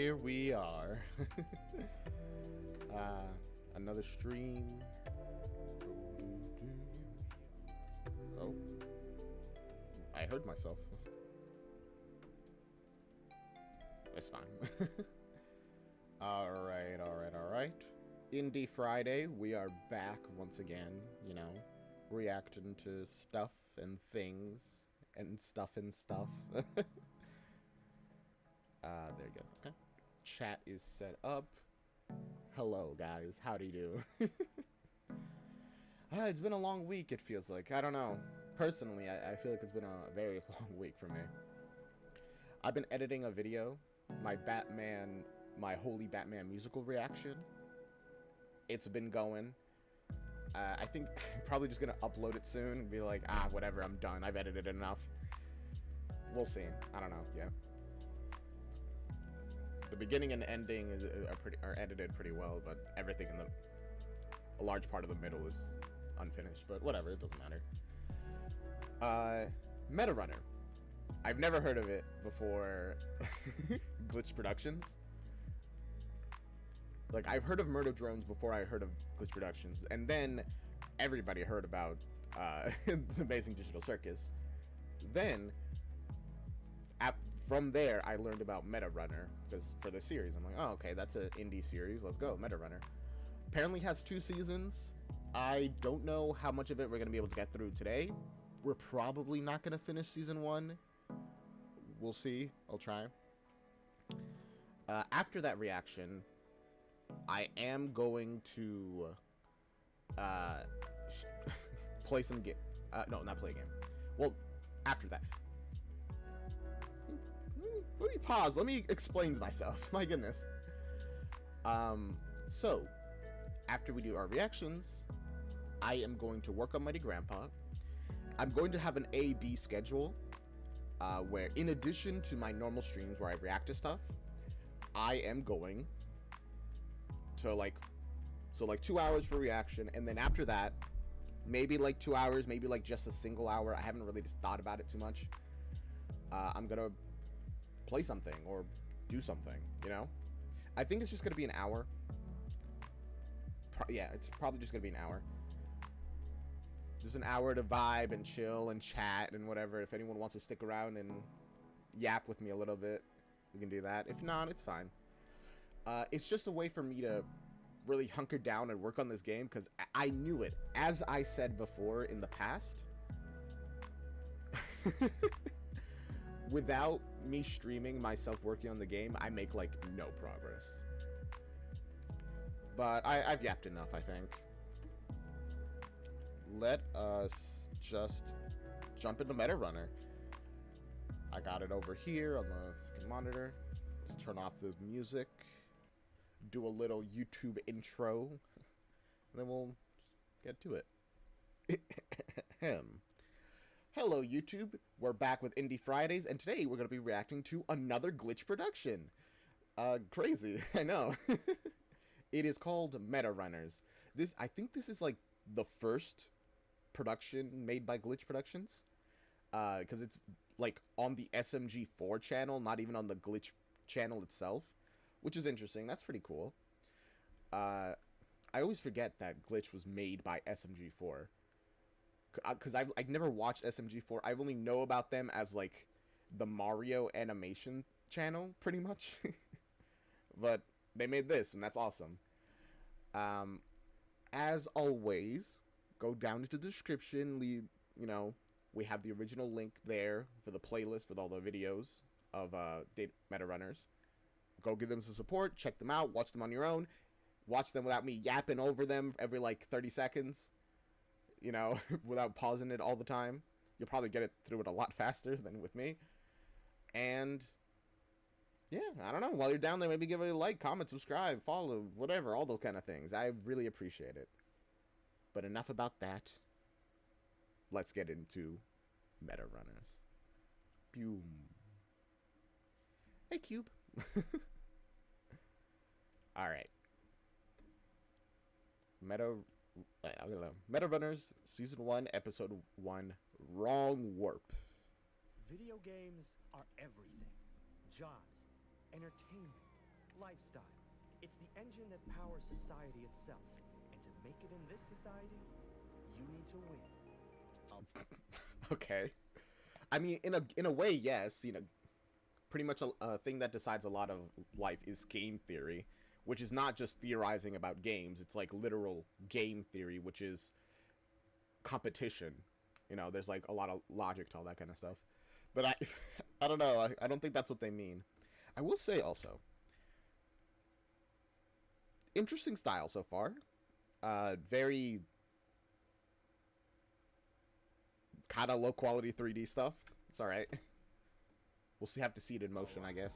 here we are. Another stream. Oh, I heard myself. It's fine. Alright. Indie Friday, we are back once again, you know, reacting to stuff and things and stuff. There you go. Okay. Chat is set up. Hello, guys. Howdy do. It's been a long week, it feels like. I don't know. Personally, I feel like it's been a very long week for me. I've been editing a video, my Holy Batman musical reaction. It's been going. I think I'm probably just gonna upload it soon and be like, whatever, I'm done. I've edited enough. We'll see. I don't know yet. The beginning and ending are edited pretty well, but everything in a large part of the middle is unfinished. But whatever, it doesn't matter. MetaRunner. I've never heard of it before. Glitch Productions. Like, I've heard of Murder Drones before I heard of Glitch Productions, and then everybody heard about the Amazing Digital Circus. Then, from there, I learned about MetaRunner, because for the series, I'm like, oh, okay, that's an indie series, let's go, MetaRunner. Apparently has 2 seasons. I don't know how much of it we're going to be able to get through today. We're probably not going to finish season 1. We'll see. I'll try. After that reaction, I am going to play some game. No, not play a game. Well, after that. Let me pause. Let me explain myself. My goodness. So, after we do our reactions, I am going to work on Mighty Grandpa. I'm going to have an A-B schedule, where in addition to my normal streams where I react to stuff, I am going to like 2 hours for reaction, and then after that, maybe like 2 hours, maybe like just a single hour. I haven't really just thought about it too much. I'm gonna play something or do something, you know? I think it's just gonna be an hour. Yeah, it's probably just gonna be an hour. Just an hour to vibe and chill and chat and whatever. If anyone wants to stick around and yap with me a little bit, we can do that. If not, it's fine. It's just a way for me to really hunker down and work on this game, because I knew it. As I said before in the past, without me streaming myself working on the game, I make like no progress. But I've yapped enough, I think. Let us just jump into MetaRunner. I got it over here on the second monitor. Let's turn off the music. Do a little YouTube intro. And then we'll get to it. Hello, YouTube. We're back with Indie Fridays, and today we're going to be reacting to another Glitch production. Crazy, I know. It is called MetaRunners. I think this is like the first production made by Glitch Productions. Because it's like on the SMG4 channel, not even on the Glitch channel itself, which is interesting. That's pretty cool. I always forget that Glitch was made by SMG4. Because I've never watched SMG4. I only know about them as like the Mario animation channel, pretty much. But they made this, and that's awesome. As always, go down to the description. We have the original link there for the playlist with all the videos of MetaRunners. Go give them some support. Check them out. Watch them on your own. Watch them without me yapping over them every like 30 seconds. You know, without pausing it all the time. You'll probably get it through it a lot faster than with me. And yeah, I don't know. While you're down there, maybe give it a like, comment, subscribe, follow, whatever, all those kind of things. I really appreciate it. But enough about that. Let's get into MetaRunners. Boom. Hey, Cube. Alright. MetaRunners Season 1, Episode 1, Wrong Warp. Video games are everything. Jobs, entertainment, Lifestyle. It's the engine that powers society itself. And to make it in this society, you need to win. Okay. I mean, in a way, yes. You know, pretty much a thing that decides a lot of life is game theory, which is not just theorizing about games. It's like literal game theory, which is competition. You know, there's like a lot of logic to all that kind of stuff. But I don't know. I don't think that's what they mean. I will say also, interesting style so far. Very kind of low quality 3D stuff. It's all right. We'll have to see it in motion, I guess.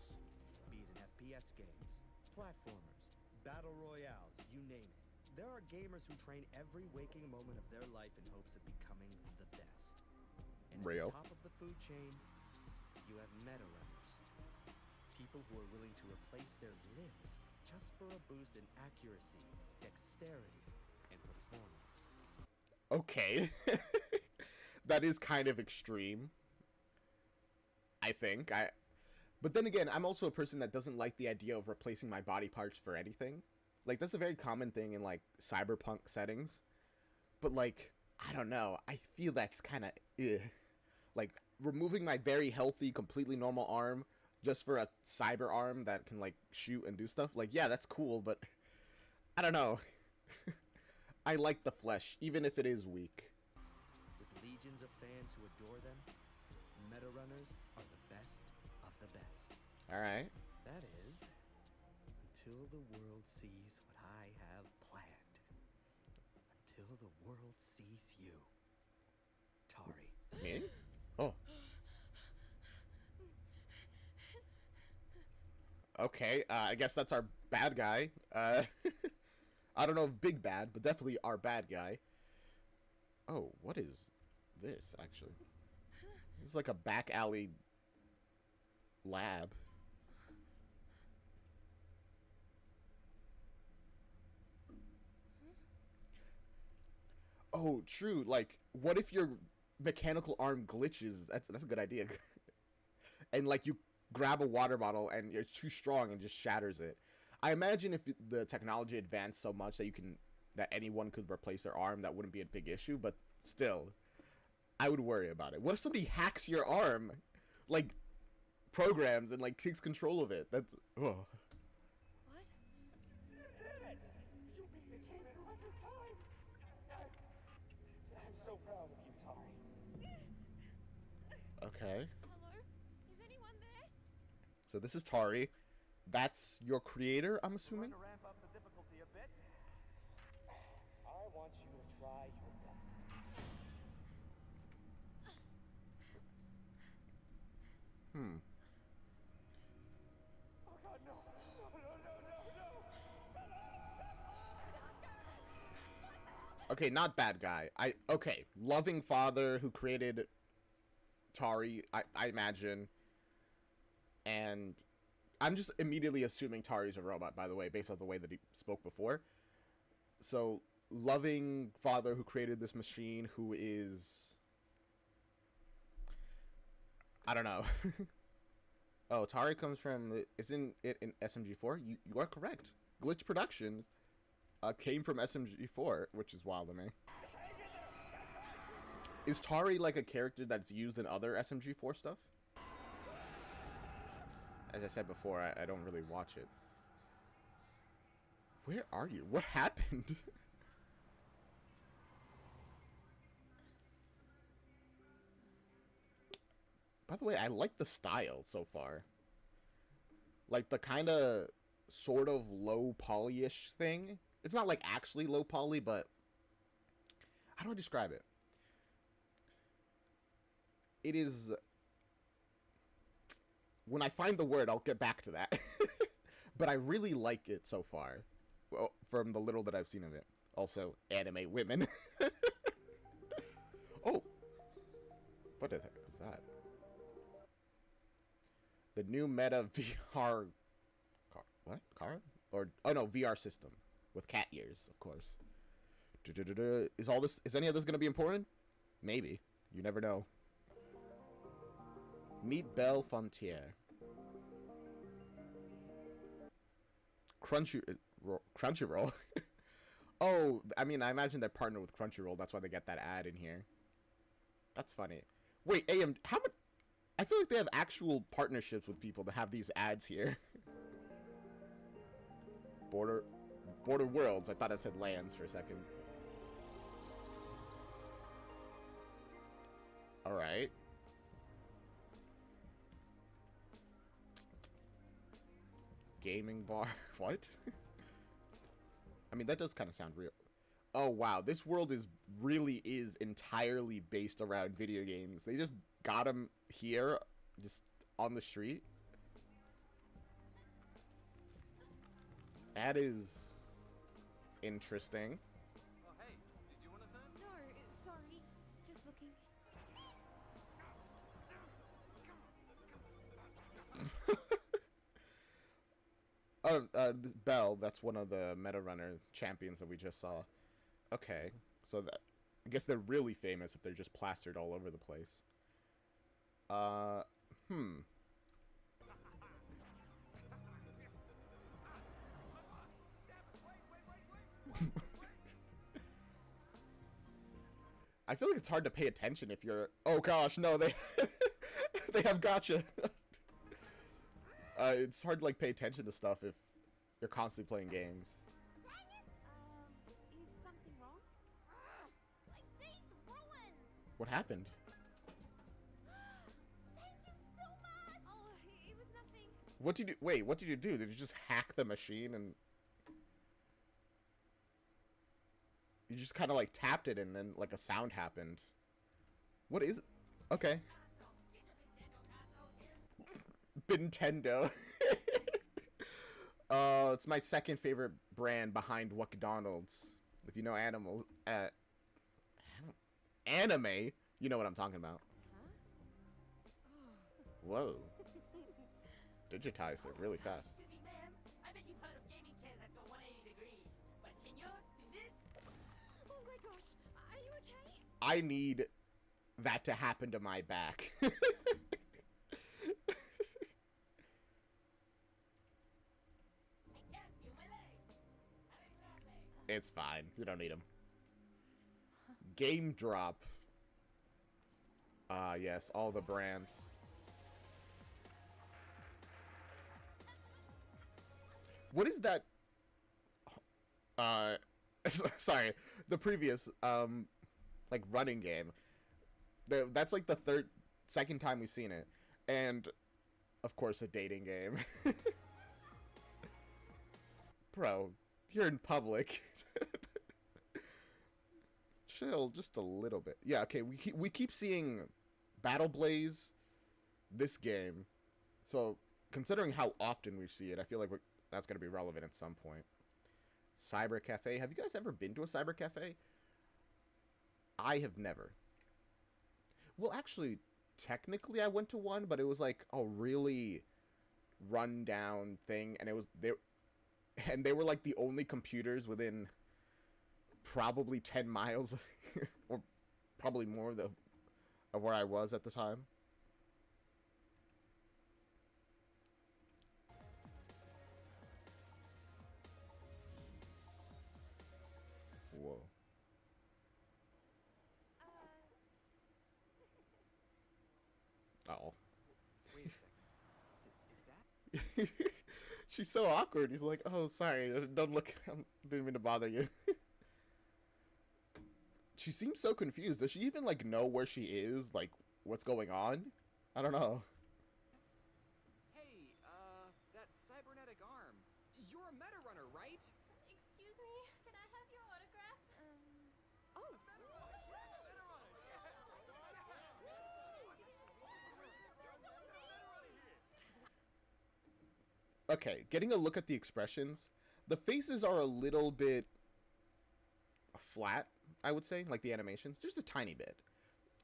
Be it in FPS games, platformers, battle royales, you name it. There are gamers who train every waking moment of their life in hopes of becoming the best. And at Real. the top of the food chain, you have meta runners. People who are willing to replace their limbs just for a boost in accuracy, dexterity, and performance. Okay. That is kind of extreme, I think. But then again, I'm also a person that doesn't like the idea of replacing my body parts for anything. Like, that's a very common thing in, like, cyberpunk settings. But, like, I don't know. I feel that's kind of, like, removing my very healthy, completely normal arm just for a cyber arm that can, like, shoot and do stuff. Like, yeah, that's cool, but I don't know. I like the flesh, even if it is weak. With legions of fans who adore them, meta runners are the best of the best. Alright. That is, until the world sees what I have planned. Until the world sees you. Tari. Me? Oh. Okay, I guess that's our bad guy. I don't know if big bad, but definitely our bad guy. Oh, what is this, actually? It's like a back alley lab. Oh, true. Like, what if your mechanical arm glitches? That's a good idea. And, like, you grab a water bottle and it's too strong and just shatters it. I imagine if the technology advanced so much that anyone could replace their arm, that wouldn't be a big issue, but still, I would worry about it. What if somebody hacks your arm, like, programs and, like, takes control of it? That's, oh. What? You did it! You beat the game in record time! I'm so proud of you, Tari. Okay. Hello? Is anyone there? So this is Tari. That's your creator, I'm We're assuming? going to ramp up the difficulty a bit. I want you to try your best. Hmm. Oh God, no! No, no, no, no, no! Shut up! Okay, not bad guy. Okay, loving father who created Tari, I imagine. And I'm just immediately assuming Tari's a robot, by the way, based on the way that he spoke before. So, loving father who created this machine who is... I don't know. Oh, Tari comes from... Isn't it in SMG4? You are correct. Glitch Productions came from SMG4, which is wild to me. Is Tari like a character that's used in other SMG4 stuff? As I said before, I don't really watch it. Where are you? What happened? By the way, I like the style so far. Like the kind of sort of low poly-ish thing. It's not like actually low poly, but how do I describe it? It is... When I find the word, I'll get back to that. But I really like it so far. Well, from the little that I've seen of it. Also, anime women. Oh! What the heck is that? The new meta VR... What? Car? Or, oh no, VR system. With cat ears, of course. Is any of this going to be important? Maybe. You never know. Meet Belle Fontier. Crunchyroll. Oh, I mean, I imagine they're partnered with Crunchyroll. That's why they get that ad in here. That's funny. Wait, AM, how much? I feel like they have actual partnerships with people to have these ads here. Border Worlds. I thought it said lands for a second. All right. Gaming bar. What? I mean, that does kind of sound real. Oh, wow. This world really is entirely based around video games. They just got them here, just on the street. That is interesting. Oh, hey, did you want to send? No, sorry. Just looking. This Belle, that's one of the Meta Runner champions that we just saw. Okay, so that, I guess they're really famous if they're just plastered all over the place. I feel like it's hard to pay attention if you're... Oh gosh, no, they they have gotcha. It's hard to like pay attention to stuff if you're constantly playing games. Dang it! Is something wrong? My day's ruined! What happened? Thank you so much! Oh, it was nothing. What did you... Wait, what did you do? Did you just hack the machine and... You just kind of like tapped it and then like a sound happened. What is it? Okay. Nintendo. It's my second favorite brand behind McDonald's. If you know animals, anime, you know what I'm talking about. Whoa. Digitized it really fast. Excuse me, ma'am. I bet you've heard of gaming chairs that go 180 degrees. But can yours do this? Oh my gosh, are you okay? I need that to happen to my back. I can't feel my legs. How do I play? It's fine. You don't need them. Game Drop. Ah, yes, all the brands. What is that? Sorry, the previous like running game. That's like the second time we've seen it, and of course a dating game. Bro, you're in public. Chill just a little bit. Yeah, okay, we keep seeing Battle Blaze this game. So, considering how often we see it, I feel like that's going to be relevant at some point. Cyber Cafe. Have you guys ever been to a Cyber Cafe? I have never. Well, actually, technically I went to one, but it was like a really run-down thing, and they were like the only computers within probably 10 miles or probably more of where I was at the time. Whoa. Oh. Wait a second. Is that? She's so awkward. He's like, oh, sorry. Don't look. I didn't mean to bother you. She seems so confused. Does she even, like, know where she is? Like, what's going on? I don't know. Hey, that cybernetic arm. You're a Meta Runner, right? Excuse me, can I have your autograph? Oh. Okay, getting a look at the expressions. The faces are a little bit flat, I would say, like the animations. Just a tiny bit.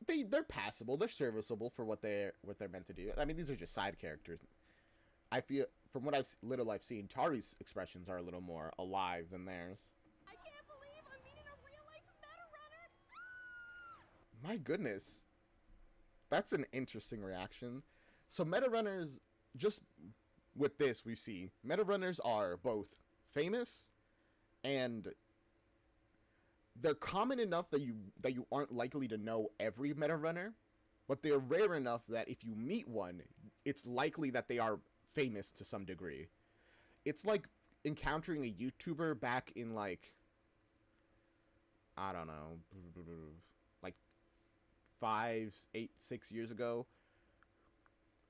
They're passable. They're serviceable for what they're meant to do. I mean, these are just side characters. I feel, from what I've seen, Tari's expressions are a little more alive than theirs. I can't believe I'm meeting a real-life Meta Runner! My goodness. That's an interesting reaction. So Meta Runners, just with this we see, Meta Runners are both famous, and they're common enough that you aren't likely to know every meta runner, but they're rare enough that if you meet one, it's likely that they are famous to some degree. It's like encountering a YouTuber back in like, I don't know, like 5, 8, 6 years ago,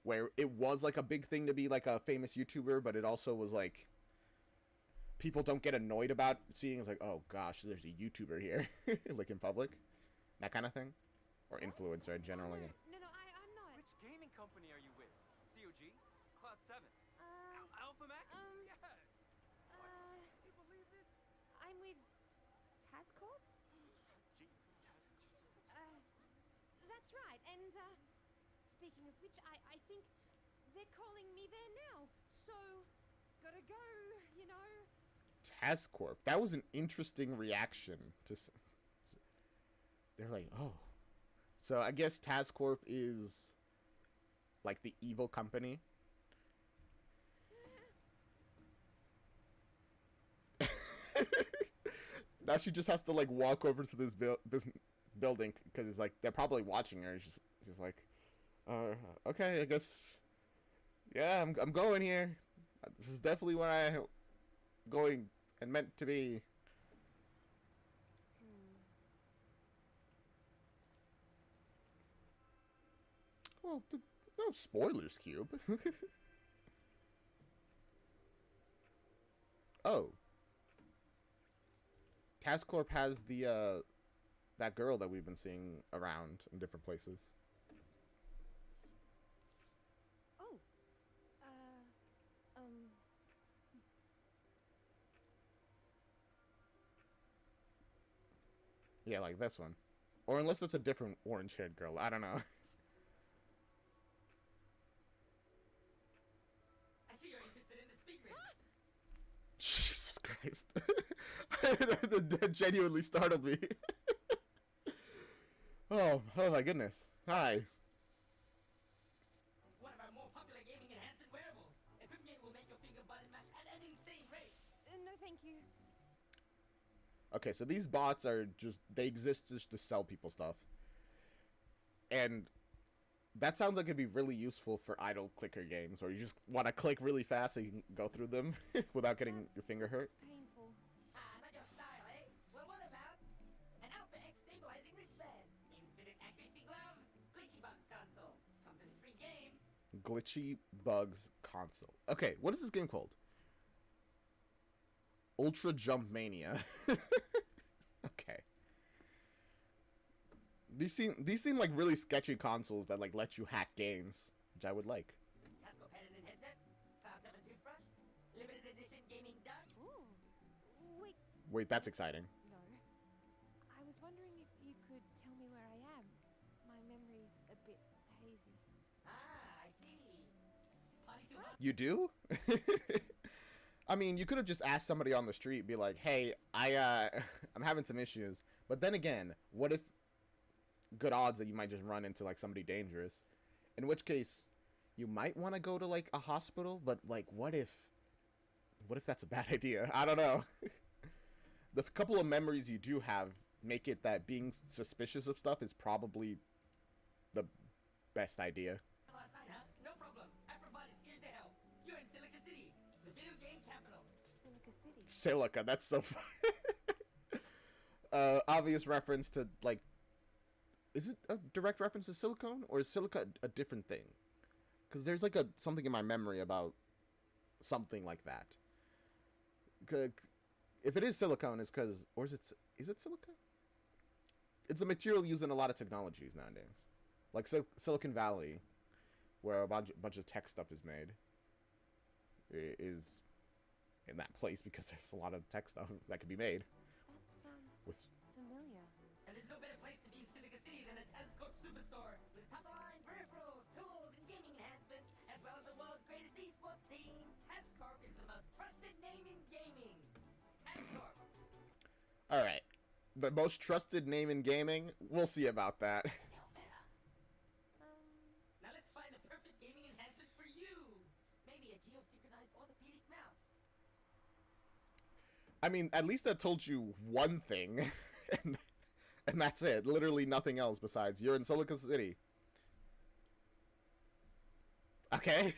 where it was like a big thing to be like a famous YouTuber, but it also was like people don't get annoyed about seeing it's like, oh gosh, there's a YouTuber here, like in public, that kind of thing, or influencer in general. No, Again. I'm not. Which gaming company are you with? COG? Cloud7? Alphamax? Yes! What? Can you believe this? I'm with Tazcorp? That's right, and, speaking of which, I think they're calling me there now, so, gotta go, you know? Tazcorp. That was an interesting reaction to. They're like, oh, so I guess Tazcorp is like the evil company. Now she just has to like walk over to this building because it's like they're probably watching her. She's just like, okay, I guess. Yeah, I'm going here. This is definitely where I'm going and meant to be. Well, no spoilers, Cube. Oh. Tazcorp has the, that girl that we've been seeing around in different places. Oh, Yeah, like this one. Or unless it's a different orange-haired girl. I don't know. I see you're interested in the speed race. Jesus Christ. That genuinely startled me. Oh my goodness. Hi. One of our more popular gaming enhancement wearables. Equipment will make your finger button mash at an insane rate. no thank you. Okay, so these bots are just, they exist just to sell people stuff. And that sounds like it'd be really useful for idle clicker games, where you just want to click really fast so you can go through them without getting your finger hurt. It's painful. Not your style, eh? Well, what about an Alpha X stabilizing wristband, infinite accuracy glove, glitchy box console, comes in a free game. Glitchy Bugs console. Okay, what is this game called? Ultra Jump Mania. Okay. These seem like really sketchy consoles that like let you hack games, which I would like. Tasco pen and headset, Cloud7 toothbrush, limited edition gaming dust. Ooh. Wait, Wait, that's exciting. no. I was wondering if you could tell me where I am. My memory's a bit hazy. Ah, I see. Party too hot. You do? I mean, you could have just asked somebody on the street, be like, "Hey, I'm having some issues." But then again, what if good odds that you might just run into like somebody dangerous? In which case, you might want to go to like a hospital, but like what if that's a bad idea? I don't know. The couple of memories you do have make it that being suspicious of stuff is probably the best idea. Last night, huh? No problem. Afrobot is here to help. You're in Silica City, the video game capital. Silica City. Silica, that's so fun. Obvious reference to like, is it a direct reference to silicone, or is silica a different thing? Because there's like something in my memory about something like that. If it is silicone, it's because, or is it silica? It's a material used in a lot of technologies nowadays, like Silicon Valley, where a bunch of tech stuff is made. Is in that place because there's a lot of tech stuff that can be made. That sounds With familiar. And there's no better place to be in Silica City than a Tazcorp superstore with top-of-the-line peripherals, tools, and gaming enhancements, as well as the world's greatest esports team. Tazcorp is the most trusted name in gaming. Tazcorp. all right, the most trusted name in gaming. We'll see about that. No better. Now let's find the perfect gaming enhancement for you. Maybe a geosynchronized orthopedic mouse. I mean, at least that told you one thing, and that's it. Literally nothing else besides you're in Silica City. Okay.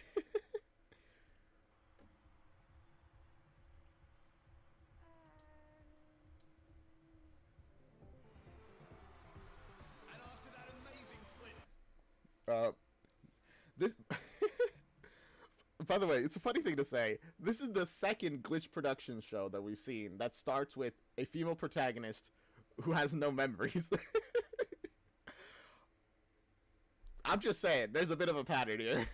And after that amazing split, This. By the way, it's a funny thing to say. This is the second Glitch production show that we've seen that starts with a female protagonist who has no memories. I'm just saying, there's a bit of a pattern here.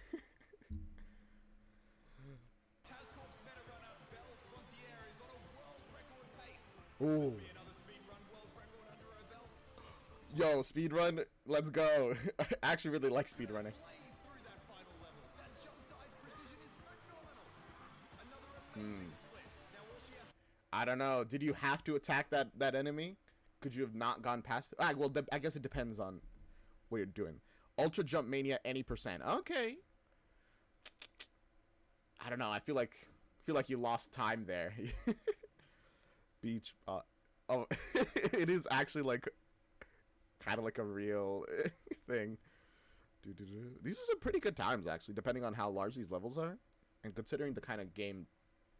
Tazcorp's meta runner Belle Frontier is on a world record pace. Ooh. Be another speedrun world record under her belt. Yo, speedrun, let's go. I actually really like speedrunning. Blaze through that final level. That jump dive precision is phenomenal. Another amazing split. Now all she has I don't know. Did you have to attack that enemy? Could you have not gone past it? Well, I guess it depends on what you're doing. Ultra Jump Mania any %. Okay. I don't know. I feel like you lost time there. Beach. Oh, it is actually like kind of like a real thing. These are some pretty good times actually, depending on how large these levels are, and considering the kind of game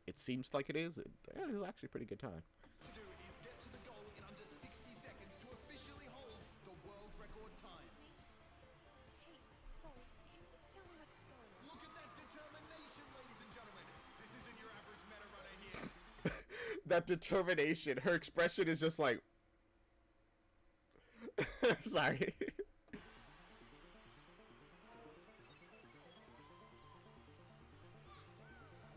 it seems like it is. It is actually a pretty good time. to do is get to the goal in under 60 seconds to officially hold the world record time. Hey, sorry. Tell me what's going on. Look at that determination, ladies and gentlemen. This isn't your average meta runner here. That determination. Her expression is just like. Sorry.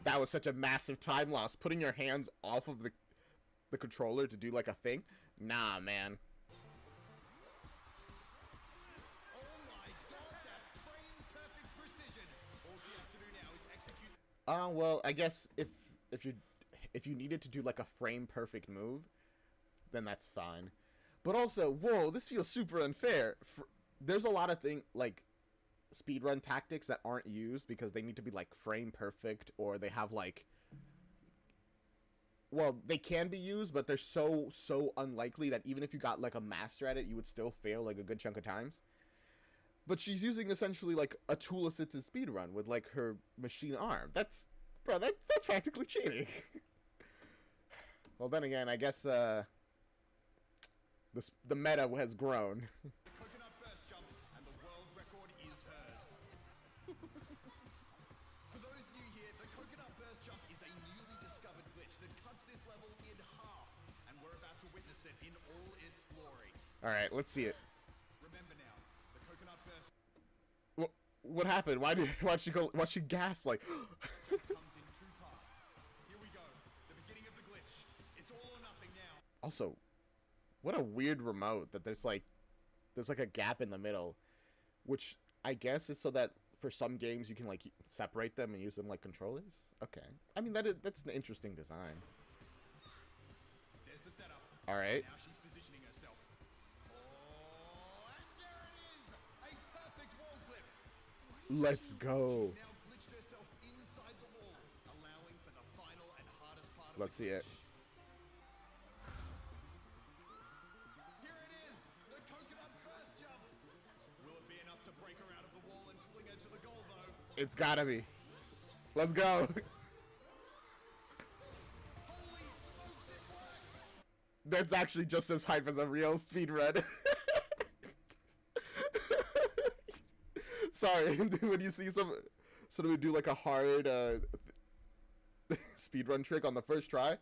That was such a massive time loss. Putting your hands off of the controller to do like a thing. Nah, man. Oh my god, that frame perfect precision. All she has to do now is execute. Well, I guess if you needed to do like a frame perfect move, then that's fine. But also, whoa, this feels super unfair. There's a lot of like speedrun tactics that aren't used because they need to be like frame perfect, or they have like, well, they can be used, but they're so unlikely that even if you got like a master at it, you would still fail like a good chunk of times. But she's using essentially like a tool assisted speedrun with like her machine arm. That's practically cheating. Well, then again, I guess the meta has grown. Coconut burst jump, and the world record is hers. For those new here, the coconut burst jump is a newly discovered glitch that cuts this level in half, and we're about to witness it in all its glory. All right, let's see it. Remember now, the coconut burst What happened? Why'd she gasp like? jump comes in two parts. Here we go, the beginning of the glitch. It's all or nothing now. Also, what a weird remote that there's like a gap in the middle, which I guess is so that for some games you can like separate them and use them like controllers. Okay, I mean that's an interesting design. There's the setup. All right, Now she's positioning herself. Oh, and there it is! A perfect wall flip. let's go. Now glitched herself inside the wall, allowing for the final and hardest part of Let's the see it. glitch. Here it is, the coconut burst jump. Will it be enough to break her out of the wall and fling her to the goal, though? It's gotta be. Let's go. Holy smokes, it worked! That's actually just as hype as a real speedrun. Sorry, when you see somebody do like a hard speedrun trick on the first try,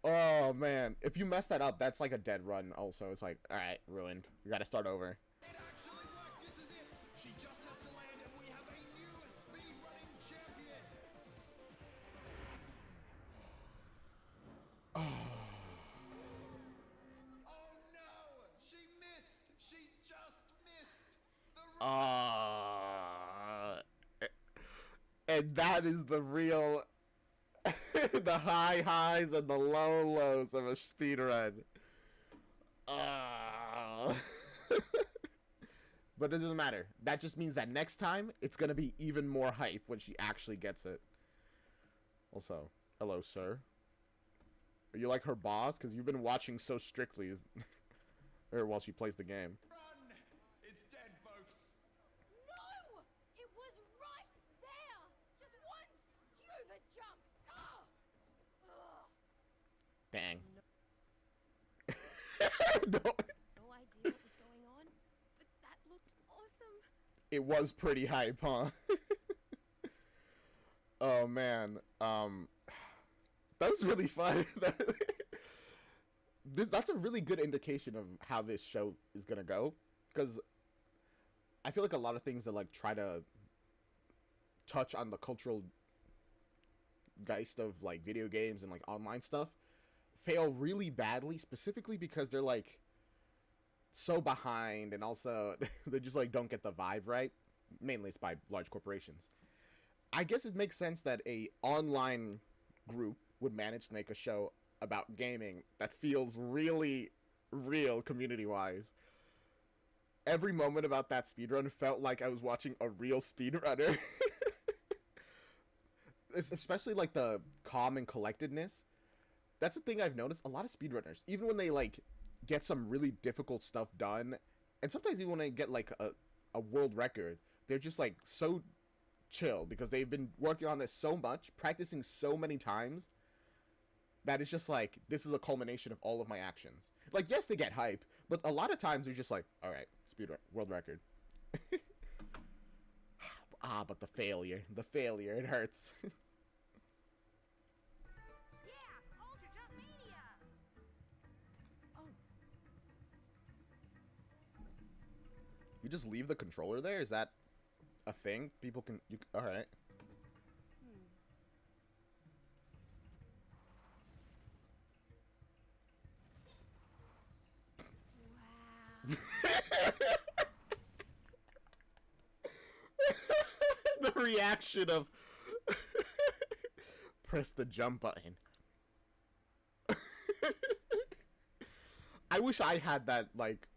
oh man, if you mess that up, that's like a dead run. Also, it's like, all right, ruined. You got to start over. It actually worked, this is it! She just has to land and we have a new speedrunning champion! Oh no! She missed! She just missed! And that is the real, the high highs and the low lows of a speedrun. But it doesn't matter. That just means that next time, it's going to be even more hype when she actually gets it. Also, hello, sir. Are you like her boss? Because you've been watching so strictly, or while she plays the game. Run! It's dead, folks. No! It was right there! Just one stupid jump! Oh! Ugh. Dang. No, No, no idea what was going on, but that looked awesome. it was pretty hype, huh? Oh man, that was really fun. That's a really good indication of how this show is gonna go, because I feel like a lot of things that like try to touch on the cultural geist of like video games and like online stuff fail really badly, specifically because they're like so behind, and also they just like don't get the vibe right. Mainly it's by large corporations. I guess it makes sense that a online group would manage to make a show about gaming that feels really real community-wise. Every moment about that speedrun felt like I was watching a real speedrunner. Especially like the calm and collectedness. That's the thing I've noticed. A lot of speedrunners, even when they like get some really difficult stuff done, and sometimes even when they get like a world record, they're just like so chill because they've been working on this so much, practicing so many times, that it's just like, this is a culmination of all of my actions. Like, yes, they get hype, but a lot of times they're just like, all right, speedrun, world record. But the failure, it hurts. Yeah, Ultra Jump Mania! Oh, You just leave the controller there? Is that a thing? People can, all right. wow. The reaction of press the jump button. I wish I had that, like,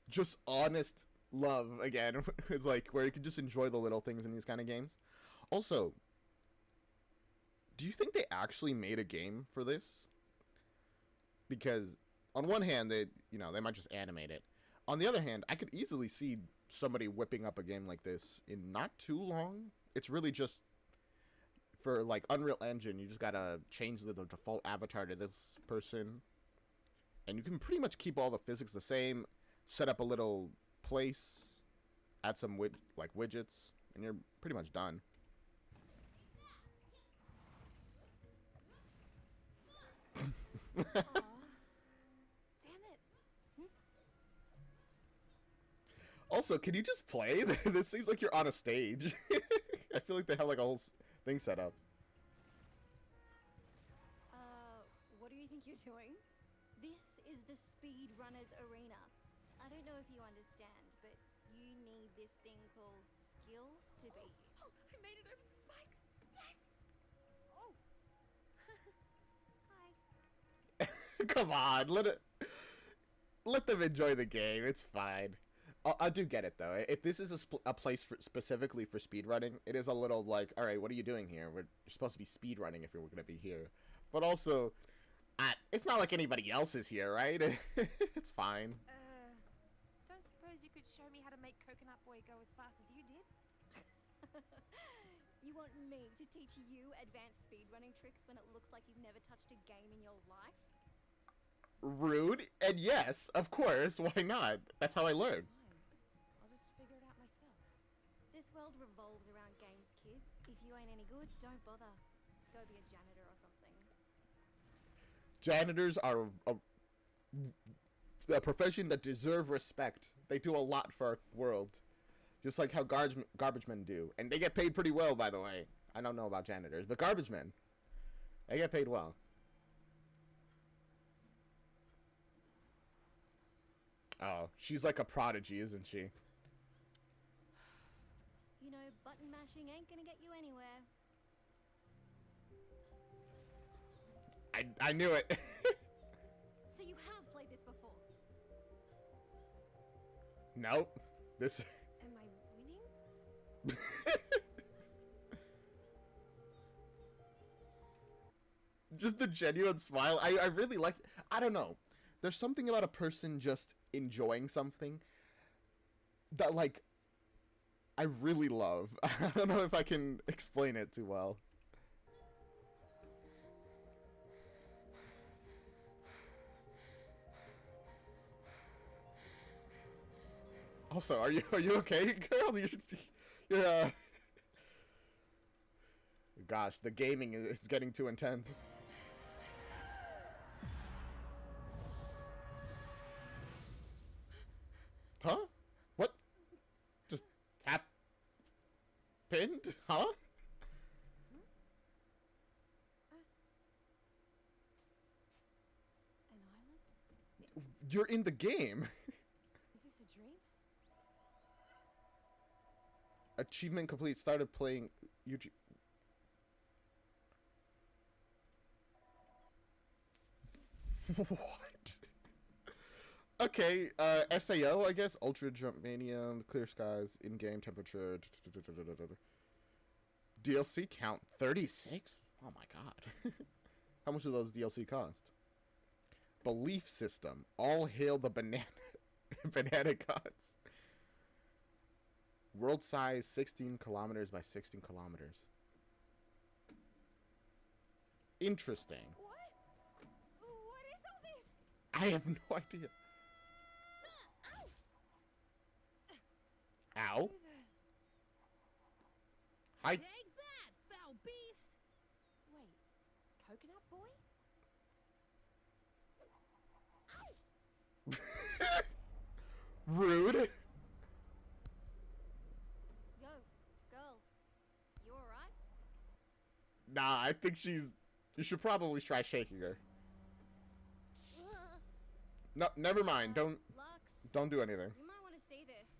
just honest love again. It's like where you can just enjoy the little things in these kind of games. Also, do you think they actually made a game for this? Because on one hand, they might just animate it. On the other hand, I could easily see somebody whipping up a game like this in not too long. It's really just for like Unreal Engine, you just gotta change the default avatar to this person, and you can pretty much keep all the physics the same, set up a little place, add some widgets, and you're pretty much done. Aw. Damn it. Also, can you just play? This seems like you're on a stage. I feel like they have like a whole thing set up. What do you think you're doing? This is the Speedrunners Arena. I don't know if you understand, but you need this thing called skill to be here. Oh, I made it over the spikes. Yes! Oh. Hi. Come on, let them enjoy the game. It's fine. I do get it though. If this is a place specifically for speedrunning, it is a little like, all right, what are you doing here? You're supposed to be speedrunning if you're going to be here. But also, it's not like anybody else is here, right? It's fine. Don't suppose you could show me how to make Coconut Boy go as fast as you did? You want me to teach you advanced speedrunning tricks when it looks like you've never touched a game in your life? Rude. And yes, of course. Why not? That's how I learn. Fine. I'll just figure it out myself. This world revolves around games, kid. If you ain't any good, don't bother. Go be a janitor or something. Janitors are a profession that deserve respect. They do a lot for our world. Just like how garbage men do. And they get paid pretty well, by the way. I don't know about janitors, but garbage men, they get paid well. Oh, she's like a prodigy, isn't she? You know, button mashing ain't gonna get you anywhere. I knew it. So you have played this before? Nope. This... Am I winning? just the genuine smile. I really like. I don't know. There's something about a person just enjoying something that, like, I really love. I don't know if I can explain it too well. Also, are you okay, girl? You're Gosh, the gaming is getting too intense. Huh? What? Just happened? Huh? An island? You're in the game. Is this a dream? Achievement complete. Started playing YouTube. What? Okay, SAO, I guess. Ultra Jump Mania, Clear Skies, in-game temperature. DLC count 36? Oh my god. How much do those DLC cost? Belief system. All hail the banana banana gods. World size 16 kilometers by 16 kilometers. Interesting. What is all this? I have no idea. Ow. Hi. Take that, foul beast! Wait, Coconut Boy? Rude. Yo, girl, you alright? Nah, I think she's... You should probably try shaking her. No, never mind. Lux, Don't do anything. you might want to see this.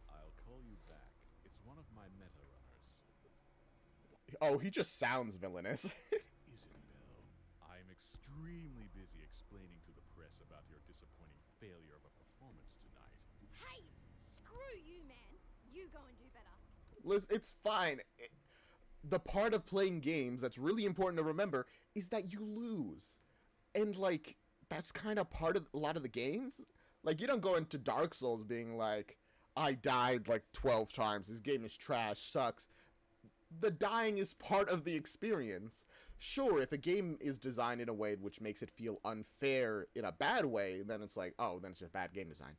I'll call you back. It's one of my meta runners. Oh, he just sounds villainous. Isabel, I'm extremely busy explaining to the press about your disappointing failure of a performance tonight. Hey, screw you, man. You go and do better. Liz, it's fine. The part of playing games that's really important to remember is that you lose. And, like, that's kind of part of a lot of the games. Like, you don't go into Dark Souls being like, I died like 12 times. This game is trash, sucks. The dying is part of the experience. Sure, if a game is designed in a way which makes it feel unfair in a bad way, then it's like, oh, then it's just bad game design.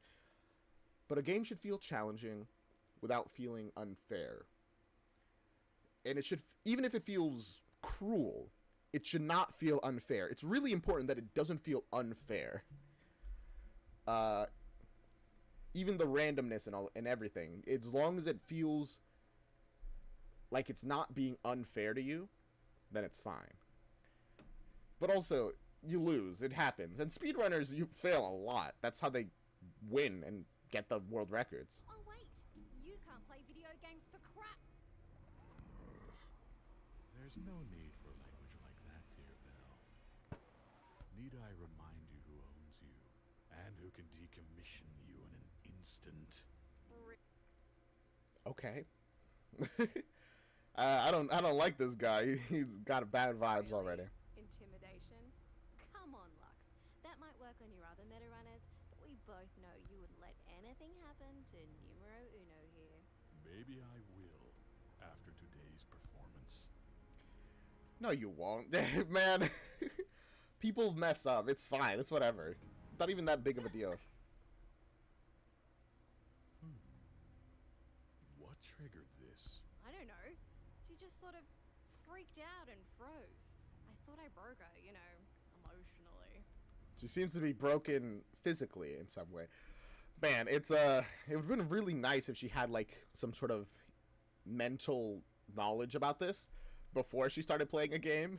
But a game should feel challenging without feeling unfair. And it should, even if it feels cruel, it should not feel unfair. It's really important that it doesn't feel unfair. Even the randomness and everything, as long as it feels like it's not being unfair to you, then it's fine. But also, you lose. It happens. And speedrunners, you fail a lot. That's how they win and get the world records. Oh, wait. You can't play video games for crap. There's no need for language like that, dear Belle. Need I remind you who owns you, and who can decommission you in an instant? Okay. I don't like this guy. He's got bad vibes already. Intimidation? Come on, Lux. That might work on your other meta runners, but we both know you wouldn't let anything happen to numero uno here. Maybe I will, after today's performance. No, you won't. Man, people mess up. It's fine. It's whatever. Not even that big of a deal. What triggered this? I don't know. She just sort of freaked out and froze. I thought I broke her, you know, emotionally. She seems to be broken physically in some way. Man, it would have been really nice if she had like some sort of mental knowledge about this before she started playing a game.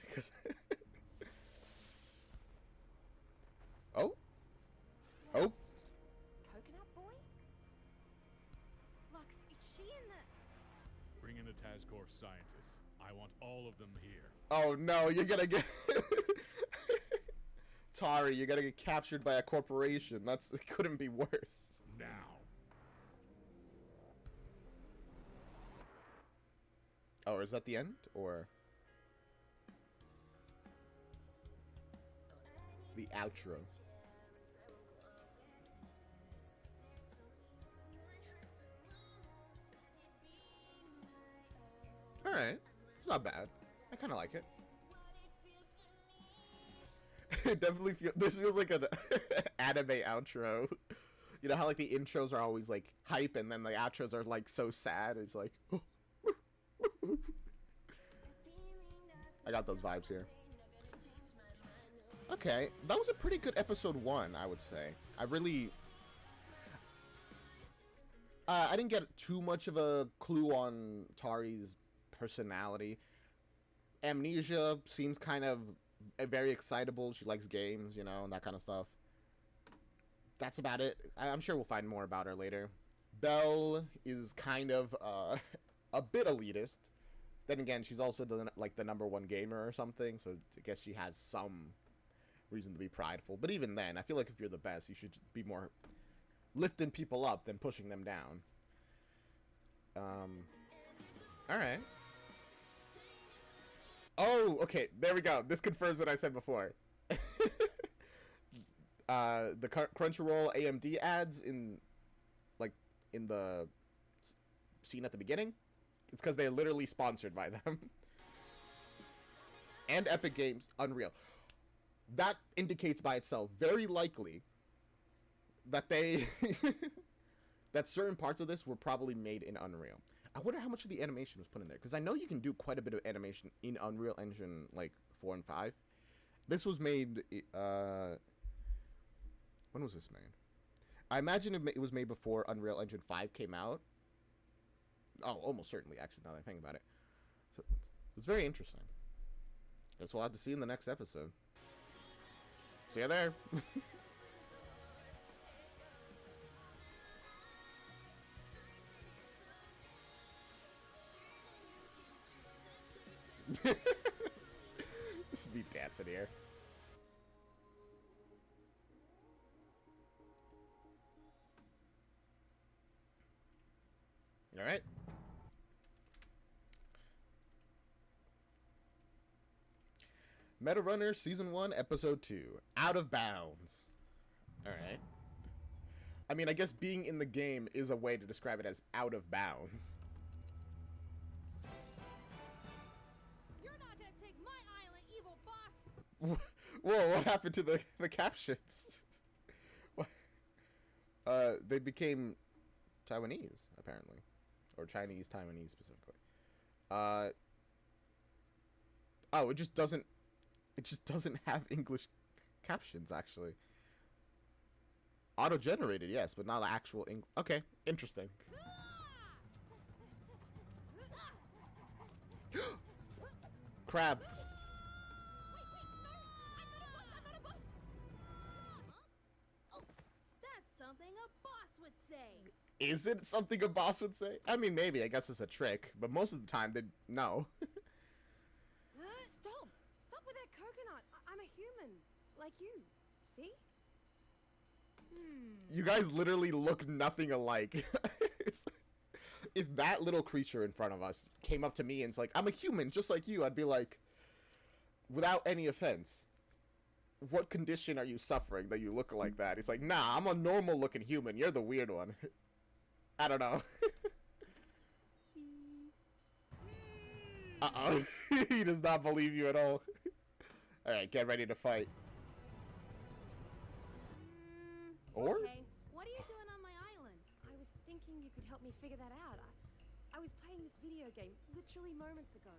Oh? Oh? Coconut Boy? Lux, is she in the... Bring in the Tazcore scientists. I want all of them here. Oh no, you're gonna get... Tari, you're gonna get captured by a corporation. It couldn't be worse. Now. Oh, is that the end? Or... the outro. Alright. It's not bad. I kind of like it. It definitely this feels like an anime outro. You know how like the intros are always like hype and then the outros are like so sad. It's like I got those vibes here. Okay, that was a pretty good episode 1, I would say. I didn't get too much of a clue on Tari's personality. Amnesia seems kind of very excitable. She likes games, you know, and that kind of stuff. That's about it. I'm sure we'll find more about her later. Belle is kind of a bit elitist. Then again, she's also the #1 gamer or something, so I guess she has some reason to be prideful. But even then, I feel like if you're the best, you should be more lifting people up than pushing them down. Alright. Oh, okay, there we go. This confirms what I said before. The Crunchyroll AMD ads in the scene at the beginning, it's because they're literally sponsored by them. And Epic Games Unreal. That indicates by itself very likely that they that certain parts of this were probably made in Unreal. I wonder how much of the animation was put in there, because I know you can do quite a bit of animation in Unreal Engine like 4 and 5. This was made when was this made? I imagine it was made before Unreal Engine 5 came out. Oh, almost certainly, actually, now that I think about it. So, it's very interesting. Guess we'll have to see in the next episode. See you there. This is me dancing here. All right. Meta Runner Season 1, Episode 2. Out of Bounds. Alright. I mean, I guess being in the game is a way to describe it as out of bounds. You're not gonna take my island, evil boss! Whoa, what happened to the captions? What? They became Taiwanese, apparently. Or Chinese, Taiwanese, specifically. Oh, it just doesn't have English captions, actually. Auto-generated, yes, but not actual English. Okay, interesting. Crab. Wait, no! I'm not a boss! Oh, that's something a boss would say! Is it something a boss would say? I mean, maybe. I guess it's a trick, but most of the time, they no. Stop! Stop with that coconut! I'm a human, like you. See? You guys literally look nothing alike. If that little creature in front of us came up to me and it's like, I'm a human just like you, I'd be like, without any offense, what condition are you suffering that you look like that? He's like, nah, I'm a normal looking human. You're the weird one. I don't know. Uh-oh. He does not believe you at all. Alright, get ready to fight. Or? Okay, what are you doing on my island? I was thinking you could help me figure that out. I was playing this video game literally moments ago.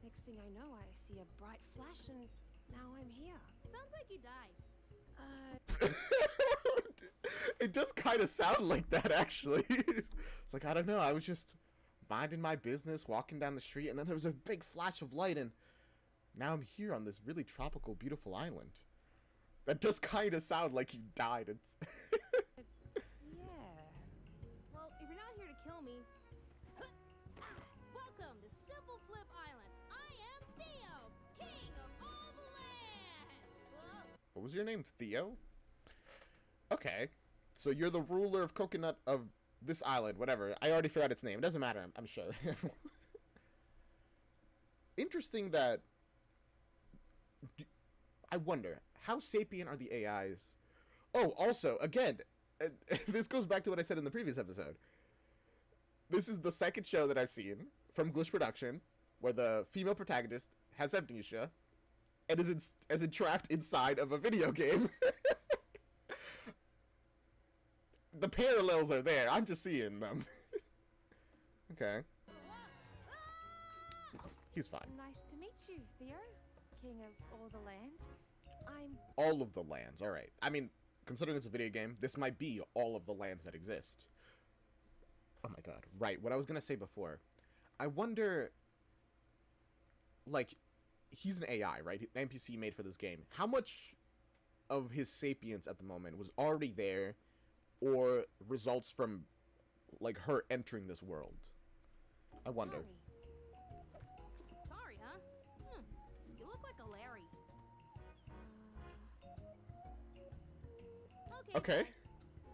Next thing I know, I see a bright flash and now I'm here. Sounds like you died. It does kind of sound like that, actually. It's like, I don't know, I was just minding my business, walking down the street, and then there was a big flash of light, and now I'm here on this really tropical, beautiful island. That does kind of sound like you died. It's Yeah. Well, if you're not here to kill me... Welcome to Simple Flip Island. I am Theo, king of all the land! Whoa. What was your name? Theo? Okay. So you're the ruler of Coconut of this island, whatever. I already forgot its name. It doesn't matter, I'm sure. Interesting that... I wonder, how sapient are the AIs? Oh, also, again, this goes back to what I said in the previous episode. This is the second show that I've seen from Glitch Production where the female protagonist has amnesia and is entrapped inside of a video game. The parallels are there. I'm just seeing them. Okay. He's fine. Nice to meet you, Theo. King of all the lands. I'm... All of the lands, alright. I mean, considering it's a video game, this might be all of the lands that exist. Oh my god. Right, what I was gonna say before. I wonder... Like, he's an AI, right? An NPC made for this game. How much of his sapience at the moment was already there, or results from, like, her entering this world? I wonder. Sorry, huh? You look like a Larry. Okay.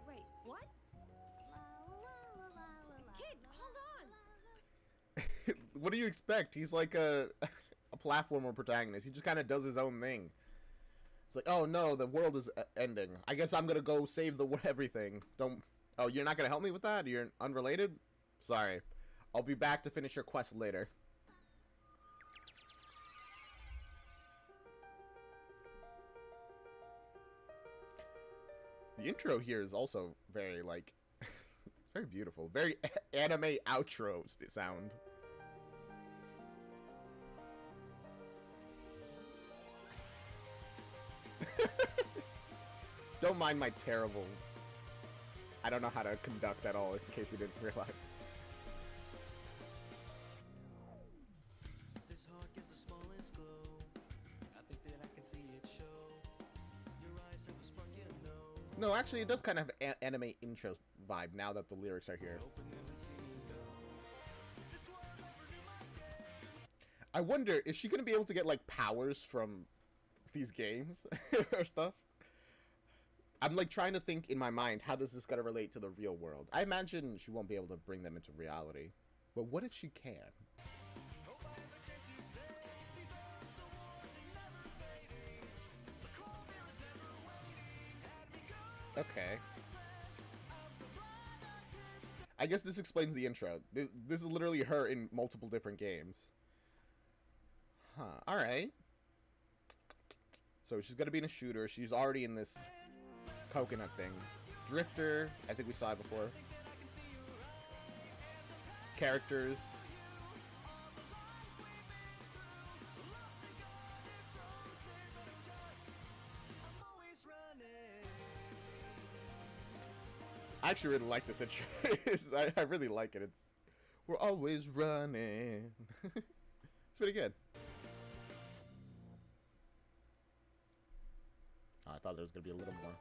Wait, what? Kid, hold on! What do you expect? He's like a platformer protagonist. He just kind of does his own thing. It's like, oh no, the world is ending. I guess I'm gonna go save the everything. Don't. Oh, you're not gonna help me with that? You're unrelated? Sorry. I'll be back to finish your quest later. The intro here is also very, like, very beautiful. Very anime outro sound. Don't mind my terrible... I don't know how to conduct at all, in case you didn't realize. This heart gives the smallest glow. I think that I can see it show. Your eyes have a spark, you know. No, actually, it does kind of have anime intro vibe now that the lyrics are here. Open them and see you go. This world never knew my name. I wonder, is she going to be able to get, like, powers from these games or stuff? I'm, like, trying to think in my mind, how does this gotta relate to the real world? I imagine she won't be able to bring them into reality. But what if she can? Oh, by the chance you stay, these arms so warm and never fading. The cold air is never waiting. Had me go. Okay. I guess this explains the intro. This is literally her in multiple different games. Huh, alright. So she's gonna be in a shooter. She's already in this coconut thing. Drifter, I think we saw it before. Characters. I actually really like this intro. I really like it. It's we're always running. It's pretty good. Oh, I thought there was gonna be a little more.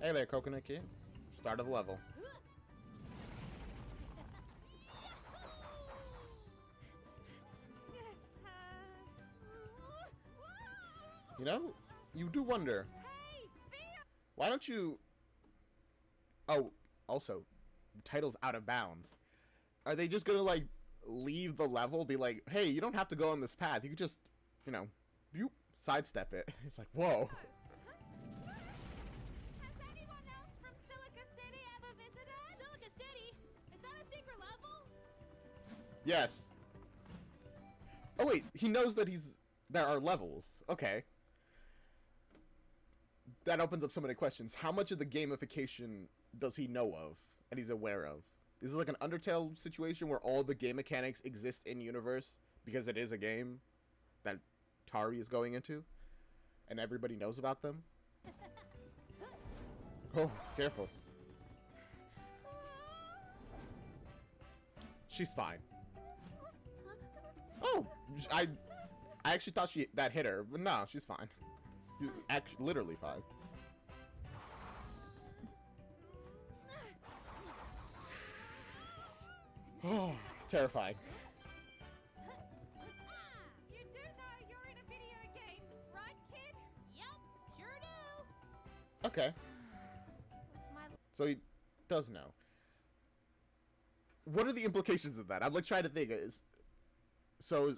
Hey there, Coconut Kid. Start of the level. You know, you do wonder. Why don't you... Oh, also, the title's Out of Bounds. Are they just gonna, like, leave the level, be like, hey, you don't have to go on this path. You could just, you know, sidestep it. It's like, whoa. Has anyone else from Silica City ever visited? Silica City? Is that a secret level? Yes. Oh wait, he knows that there are levels. Okay. That opens up so many questions. How much of the gamification does he know of and he's aware of? Is it like an Undertale situation where all the game mechanics exist in universe because it is a game that Tari is going into and everybody knows about them? Oh, careful. She's fine. Oh, I actually thought that hit her, but no, she's fine. She's actually literally fine. Oh, terrifying. You do know you're in a video game, right, kid? Yep, sure do. Okay. What's my... So he does know. What are the implications of that? I'm like trying to think. Is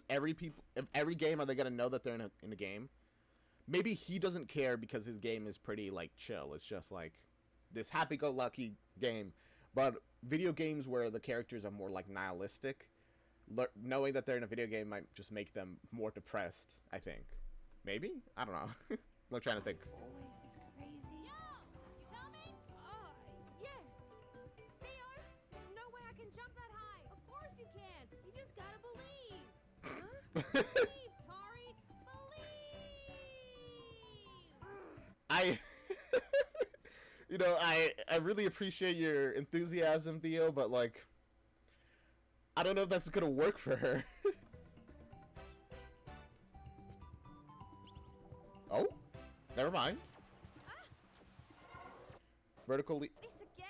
every game, are they gonna know that they're in a game? maybe he doesn't care because his game is pretty like chill. It's just like this happy-go-lucky game. But video games where the characters are more like nihilistic, knowing that they're in a video game might just make them more depressed, I think. Maybe? I don't know. I'm trying to think. Always is crazy. Yo! You coming? Yeah. Theo, there's no way I can jump that high. Of course you can. You just gotta believe. Huh? Believe, Tari. Believe. You know, I really appreciate your enthusiasm, Theo, but like, I don't know if that's gonna work for her. Oh, never mind. Vertical leap. This again?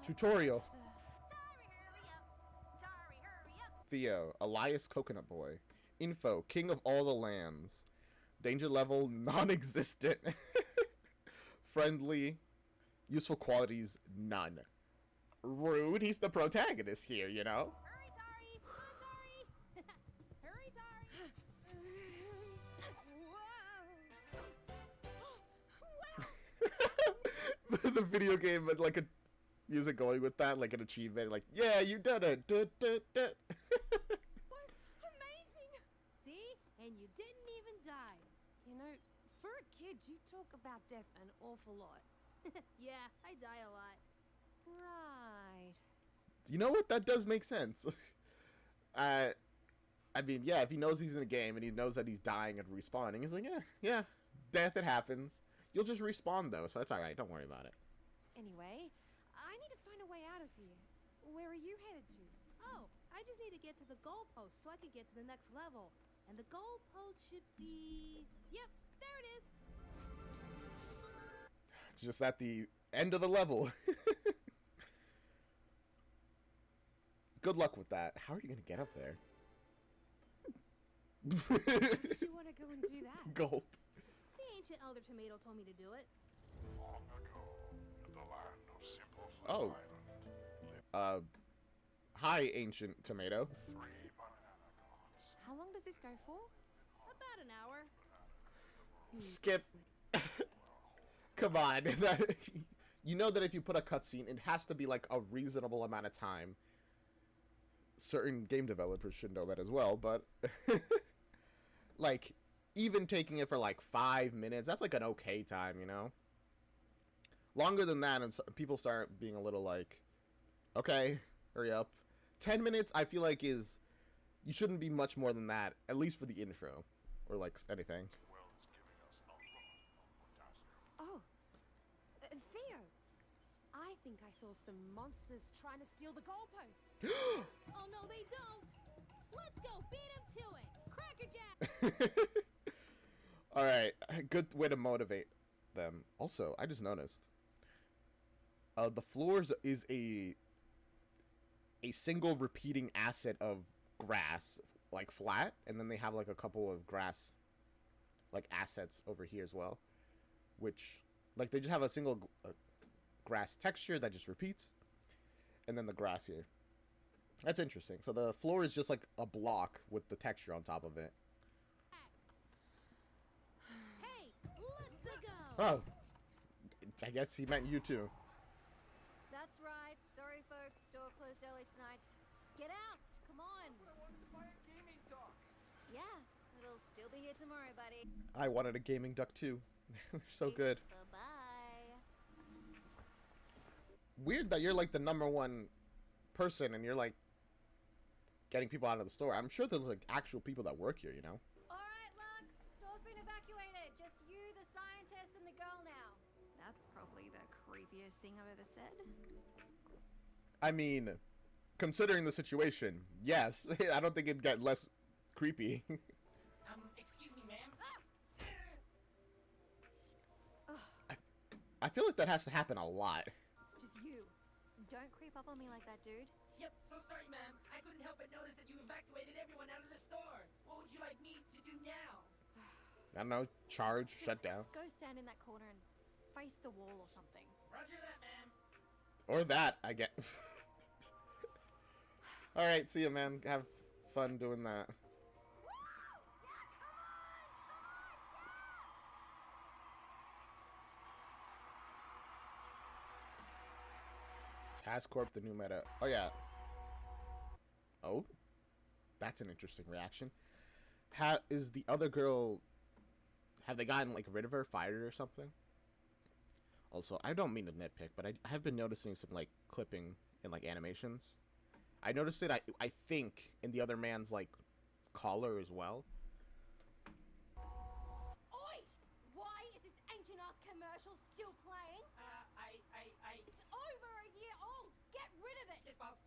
Tutorial. Tari, hurry up! Tari, hurry up! Theo, Elias Coconut Boy. Info, King of all the lands. Danger level, non-existent. Friendly. Useful qualities, none. Rude, he's the protagonist here, you know? Hurry, Tari. Come on, Tari. Hurry, Tari. Whoa! The video game, but like a music going with that, like an achievement, like, yeah, you did it. Was amazing. See? And you didn't even die. You know, for a kid, you talk about death an awful lot. Yeah, I die a lot. Right. You know what? That does make sense. I mean, yeah, if he knows he's in a game and he knows that he's dying and respawning, he's like, yeah, death, it happens. You'll just respawn, though, so that's alright. Don't worry about it. Anyway, I need to find a way out of here. Where are you headed to? Oh, I just need to get to the goalpost so I can get to the next level. And the goalpost should be... Yep, there it is. It's just at the end of the level. Good luck with that. How are you going to get up there? You want to go and do that? Gulp. The ancient Elder Tomato told me to do it. Long ago, in the land of Simple Flip Oh. Island, Hi, Ancient Tomato. 3 banana gods. How long does this go for? About an hour. Skip. Come on. You know that if you put a cutscene, it has to be like a reasonable amount of time. Certain game developers should know that as well, but like even taking it for like 5 minutes, that's like an okay time, you know? Longer than that, and people start being a little like, okay, hurry up. 10 minutes, I feel like you shouldn't be much more than that, at least for the intro, or like anything. Well, it's giving us a lot of Oh, Theo. I think I saw some monsters trying to steal the goalpost. Oh, no, they don't. Let's go. Beat him to it. Cracker Jack. All right, good way to motivate them. Also, I just noticed the floors is a single repeating asset of grass, like flat, and then they have like a couple of grass like assets over here as well, which like they just have a single grass texture that just repeats, and then the grass here. That's interesting. So the floor is just like a block with the texture on top of it. Hey, let's go. Oh, I guess he meant you too. That's right. Sorry, folks. Store closed early tonight. Get out! Come on! I wanted to buy a gaming dock. Yeah, it'll still be here tomorrow, buddy. I wanted a gaming duck too. They're so good. Bye-bye. Weird that you're like the #1 person and you're like getting people out of the store. I'm sure there's like actual people that work here, you know? Alright, Lux. Store's been evacuated. Just you, the scientist, and the girl now. That's probably the creepiest thing I've ever said. I mean, considering the situation, yes. I don't think it'd get less creepy. Excuse me, ma'am. I feel like that has to happen a lot. It's just you. Don't creep up on me like that, dude. Yep, so sorry, ma'am. I couldn't help but notice that you evacuated everyone out of the store. What would you like me to do now? I don't know, charge, Just shut down. Go stand in that corner and face the wall or something. Roger that, ma'am. Or that, I get. Alright, see ya, man. Have fun doing that. TazCorp, the new meta. Oh, yeah. Oh? That's an interesting reaction. Is the other girl... Have they gotten, like, rid of her? Fired her or something? Also, I don't mean to nitpick, but I have been noticing some, like, clipping in, like, animations. I noticed it, I think, in the other man's, like, collar as well. Oi! Why is this ancient-ass commercial still playing? It's over a year old! Get rid of it! Yes, boss.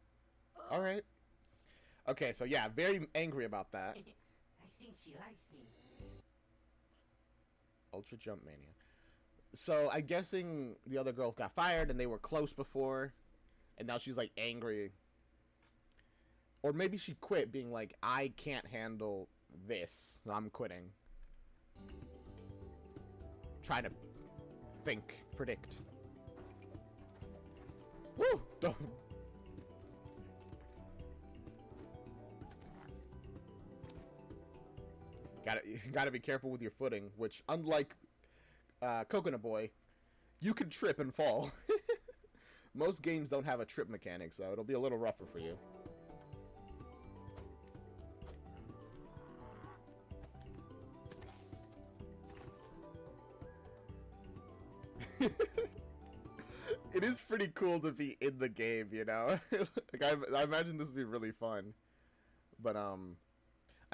Alright. Okay, so yeah, very angry about that. I think she likes me. Ultra Jump Mania. So, I'm guessing the other girl got fired and they were close before, and now she's, like, angry. Or maybe she quit, being like, I can't handle this, so I'm quitting. Try to think, predict. Woo! Gotta be careful with your footing, which, unlike Coconut Boy, you can trip and fall. Most games don't have a trip mechanic, so it'll be a little rougher for you. It is pretty cool to be in the game, you know? Like, I imagine this would be really fun. But, I'm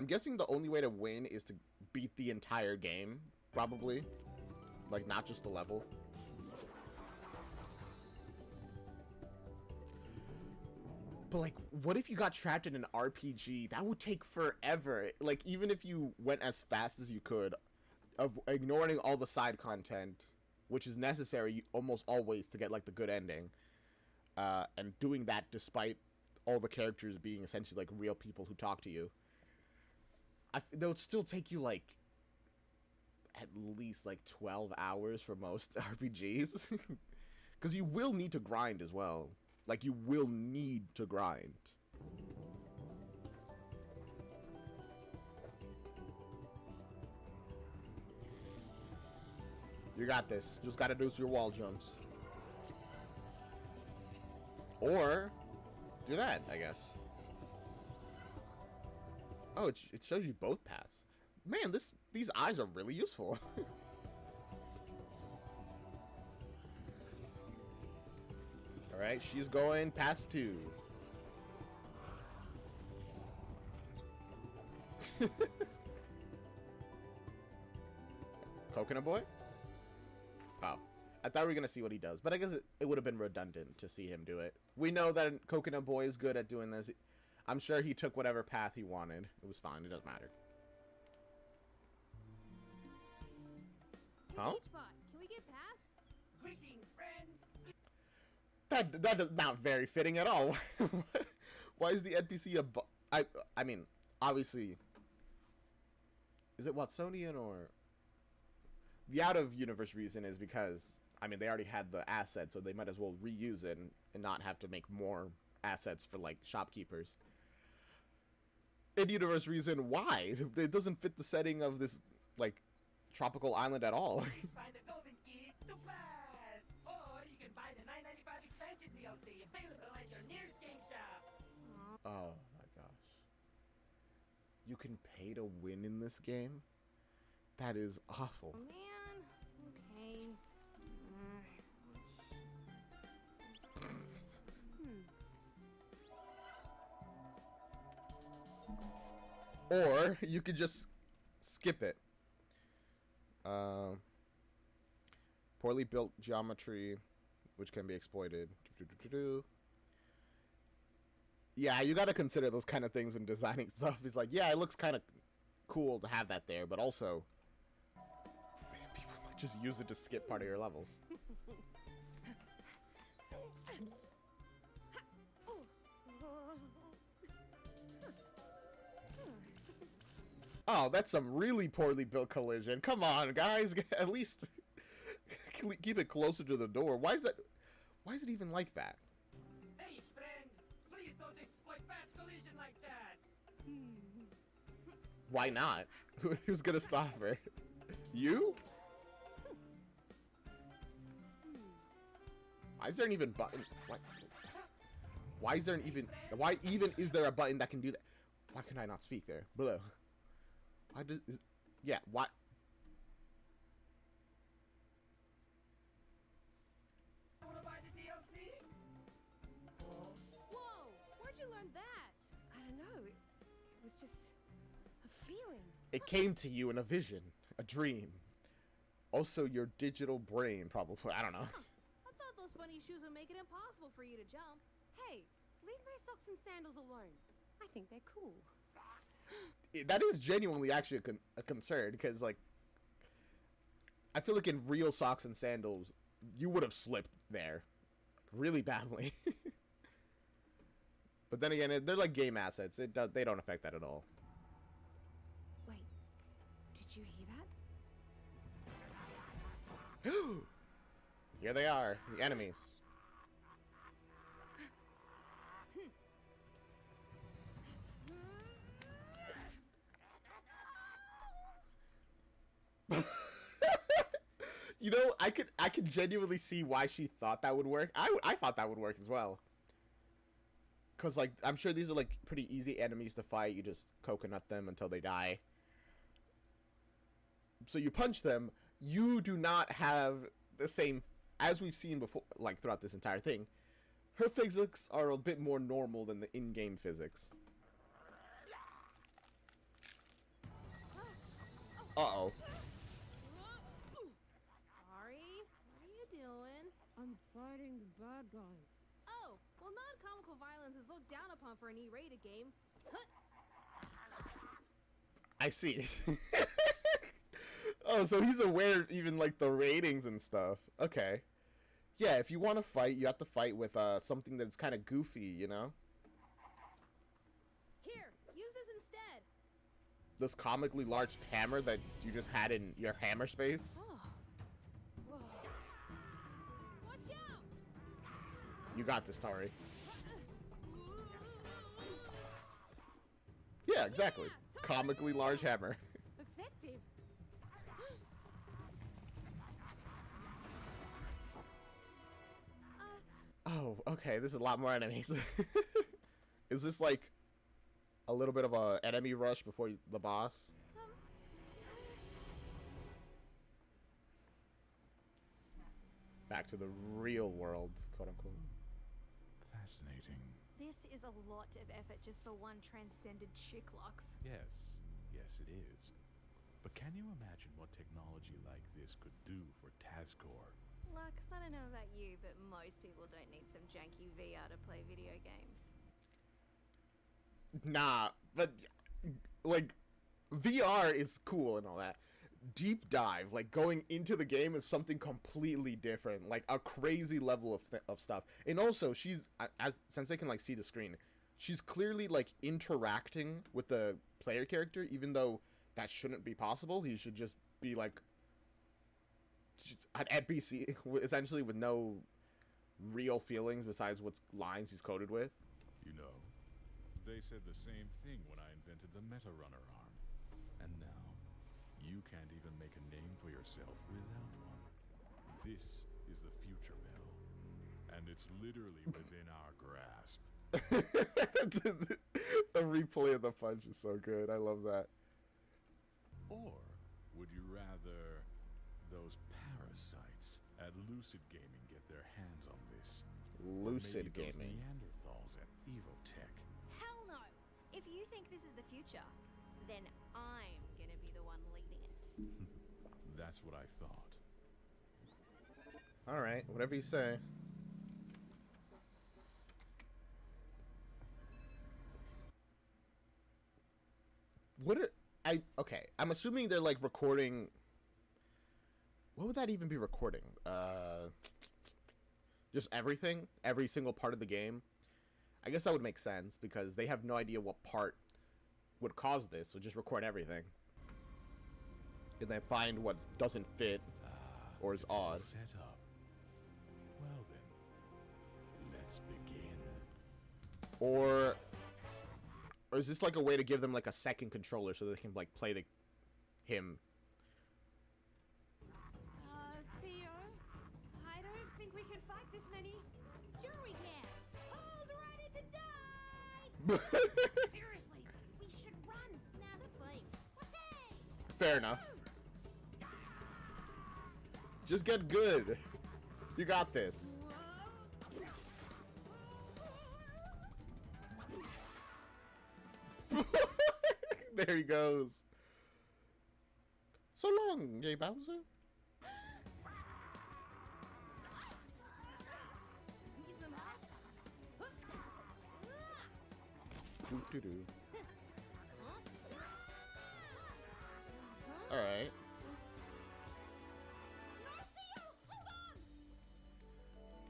guessing the only way to win is to beat the entire game, probably. Like, not just the level. But, like, what if you got trapped in an RPG? That would take forever. Like, even if you went as fast as you could, of ignoring all the side content, which is necessary almost always to get, like, the good ending, and doing that despite all the characters being essentially, like, real people who talk to you, that would still take you, like, at least, like, 12 hours for most RPGs. Because you will need to grind as well. Like, you will need to grind. You got this. Just gotta do your wall jumps. Or do that, I guess. Oh, it shows you both paths. Man, these eyes are really useful. Alright, she's going past 2. Coconut Boy? Oh. I thought we were going to see what he does, but I guess it would have been redundant to see him do it. We know that Coconut Boy is good at doing this. I'm sure he took whatever path he wanted. It was fine. It doesn't matter. Huh? Can we get past? Greetings, friends. That is not very fitting at all. Why is the NPC a I mean, obviously, is it Watsonian or the out of universe reason is because I mean they already had the asset, so they might as well reuse it and not have to make more assets for like shopkeepers. In universe reason, why? It doesn't fit the setting of this like tropical island at all. Please find the golden key to pass, or you can buy the $9.95 expansion DLC available at your nearest game shop. Oh my gosh. You can pay to win in this game? That is awful. Oh, man. Okay. Or you could just skip it. Poorly built geometry, which can be exploited. Yeah, you gotta consider those kind of things when designing stuff. It's like, yeah, it looks kind of cool to have that there, but also people might just use it to skip part of your levels. Oh, that's some really poorly built collision. Come on, guys. At least keep it closer to the door. Why is it even like that? Hey, friend, please don't exploit bad collision like that. Why not? Who's gonna stop her? You? Why is there an even button? What? Why is there an even? Why even is there a button that can do that? Why can I not speak there? Below. Why does? Yeah. Why? Wanna buy the DLC? Whoa! Where'd you learn that? I don't know. It was just a feeling. It came to you in a vision, a dream. Also, your digital brain, probably. I don't know. I thought those funny shoes would make it impossible for you to jump. Hey, leave my socks and sandals alone. I think they're cool. That is genuinely actually a concern, because, like, I feel like in real socks and sandals, you would have slipped there really badly. But then again, they're like game assets. They don't affect that at all. Wait, did you hear that? Here they are, the enemies. You know, I could genuinely see why she thought that would work. I thought that would work as well. Cause like I'm sure these are like pretty easy enemies to fight. You just coconut them until they die. So you punch them. You do not have the same, as we've seen before, like throughout this entire thing. Her physics are a bit more normal than the in-game physics. Uh-oh. Sorry, what are you doing? I'm fighting the bad guys. Oh, well, non-comical violence is looked down upon for an E-rated game. Huh. I see. Oh, so he's aware of even like the ratings and stuff. Okay. Yeah, if you want to fight, you have to fight with something that's kind of goofy, you know? Here, use this instead. This comically large hammer that you just had in your hammer space. Oh. Whoa. Watch out! You got this, Tari. Yeah, exactly. Comically large hammer. Effective. Oh, okay, this is a lot more enemies. Is this like a little bit of a enemy rush before the boss? Back to the real world, quote unquote. Fascinating. This is a lot of effort just for one transcended chick lux. Yes, yes it is. But can you imagine what technology like this could do for Tazcore? Lux, I don't know about you, but most people don't need some janky VR to play video games. Nah, but like VR is cool and all that. Deep dive, like going into the game, is something completely different, like a crazy level of stuff. And also, she's since they can like see the screen, she's clearly like interacting with the player character, even though that shouldn't be possible. He should just be like an NPC, essentially, with no real feelings besides what lines he's coded with. You know, they said the same thing when I invented the Meta Runner arm. And now, you can't even make a name for yourself without one. This is the future, Mel. And it's literally within our grasp. The replay of the punch is so good. I love that. Or would you rather those parasites at Lucid Gaming get their hands on this? Lucid or maybe Gaming. those Neanderthals at Evotech. Hell no! If you think this is the future, then I'm gonna be the one leading it. That's what I thought. All right, whatever you say. Okay, I'm assuming they're like recording. What would that even be recording? Just everything? Every single part of the game? I guess that would make sense because they have no idea what part would cause this, so just record everything. And then find what doesn't fit or is It's all odd. set up. Well then, let's begin. Or is this like a way to give them like a second controller so they can like play him? Theo, I don't think we can fight this many. Sure we can. Who's ready to die! Seriously, we should run. Nah, that's lame. Hey! Fair enough. Just get good. You got this. There he goes. So long, Gay Bowser. Doo-doo-doo. All right.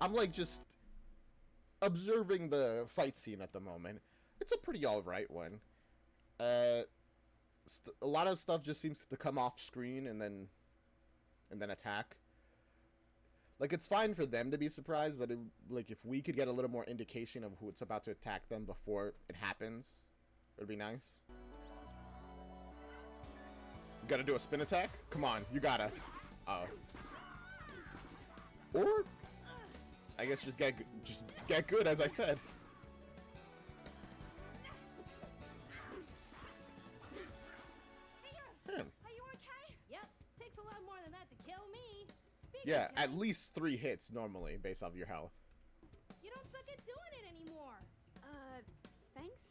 I'm like just observing the fight scene at the moment. It's a pretty alright one. A lot of stuff just seems to come off screen and then attack. Like, it's fine for them to be surprised, but like if we could get a little more indication of who it's about to attack them before it happens, it would be nice. You gotta do a spin attack? Come on, you gotta. Or I guess just get good, as I said. Are you okay? Yep. Takes a lot more than that to kill me. Yeah, at least 3 hits normally, based off your health. You don't suck at doing it anymore. Thanks.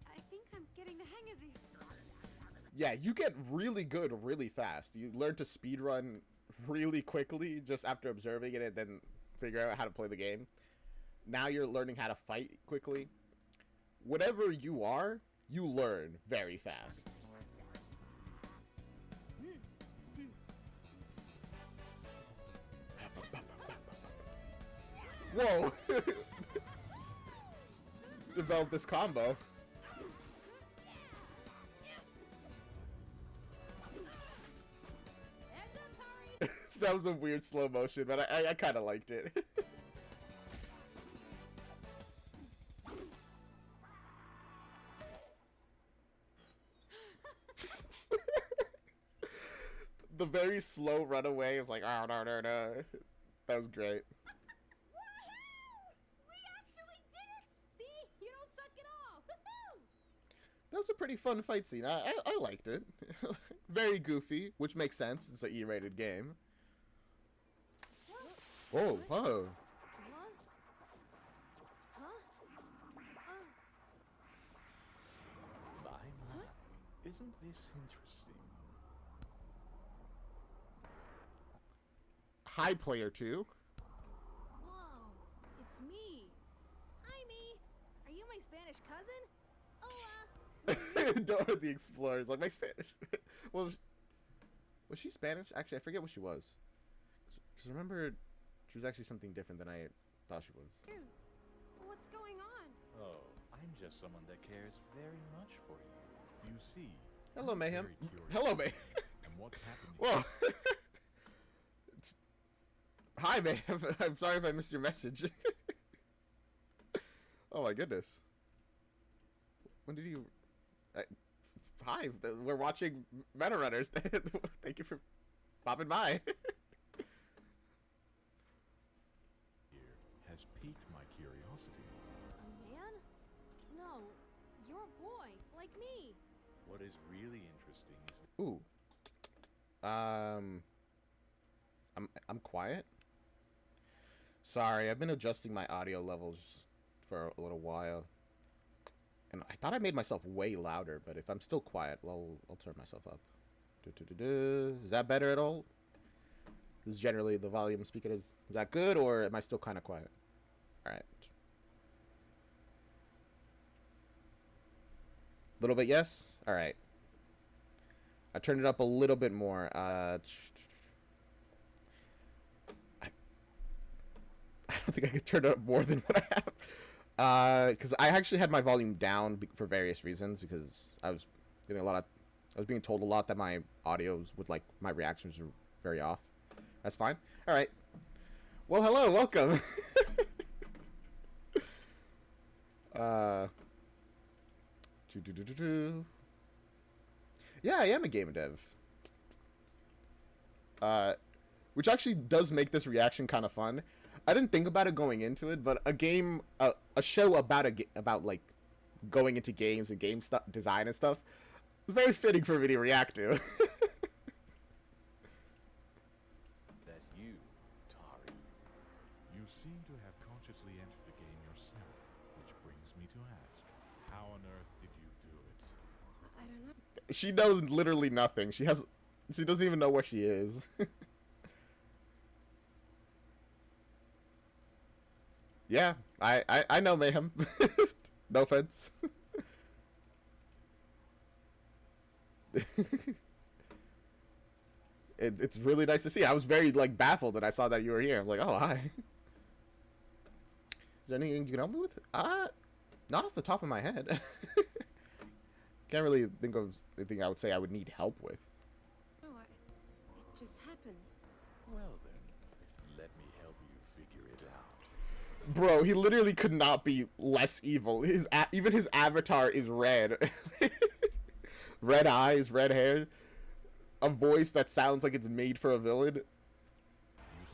I think I'm getting the hang of this. Yeah, you get really good really fast. You learn to speedrun really quickly just after observing it and then figure out how to play the game. Now you're learning how to fight quickly. Whatever you are, you learn very fast. Whoa! Developed this combo. That was a weird slow motion, but I kind of liked it. The very slow runaway was like, oh, no. That was great. That was a pretty fun fight scene. I liked it. Very goofy, which makes sense. It's an E-rated game. Whoa, whoa. My. Isn't this interesting? Hi, player 2. Whoa, it's me. Hi, me. Are you my Spanish cousin? Hola. Dora the Explorer's like my Spanish. Well, was she Spanish? Actually, I forget what she was. Because remember, she was actually something different than I thought she was. What's going on? Oh, I'm just someone that cares very much for you. You see. Hello, I'm Mayhem. very curious. Hello, Mayhem. And what's happening? Whoa. Hi, Mayhem. I'm sorry if I missed your message. Oh my goodness. When did you? Hi, we're watching Meta Runners. Thank you for popping by. Has piqued my curiosity. A man? No, you're a boy, like me. What is really interesting is Ooh. I'm quiet. Sorry, I've been adjusting my audio levels for a little while. And I thought I made myself way louder, but if I'm still quiet, well, I'll turn myself up. Is that better at all? This is generally the volume speaking. Is that good, or am I still kind of quiet? All right. A little bit, yes? All right. I turned it up a little bit more. I don't think I could turn it up more than what I have. Because I actually had my volume down for various reasons, because I was getting I was being told a lot that my audios would, like, my reactions were very off. That's fine. All right. Well, hello, welcome. Yeah, I am a game dev. Which actually does make this reaction kind of fun. I didn't think about it going into it, but a show about about like going into games and game stuff, design and stuff, is very fitting for me to react to. That you, Tari. You seem to have consciously entered the game yourself, which brings me to ask, how on earth did you do it? I don't know. She knows literally nothing. She doesn't even know where she is. Yeah, I know Mayhem. No offense. It's really nice to see. I was very like baffled when I saw that you were here. I was like, oh hi. Is there anything you can help me with? Not off the top of my head. Can't really think of anything I would say I would need help with. No, it just happened. Well then, let me help you figure it out. Bro, he literally could not be less evil. Even his avatar is red. Red eyes, red hair. A voice that sounds like it's made for a villain. You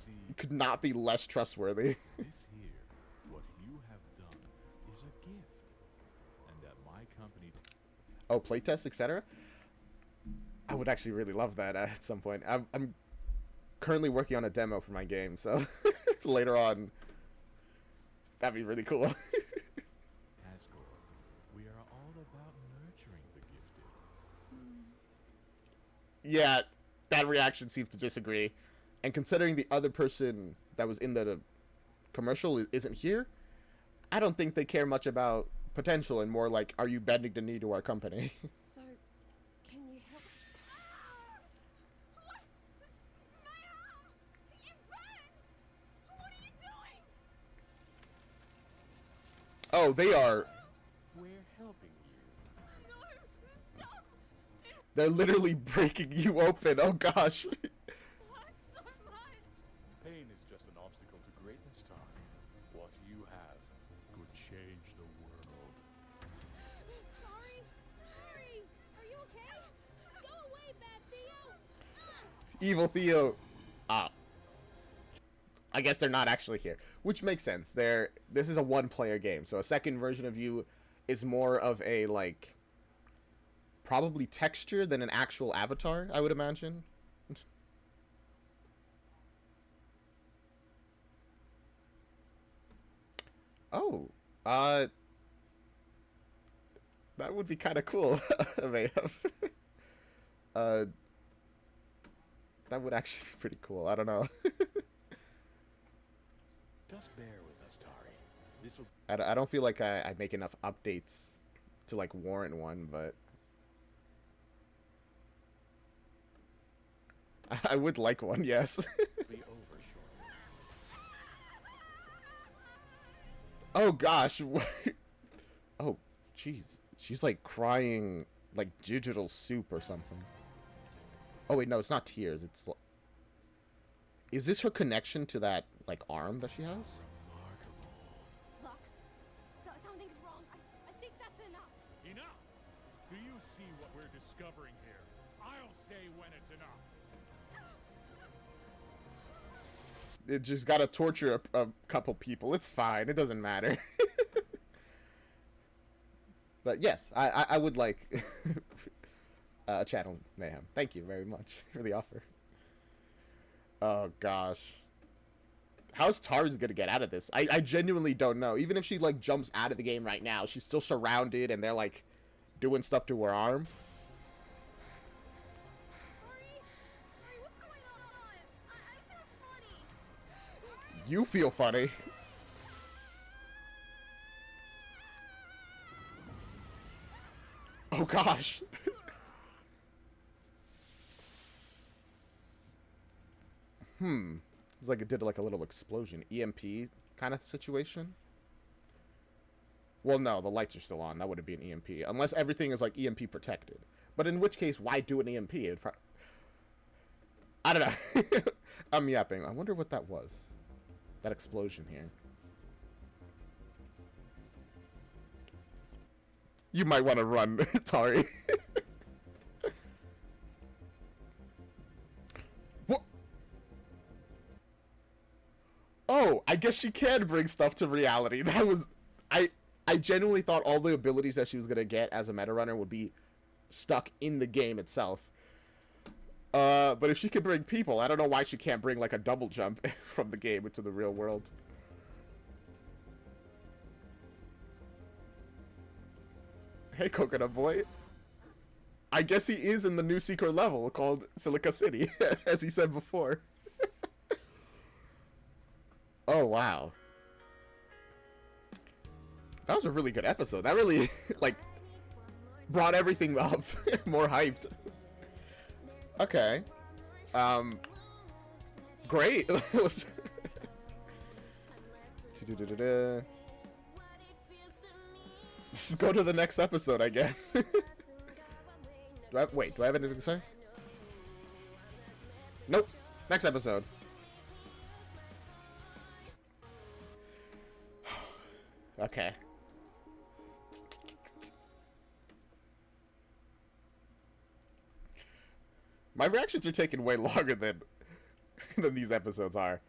see, Could not be less trustworthy. this here, what you have done, is a gift. And at my company... Oh, playtest, etc. I would actually really love that at some point. I'm currently working on a demo for my game, so later on, that'd be really cool. Asgore, we are all about nurturing the gifted. Yeah, that reaction seems to disagree. And considering the other person that was in the commercial isn't here, I don't think they care much about potential and more like, are you bending the knee to our company? So, can you help? What? My arm! It burns! What are you doing? Oh, they are. We're helping you. No! Stop! They're literally breaking you open. Oh gosh. What? So much! Pain is just an obstacle to greatness, Tari. What you have could change the world. Sorry? Harry! Are you okay? Go away, bad Theo! Evil Theo. I guess they're not actually here, which makes sense. This is a one-player game, so a second version of you is more of a like probably texture than an actual avatar, I would imagine. Oh, that would be kind of cool. Mayhem. That would actually be pretty cool. I don't know. Just bear with us, Tari. This will... I don't feel like I make enough updates to like warrant one, but I would like one, yes. be over shortly. Oh gosh. Oh, jeez. She's like crying like digital soup or something. Oh wait, no, it's not tears. It's is this her connection to that like arm that she has? Lux, something's wrong. I think that's enough. Enough! Do you see what we're discovering here? I'll say when it's enough. It just gotta torture a couple people. It's fine. It doesn't matter. But yes, I would like a channel Mayhem. Thank you very much for the offer. Oh gosh. How's Tari's gonna get out of this? I genuinely don't know. Even if she like jumps out of the game right now, she's still surrounded and they're like doing stuff to her arm. Harry, what's going on? I feel funny. You feel funny. Oh gosh. It's like it did like a little explosion. EMP kind of situation. Well, no, the lights are still on. That wouldn't be an EMP. Unless everything is like EMP protected. But in which case, why do an EMP? I don't know. I'm yapping. I wonder what that was. That explosion here. You might want to run, Tari. What? Oh, oh, I guess she can bring stuff to reality. That was, I genuinely thought all the abilities that she was gonna get as a meta runner would be stuck in the game itself. But if she can bring people, I don't know why she can't bring like a double jump from the game into the real world. Hey, Coconut Boy. I guess he is in the new secret level called Silica City, as he said before. Oh, wow. That was a really good episode. That really, like, brought everything up. More hyped. Okay. Great. Let's go to the next episode, I guess. Wait, do I have anything to say? Nope. Next episode. Okay. My reactions are taking way longer than these episodes are.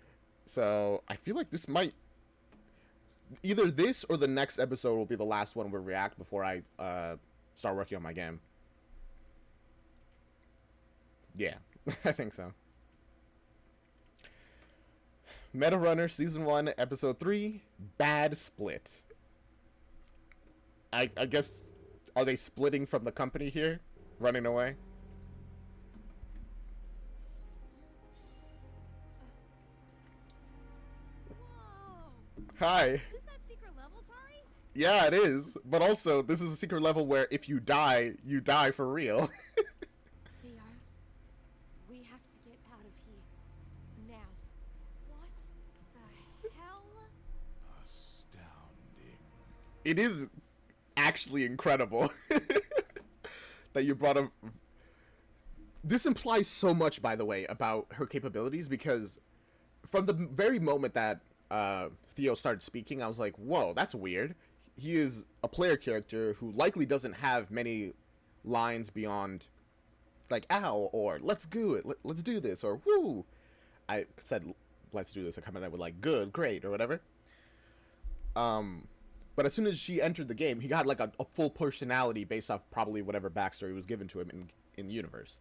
So, I feel like this might... Either this or the next episode will be the last one we'll react before I start working on my game. Yeah, I think so. Meta Runner Season 1, Episode 3, Bad Split. I guess, are they splitting from the company here? Running away? Hi. Is this that secret level, Tari? Yeah, it is. But also, this is a secret level where if you die for real. Theo, we have to get out of here. Now. What the hell? Astounding. It is actually incredible that you brought up. This implies so much, by the way, about her capabilities, because from the very moment that Theo started speaking, I was like, whoa, that's weird. He is a player character who likely doesn't have many lines beyond, like, ow, or let's do it, let's do this, or woo. I said, let's do this. I come in there with, like, good, great, or whatever. But as soon as she entered the game, he got, like, a full personality based off probably whatever backstory was given to him in the universe.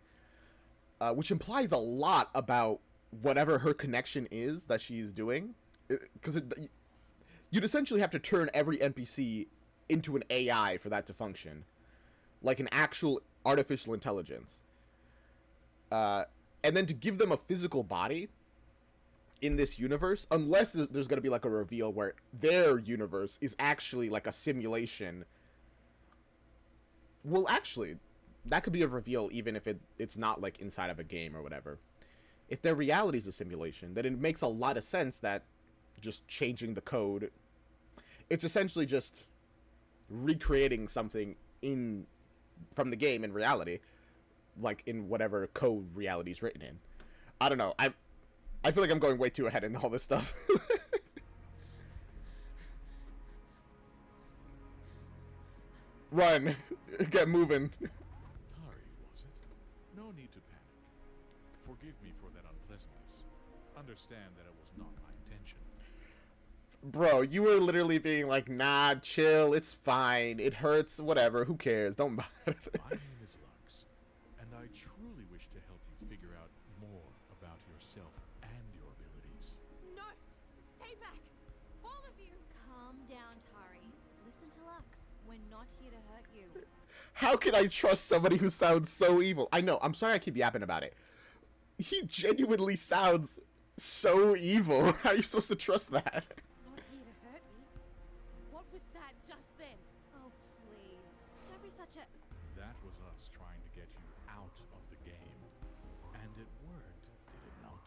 Which implies a lot about whatever her connection is that she's doing. Because you'd essentially have to turn every NPC into an AI for that to function. Like an actual artificial intelligence. And then to give them a physical body in this universe, unless there's going to be like a reveal where their universe is actually like a simulation. Well, actually, that could be a reveal even if it's not like inside of a game or whatever. If their reality is a simulation, then it makes a lot of sense that just changing the code, it's essentially just recreating something from the game in reality, like in whatever code reality is written in. I don't know. I feel like I'm going way too ahead in all this stuff. Run, get moving. Tari, was it? No need to panic. Forgive me for that unpleasantness. Understand that it was not my intention. Bro, you were literally being like, nah, chill, it's fine, it hurts, whatever, who cares, don't bother. My name is Lux, and I truly wish to help you figure out more about yourself and your abilities. No! Stay back! All of you! Calm down, Tari. Listen to Lux. We're not here to hurt you. How can I trust somebody who sounds so evil? I know, I'm sorry I keep yapping about it. He genuinely sounds so evil. How are you supposed to trust that? Not here to hurt me. What was that just then? Oh, please. Don't be such a... That was us trying to get you out of the game. And it worked, did it not?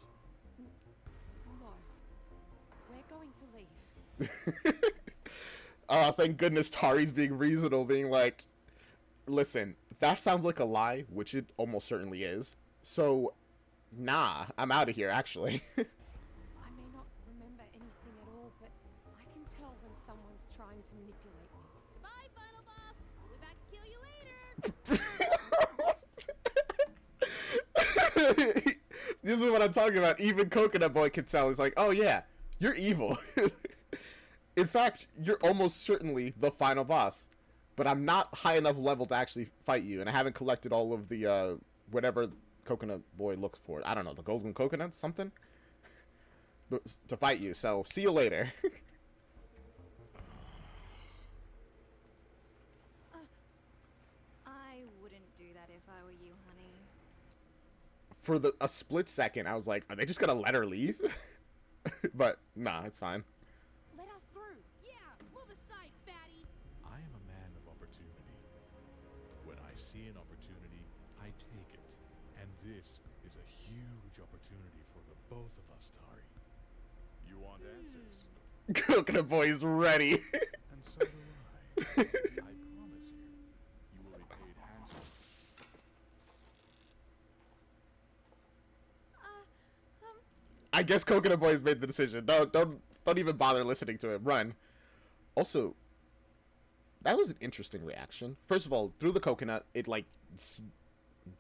No. We're going to leave. Oh, thank goodness Tari's being reasonable, being like, listen, that sounds like a lie, which it almost certainly is. So, nah, I'm out of here, actually. I may not remember anything at all, but I can tell when someone's trying to manipulate me. Goodbye, Final Boss! I'll be back to kill you later! This is what I'm talking about. Even Coconut Boy can tell. He's like, oh yeah, You're evil. In fact, you're almost certainly the final boss. But I'm not high enough level to actually fight you, and I haven't collected all of the, whatever Coconut Boy looks for. I don't know, the golden coconut, something? To fight you, so see you later. I wouldn't do that if I were you, honey. For a split second, I was like, are they just gonna let her leave? But, nah, it's fine. Let us through. Yeah, move aside, fatty. I am a man of opportunity. When I see an opportunity, I take it. And this is a huge opportunity for the both of us, Tari. You want answers? Coconut Boy is ready. And so do I. I promise you, you will be paid handsomely. I guess Coconut Boy has made the decision. Don't even bother listening to him. Run. Also, that was an interesting reaction. First of all, through the coconut, it like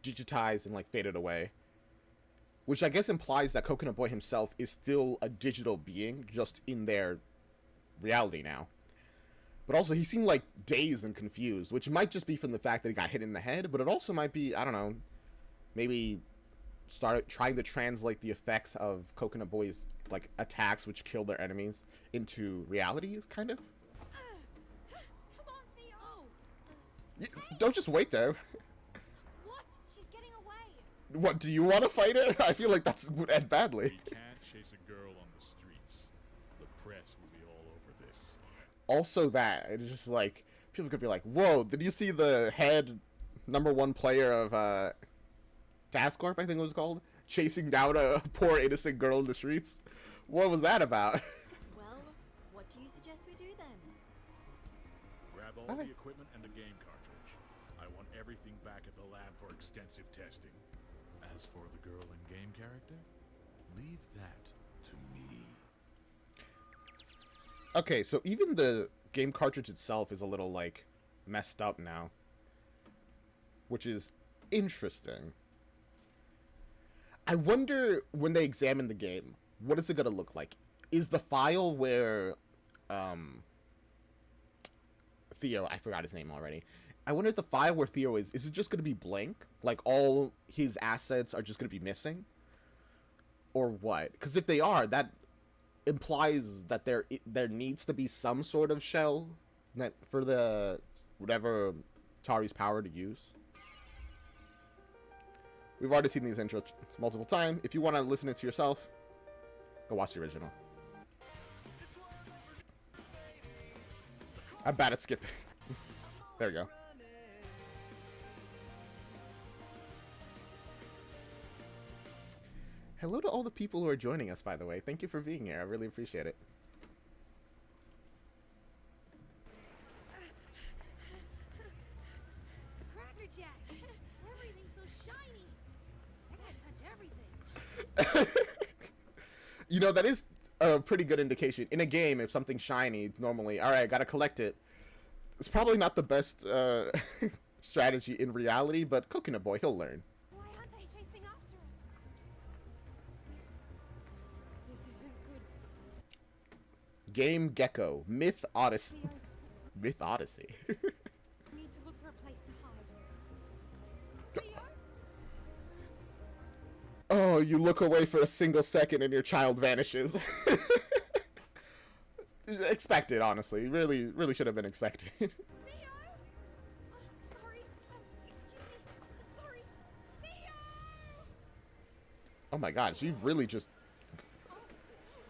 digitized and like faded away, which I guess implies that Coconut Boy himself is still a digital being, just in their reality now. But also, he seemed like dazed and confused, which might just be from the fact that he got hit in the head, but it also might be, I don't know, maybe started trying to translate the effects of Coconut Boy's like attacks, which kill their enemies, into reality, kind of. Come on, Theo. Don't just wait there. What? She's getting away. What, do you want to fight her? I feel like that would end badly. We can't chase a girl on the streets. The press will be all over this. Also that, it's just like, people could be like, whoa, did you see the head #1 player of, Task Corp, I think it was called, chasing down a poor innocent girl in the streets? What was that about? Well, what do you suggest we do then? Grab all the equipment and the game cartridge. I want everything back at the lab for extensive testing. As for the girl and game character, leave that to me. Okay, so even the game cartridge itself is a little, like, messed up now. Which is interesting. I wonder, when they examine the game, what is it gonna look like? Is the file where, Theo, I forgot his name already. I wonder if the file where Theo is it just gonna be blank? Like, all his assets are just gonna be missing? Or what? Because if they are, that implies that there needs to be some sort of shell that for the whatever Tari's power to use. We've already seen these intros multiple times. If you want to listen it to yourself, go watch the original. I'm bad at skipping. There we go. Hello to all the people who are joining us, by the way. Thank you for being here. I really appreciate it. Cracker Jack. Everything's so shiny. I gotta touch everything. You know, that is a pretty good indication. In a game, if something's shiny, normally, alright, I gotta collect it. It's probably not the best strategy in reality, but Coconut Boy, he'll learn. Why aren't they chasing after us? This isn't good. Game Gecko, Myth Odyssey. Theo, Myth Odyssey. we need to look for a place to hide. Theo? Oh, you look away for a single second and your child vanishes. Expected, honestly. Really should have been expected. Theo? Sorry. Excuse me. Sorry. Theo! Oh my god, she really just...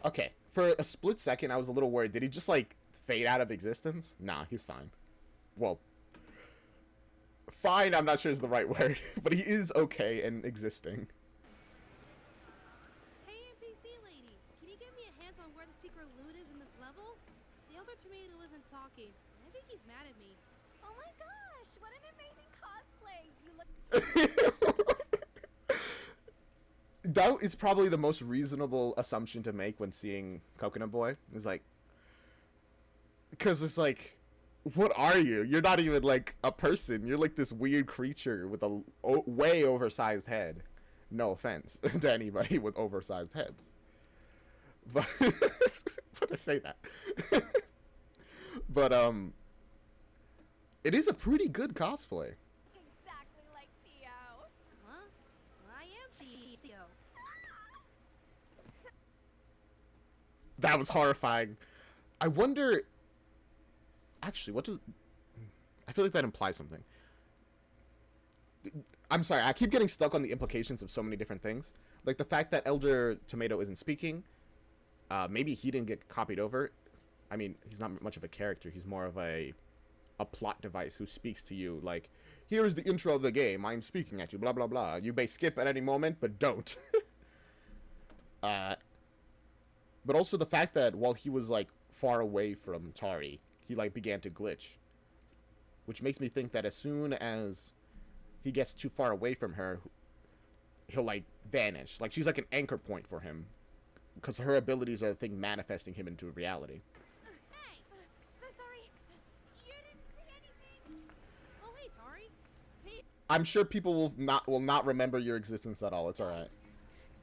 Okay, for a split second I was a little worried. Did he just, like, fade out of existence? Nah, he's fine. Well, fine, I'm not sure is the right word, but he is okay and existing. Hey, NPC lady. Can you give me a hint on where the secret loot is in this level? The elder tomato isn't talking. I think he's mad at me. Oh my gosh, what an amazing cosplay! You look... That is probably the most reasonable assumption to make when seeing Coconut Boy. Is like... Because it's like... What are you? You're not even, like, a person. You're like this weird creature with a way oversized head. No offense to anybody with oversized heads. But but I say that. But it is a pretty good cosplay. Exactly like Theo. Huh? I am Theo. That was horrifying. I wonder. Actually, what does? I feel like that implies something. I'm sorry, I keep getting stuck on the implications of so many different things. Like the fact that Elder Tomato isn't speaking. Maybe he didn't get copied over. I mean, he's not much of a character. He's more of a plot device who speaks to you. Like, here's the intro of the game. I'm speaking at you. Blah, blah, blah. You may skip at any moment, but don't. But also the fact that while he was, like, far away from Tari, he, like, began to glitch. Which makes me think that as soon as he gets too far away from her, he'll, like, vanish. Like, she's like an anchor point for him. Because her abilities are the thing manifesting him into reality. Hey! So sorry. You didn't see anything. Oh, hey, Tari. Hey. I'm sure people will not remember your existence at all. It's alright.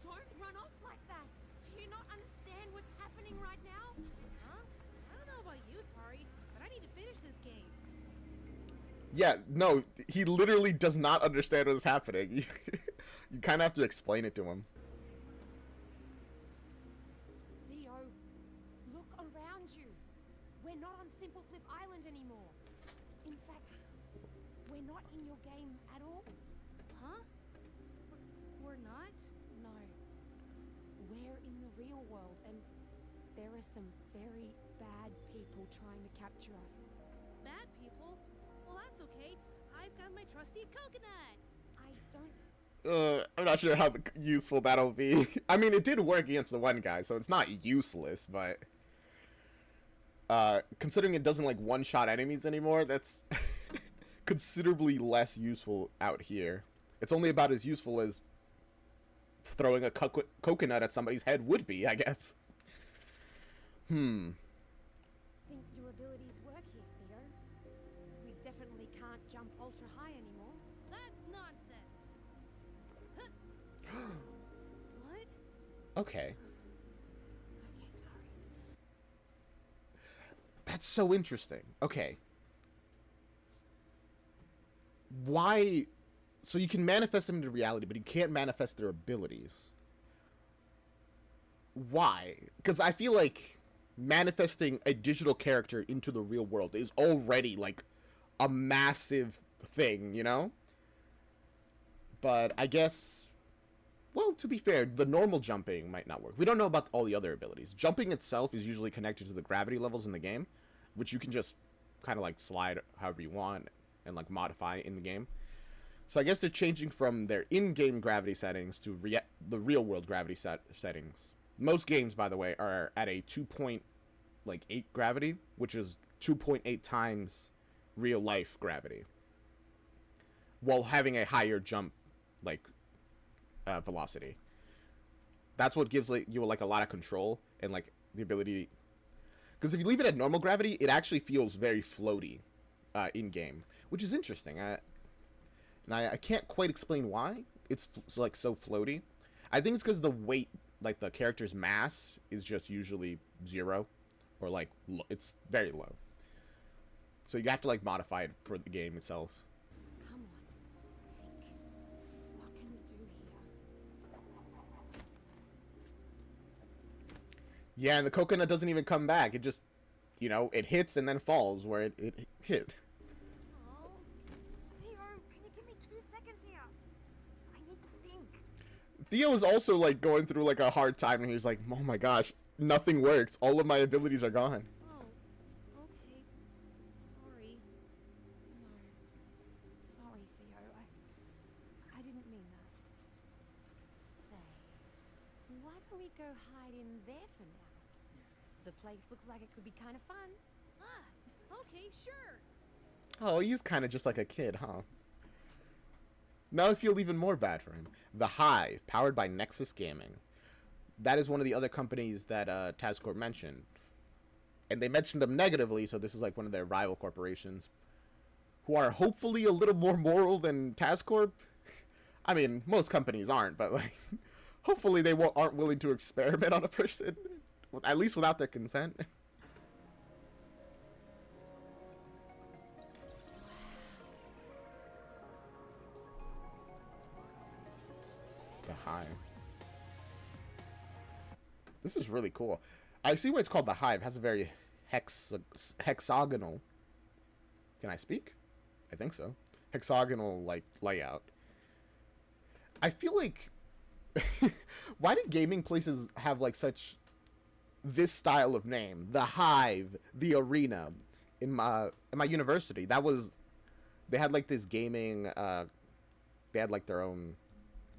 Don't run off like that. Do you not understand what's happening right now? Huh? I don't know about you, Tari, but I need to finish this game. Yeah, no, he literally does not understand what's happening. You kind of have to explain it to him. Theo, look around you. We're not on Simple Flip Island anymore. In fact, we're not in your game at all. Huh? We're not? No. We're in the real world, and there are some very bad people trying to capture us. Bad people? Well, that's okay. I've got my trusty coconut. I don't... I'm not sure how useful that'll be. I mean, it did work against the one guy, so it's not useless, but... considering it doesn't, like, one-shot enemies anymore, that's considerably less useful out here. It's only about as useful as throwing a coconut at somebody's head would be, I guess. Think your abilities work here, Theo. We definitely can't jump ultra high anymore. That's nonsense. Huh. What? Okay. Okay, Tari. That's so interesting. Okay. Why... So you can manifest them into reality, but you can't manifest their abilities. Why? Because I feel like manifesting a digital character into the real world is already, like, a massive thing, you know? But I guess... Well, to be fair, the normal jumping might not work. We don't know about all the other abilities. Jumping itself is usually connected to the gravity levels in the game, which you can just kind of, like, slide however you want and, like, modify in the game. So I guess they're changing from their in-game gravity settings to the real-world gravity settings. Most games, by the way, are at a 2.8 gravity, which is 2.8 times real-life gravity, while having a higher jump, like, velocity. That's what gives you like a lot of control and like the ability. Because if you leave it at normal gravity, it actually feels very floaty in-game, which is interesting. I can't quite explain why it's like so floaty. I think it's because the weight, like the character's mass, is just usually 0, or like it's very low. So you have to like modify it for the game itself. Come on. Think. What can we do here? Yeah, and the coconut doesn't even come back. It just, you know, it hits and then falls where it hit. Oh. Theo, can you give me 2 seconds here? I need to think. Theo is also like going through like a hard time, and he's like, oh my gosh, nothing works. All of my abilities are gone. Oh, okay. Sorry. No. Sorry, Theo. I didn't mean that. Say, why don't we go hide in there for now? The place looks like it could be kind of fun. Ah, okay, sure. Oh, he's kind of just like a kid, huh? Now I feel even more bad for him. The Hive, powered by Nexus Gaming. That is one of the other companies that TazCorp mentioned. And they mentioned them negatively, so this is like one of their rival corporations, who are hopefully a little more moral than TazCorp. I mean, most companies aren't, but like, hopefully they aren't willing to experiment on a person. At least without their consent. The Hive. This is really cool. I see why it's called the Hive. It has a very hexagonal. Can I speak? I think so. Hexagonal like layout. I feel like why did gaming places have like such this style of name? The Hive, the Arena. In my university, that was they had like this gaming they had like their own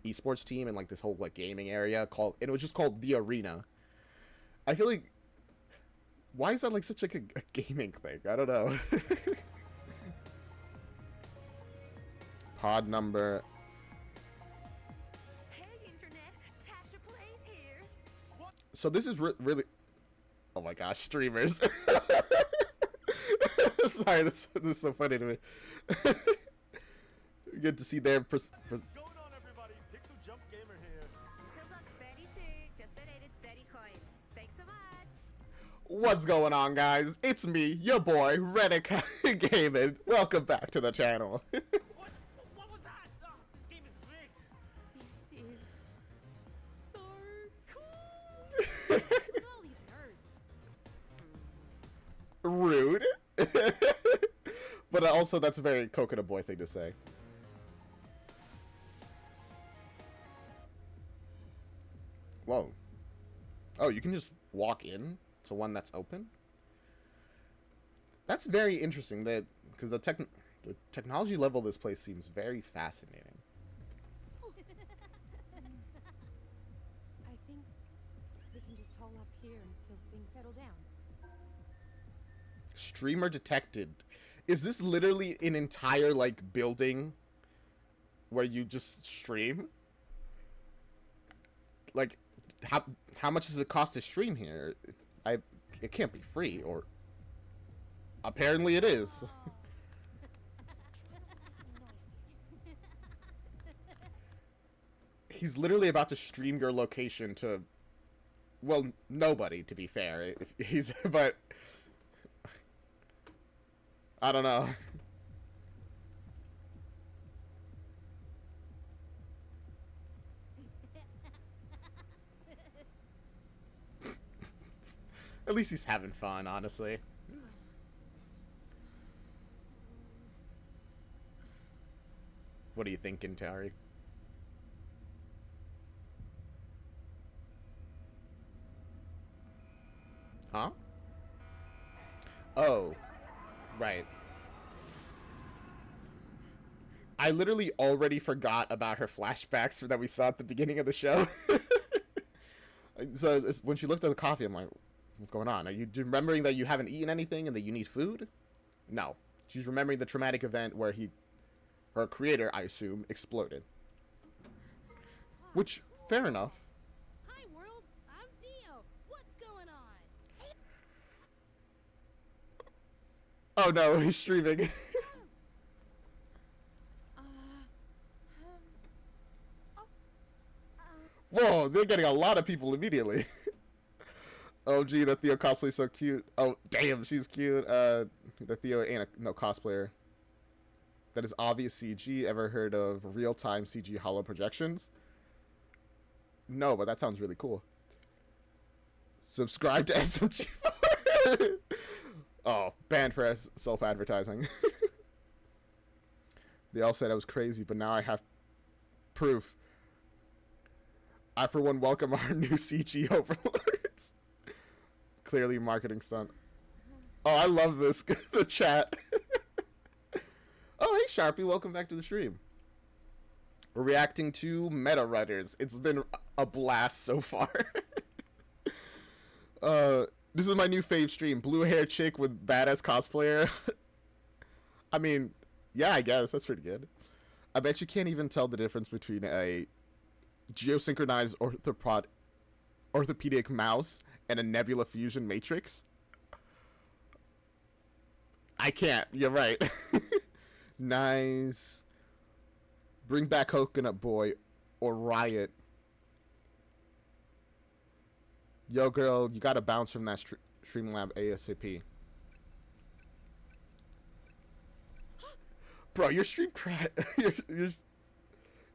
esports team and like this whole like gaming area called, and it was just called the Arena. I feel like why is that like such like a gaming thing? I don't know. Pod number. Hey internet, Tasha Plays here. So this is really. Oh my gosh, streamers. I'm sorry, this is so funny to me. Good to see their What's going on, everybody? Pixel Jump Gamer here. Just donated 30 coins. Thanks so much. What's going on, guys? It's me, your boy, Reddick Gaming. Welcome back to the channel. What was that? Oh, this game is rigged. This is so cool. Look at all these nerds. Rude. But also, that's a very Coconut Boy thing to say. Whoa. Oh, you can just walk in to one that's open? That's very interesting, that because the technology level of this place seems very fascinating. I think we can just hole up here until things settle down. Streamer detected. Is this literally an entire like building where you just stream? Like how much does it cost to stream here? It can't be free, or apparently it is. He's literally about to stream your location to, well, nobody, to be fair. If he's but I don't know. At least he's having fun, honestly. What are you thinking, Tari? Huh? Oh. Right. I literally already forgot about her flashbacks that we saw at the beginning of the show. So when she looked at the coffee, I'm like, what's going on? Are you remembering that you haven't eaten anything and that you need food? No. She's remembering the traumatic event where her creator, I assume, exploded. Which, fair enough. Hi world, I'm Theo. What's going on? Oh no, he's streaming. Whoa, they're getting a lot of people immediately. Oh gee, that Theo cosplay's so cute. Oh damn, she's cute. The Theo ain't no cosplayer. That is obvious CG. Ever heard of real-time CG hollow projections? No, but that sounds really cool. Subscribe to SMG4. Oh, banned for self-advertising. They all said I was crazy, but now I have proof. I, for one, welcome our new CG overlords. Clearly marketing stunt. Oh, I love this. The chat. Oh, hey, Sharpie. Welcome back to the stream. We're reacting to Meta Runners. It's been a blast so far. This is my new fave stream. Blue hair chick with badass cosplayer. I mean, yeah, I guess. That's pretty good. I bet you can't even tell the difference between a geosynchronized orthopedic mouse and a Nebula Fusion Matrix. I can't. You're right. Nice. Bring back Coconut Boy or Riot. Yo, girl, you gotta bounce from that Streamlab ASAP. Bro, your stream your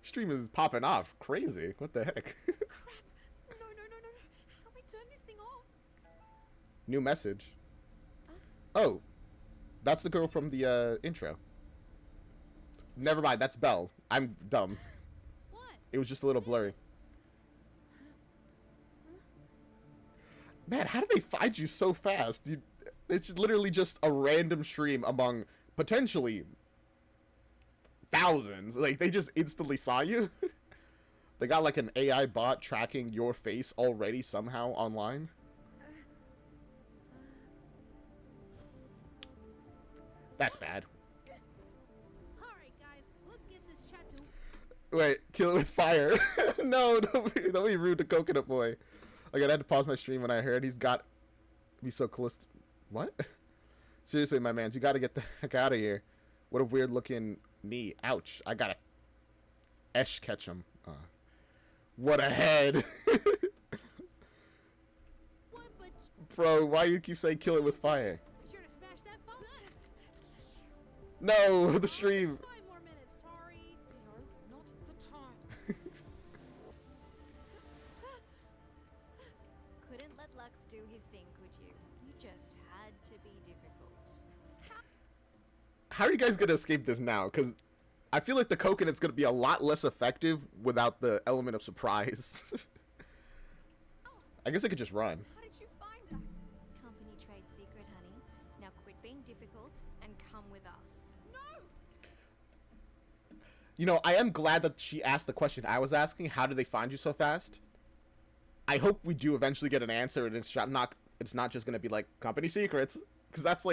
stream is popping off. Crazy. What the heck? Crap! No. Help me turn this thing off. New message. Oh, that's the girl from the intro. Never mind, that's Belle. I'm dumb. What? It was just a little blurry. Man, how do they find you so fast? It's literally just a random stream among potentially thousands. Like, they just instantly saw you. They got like an AI bot tracking your face already somehow online. That's bad. Alright, guys, let's get this chat to. Wait, kill it with fire. No, don't be rude to Coconut Boy. Like, I had to pause my stream when I heard he's got be so close to... What? Seriously, my man, you gotta get the heck out of here. What a weird looking knee. Ouch. I gotta catch him. What a head. Bro, why you keep saying kill it with fire? Be sure to smash that phone. No, the stream. 5 more minutes, Tari. No, not the time. Couldn't let Lux do his thing, could you? You just had to be difficult. How are you guys gonna escape this now? Because I feel like the coconut's gonna be a lot less effective without the element of surprise. I guess I could just run. How did you find us? Company trade secret, honey. Now quit being difficult and come with us. No! You know, I am glad that she asked the question I was asking. How did they find you so fast? I hope we do eventually get an answer, and it's not just gonna be like company secrets, because that's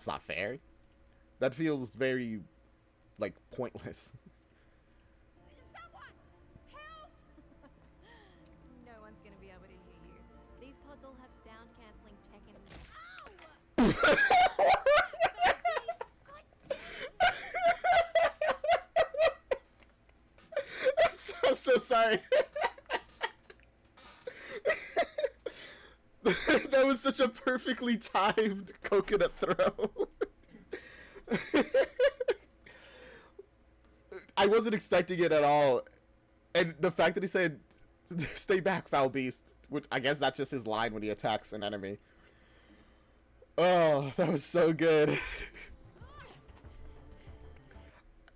not fair. That feels very like pointless. Someone! Help! No one's gonna be able to hear you. These pods all have sound cancelling tech installed. I'm so sorry. That was such a perfectly timed coconut throw. I wasn't expecting it at all. And the fact that he said, stay back, foul beast, which I guess that's just his line when he attacks an enemy. Oh, that was so good.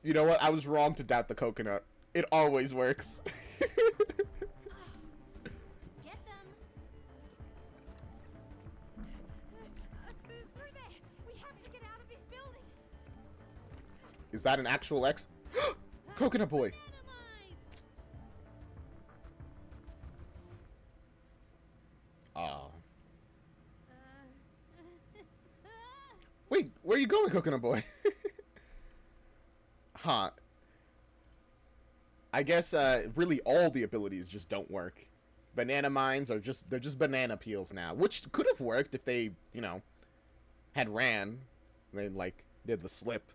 You know what? I was wrong to doubt the coconut. It always works. Get them. Through there! We have to get out of this building! Is that an actual Coconut Boy. Oh. Wait, where are you going, Coconut Boy? Huh. I guess really all the abilities just don't work. Banana mines are they're just banana peels now, which could have worked if they, you know, had ran. They like did the slip.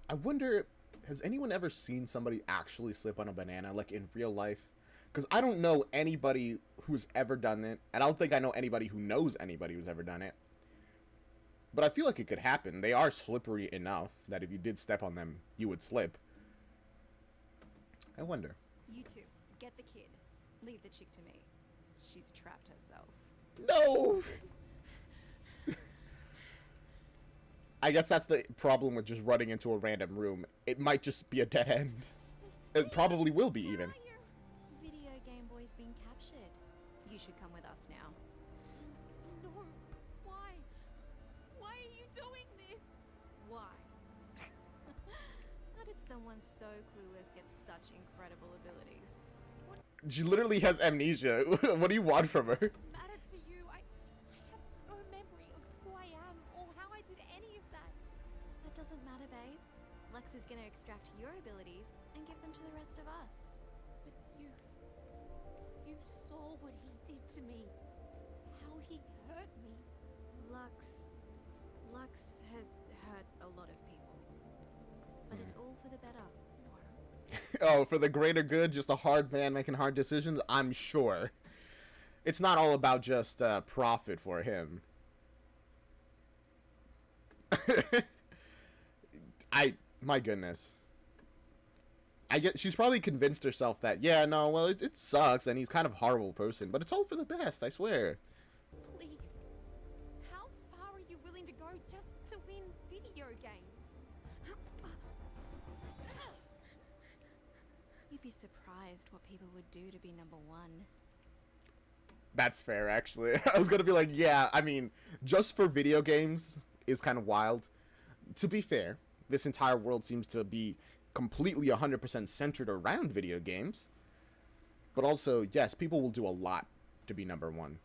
I wonder, has anyone ever seen somebody actually slip on a banana, like in real life? Because I don't know anybody who's ever done it, and I don't think I know anybody who knows anybody who's ever done it. But I feel like it could happen. They are slippery enough that if you did step on them, you would slip. I wonder. You two, get the kid. Leave the chick to me. She's trapped herself. No! I guess that's the problem with just running into a random room. It might just be a dead end. It probably will be, even. Video Game Boy's been captured. You should come with us now. No. Why? Why are you doing this? Why? How did someone so clueless get such incredible abilities? She literally has amnesia. What do you want from her? Matter to you? I have no memory of who I am or how I did any of that. That doesn't matter, babe. Lux is gonna extract your abilities and give them to the rest of us. But you saw what he did to me. How he hurt me. Lux has hurt a lot of people. But it's all for the better. No. Oh, for the greater good, just a hard man making hard decisions? I'm sure. It's not all about just profit for him. My goodness. I get she's probably convinced herself that, yeah, no, well, it sucks and he's kind of a horrible person, but it's all for the best, I swear. Please. How far are you willing to go just to win video games? You'd be surprised what people would do to be number one. That's fair, actually. I was gonna be like, yeah, I mean, just for video games is kind of wild. To be fair, this entire world seems to be completely 100% centered around video games. But also, yes, people will do a lot to be number one.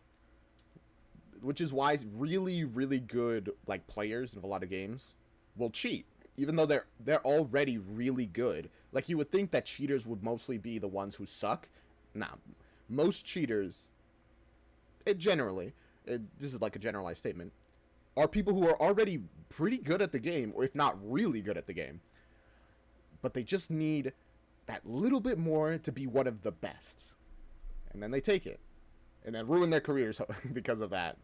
Which is why really, really good like players of a lot of games will cheat. Even though they're already really good. Like, you would think that cheaters would mostly be the ones who suck. Nah, most cheaters, this is like a generalized statement, are people who are already pretty good at the game, or if not really good at the game. But they just need that little bit more to be one of the best. And then they take it. And then ruin their careers because of that.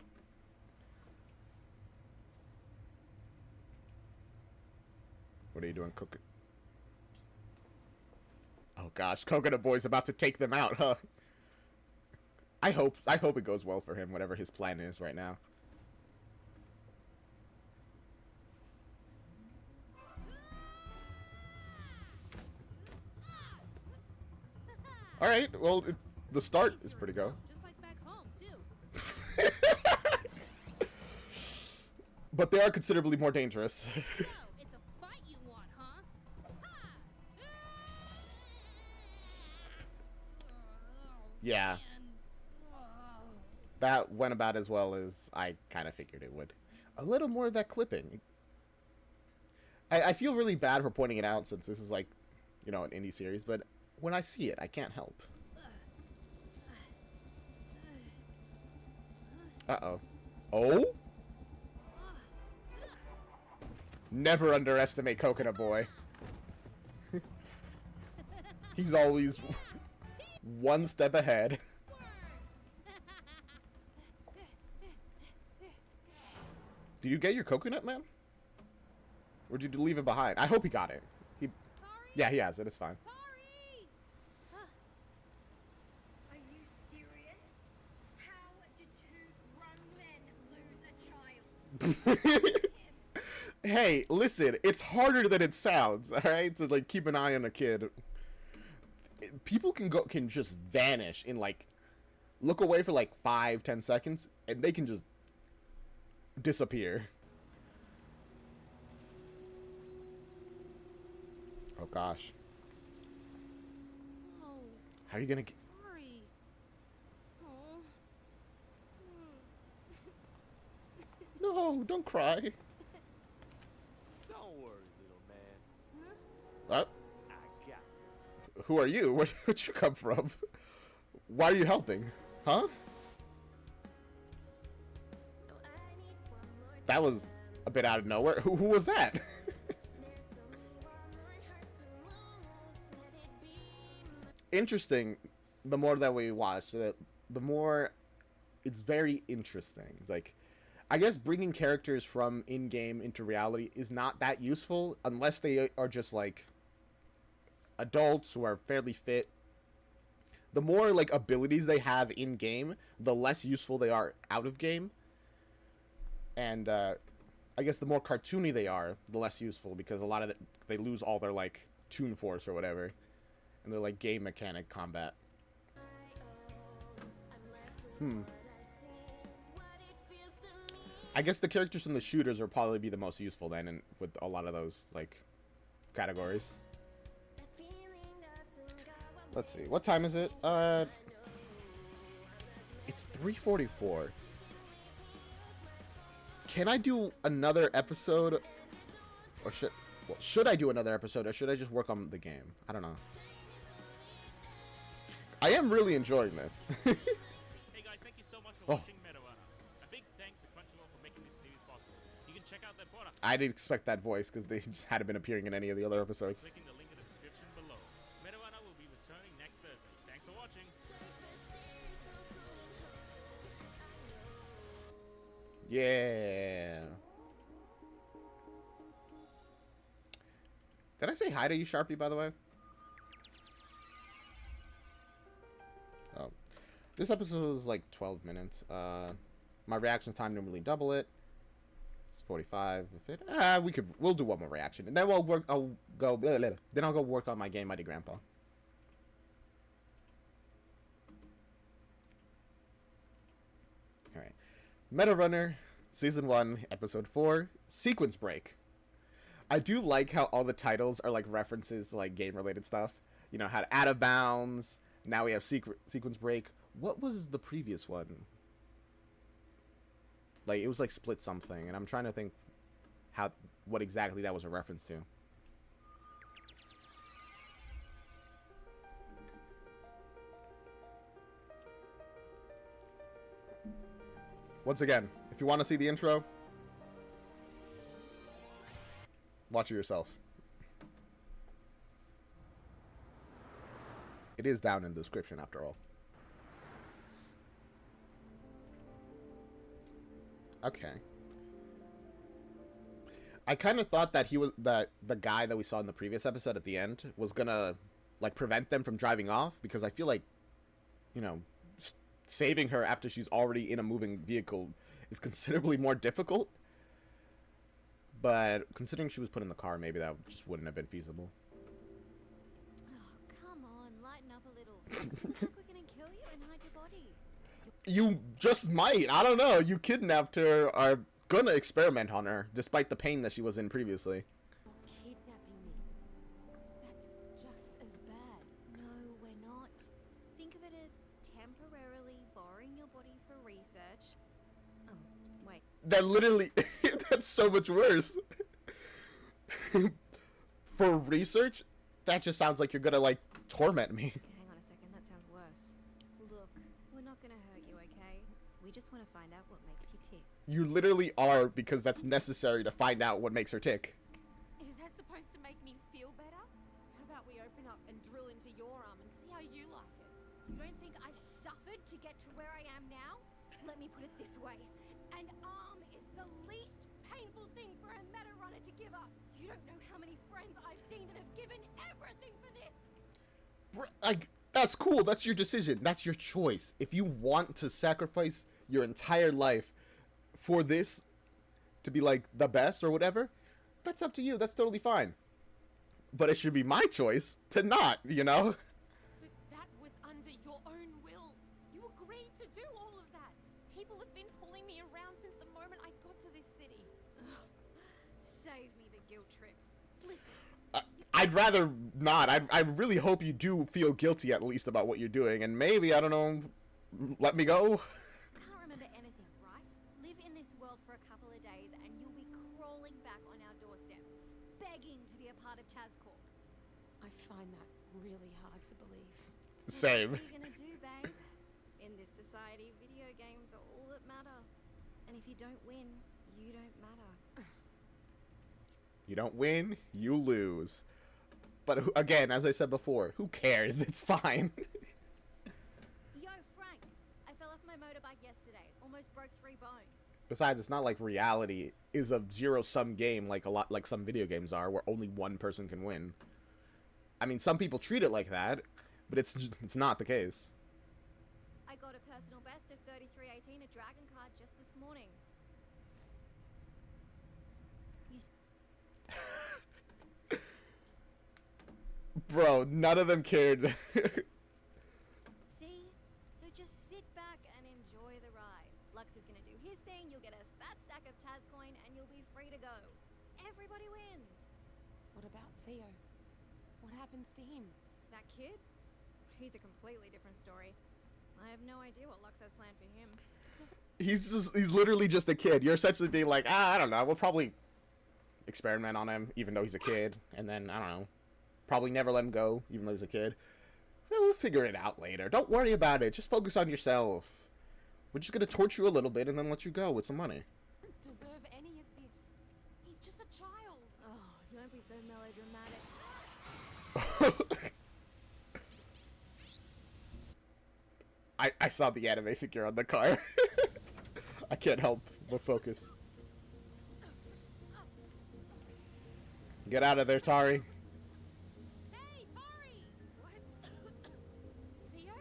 What are you doing, Coconut? Oh gosh, Coconut Boy's about to take them out, huh? I hope it goes well for him, whatever his plan is right now. All right, well, the start is pretty good. Just like back home, too. But they are considerably more dangerous. So, it's a fight you want, huh? Yeah. That went about as well as I kind of figured it would. A little more of that clipping. I feel really bad for pointing it out since this is like, you know, an indie series, but when I see it, I can't help. Uh-oh. Oh? Never underestimate Coconut Boy. He's always one step ahead. Did you get your coconut, man? Or did you leave it behind? I hope he got it. Yeah, he has it. It's fine. Are you serious? How did two grown men lose a child? Hey, listen, it's harder than it sounds, alright? To, like, keep an eye on a kid. People can just vanish in, like, look away for, like, 5-10 seconds, and they can just disappear. Oh, gosh. Oh, How are you gonna get... sorry. Oh. No, don't cry. Don't worry, little man. What? I got this. Who are you? Where'd you come from? Why are you helping? Huh? That was a bit out of nowhere. Who was that? Interesting. The more that we watch, the more it's very interesting. It's like, I guess bringing characters from in-game into reality is not that useful unless they are just like adults who are fairly fit. The more like abilities they have in-game, the less useful they are out of game. And I guess the more cartoony they are, the less useful, because a lot of they lose all their like toon force or whatever, and they're like game mechanic combat. I guess the characters from the shooters will probably be the most useful then, and with a lot of those like categories. Let's see, what time is it? It's 3:44. Can I do another episode, or should I do another episode, or should I just work on the game? I don't know. I am really enjoying this. Hey guys, thank you so much for watching MetaRunner. A big thanks to Crunchyroll for making this series possible. You can check out their products. I didn't expect that voice because they just hadn't been appearing in any of the other episodes. Clicking the link in the description below. MetaRunner Yeah. Did I say hi to you, Sharpie, by the way? Oh. This episode is like 12 minutes. My reaction time normally double it. It's 45. If it, we'll do one more reaction. And then I'll go work on my game, Mighty Grandpa. Alright. Meta Runner, Season 1, Episode 4, Sequence Break. I do like how all the titles are like references to like game-related stuff. You know, had Out of Bounds, now we have Sequence Break. What was the previous one? Like, it was like Split something, and I'm trying to think what exactly that was a reference to. Once again, if you want to see the intro, watch it yourself. It is down in the description after all. Okay. I kind of thought that the guy that we saw in the previous episode at the end was gonna like prevent them from driving off, because I feel like, you know, saving her after she's already in a moving vehicle is considerably more difficult. But considering she was put in the car, maybe that just wouldn't have been feasible. Oh, come on, lighten up a little. Look like we're gonna kill you and hide your body. You just might. I don't know. You kidnapped her, are gonna experiment on her, despite the pain that she was in previously. Kidnapping me. That's just as bad. No, we're not. Think of it as temporarily borrowing your body for research. Oh, wait. That literally, that's so much worse. For research, that just sounds like you're gonna like torment me. Hang on a second, that sounds worse. Look, we're not gonna hurt you, okay? We just want to find out what makes you tick. You literally are, because that's necessary to find out what makes her tick. Is that supposed to make me feel better? How about we open up and drill into your arm and see how you like it? You don't think I've suffered to get to where I am now? Let me put it this way. An arm is the least painful thing for a meta runner to give up. You don't know how many friends I've seen that have given everything for this. Like, that's cool. That's your decision. That's your choice. If you want to sacrifice your entire life for this to be like the best or whatever, that's up to you. That's totally fine. But it should be my choice to not, you know? But that was under your own will. You agreed to do all of that. People have been pulling me around since the moment I got to this city. Save me the guilt trip. Listen. I'd rather not. I really hope you do feel guilty at least about what you're doing, and maybe, I don't know, let me go? Can't remember anything, right? Live in this world for a couple of days and you'll be crawling back on our doorstep, begging to be a part of TazCorp. I find that really hard to believe. Same. What are you gonna do, babe? In this society, video games are all that matter. And if you don't win, you don't matter. You don't win, you lose. But again, as I said before, who cares? It's fine. Yo, Frank, I fell off my motorbike yesterday. Almost broke 3 bones. Besides, it's not like reality is a zero-sum game like some video games are, where only one person can win. I mean, some people treat it like that, but it's not the case. I got a personal best of 33.18 at Dragon Card just this morning. Bro, none of them cared. See? So just sit back and enjoy the ride. Lux is gonna do his thing, you'll get a fat stack of Tazcoin, and you'll be free to go. Everybody wins. What about Theo? What happens to him? That kid? He's a completely different story. I have no idea what Lux has planned for him. He's literally just a kid. You're essentially being like, I don't know, we'll probably experiment on him, even though he's a kid, and then, I don't know, probably never let him go, even though he's a kid. We'll figure it out later. Don't worry about it. Just focus on yourself. We're just gonna torture you a little bit and then let you go with some money. Deserve any of this. He's just a child. Oh, don't be so melodramatic. I saw the anime figure on the car. I can't help but focus. Get out of there, Tari. Hey, Tari! What? Theo?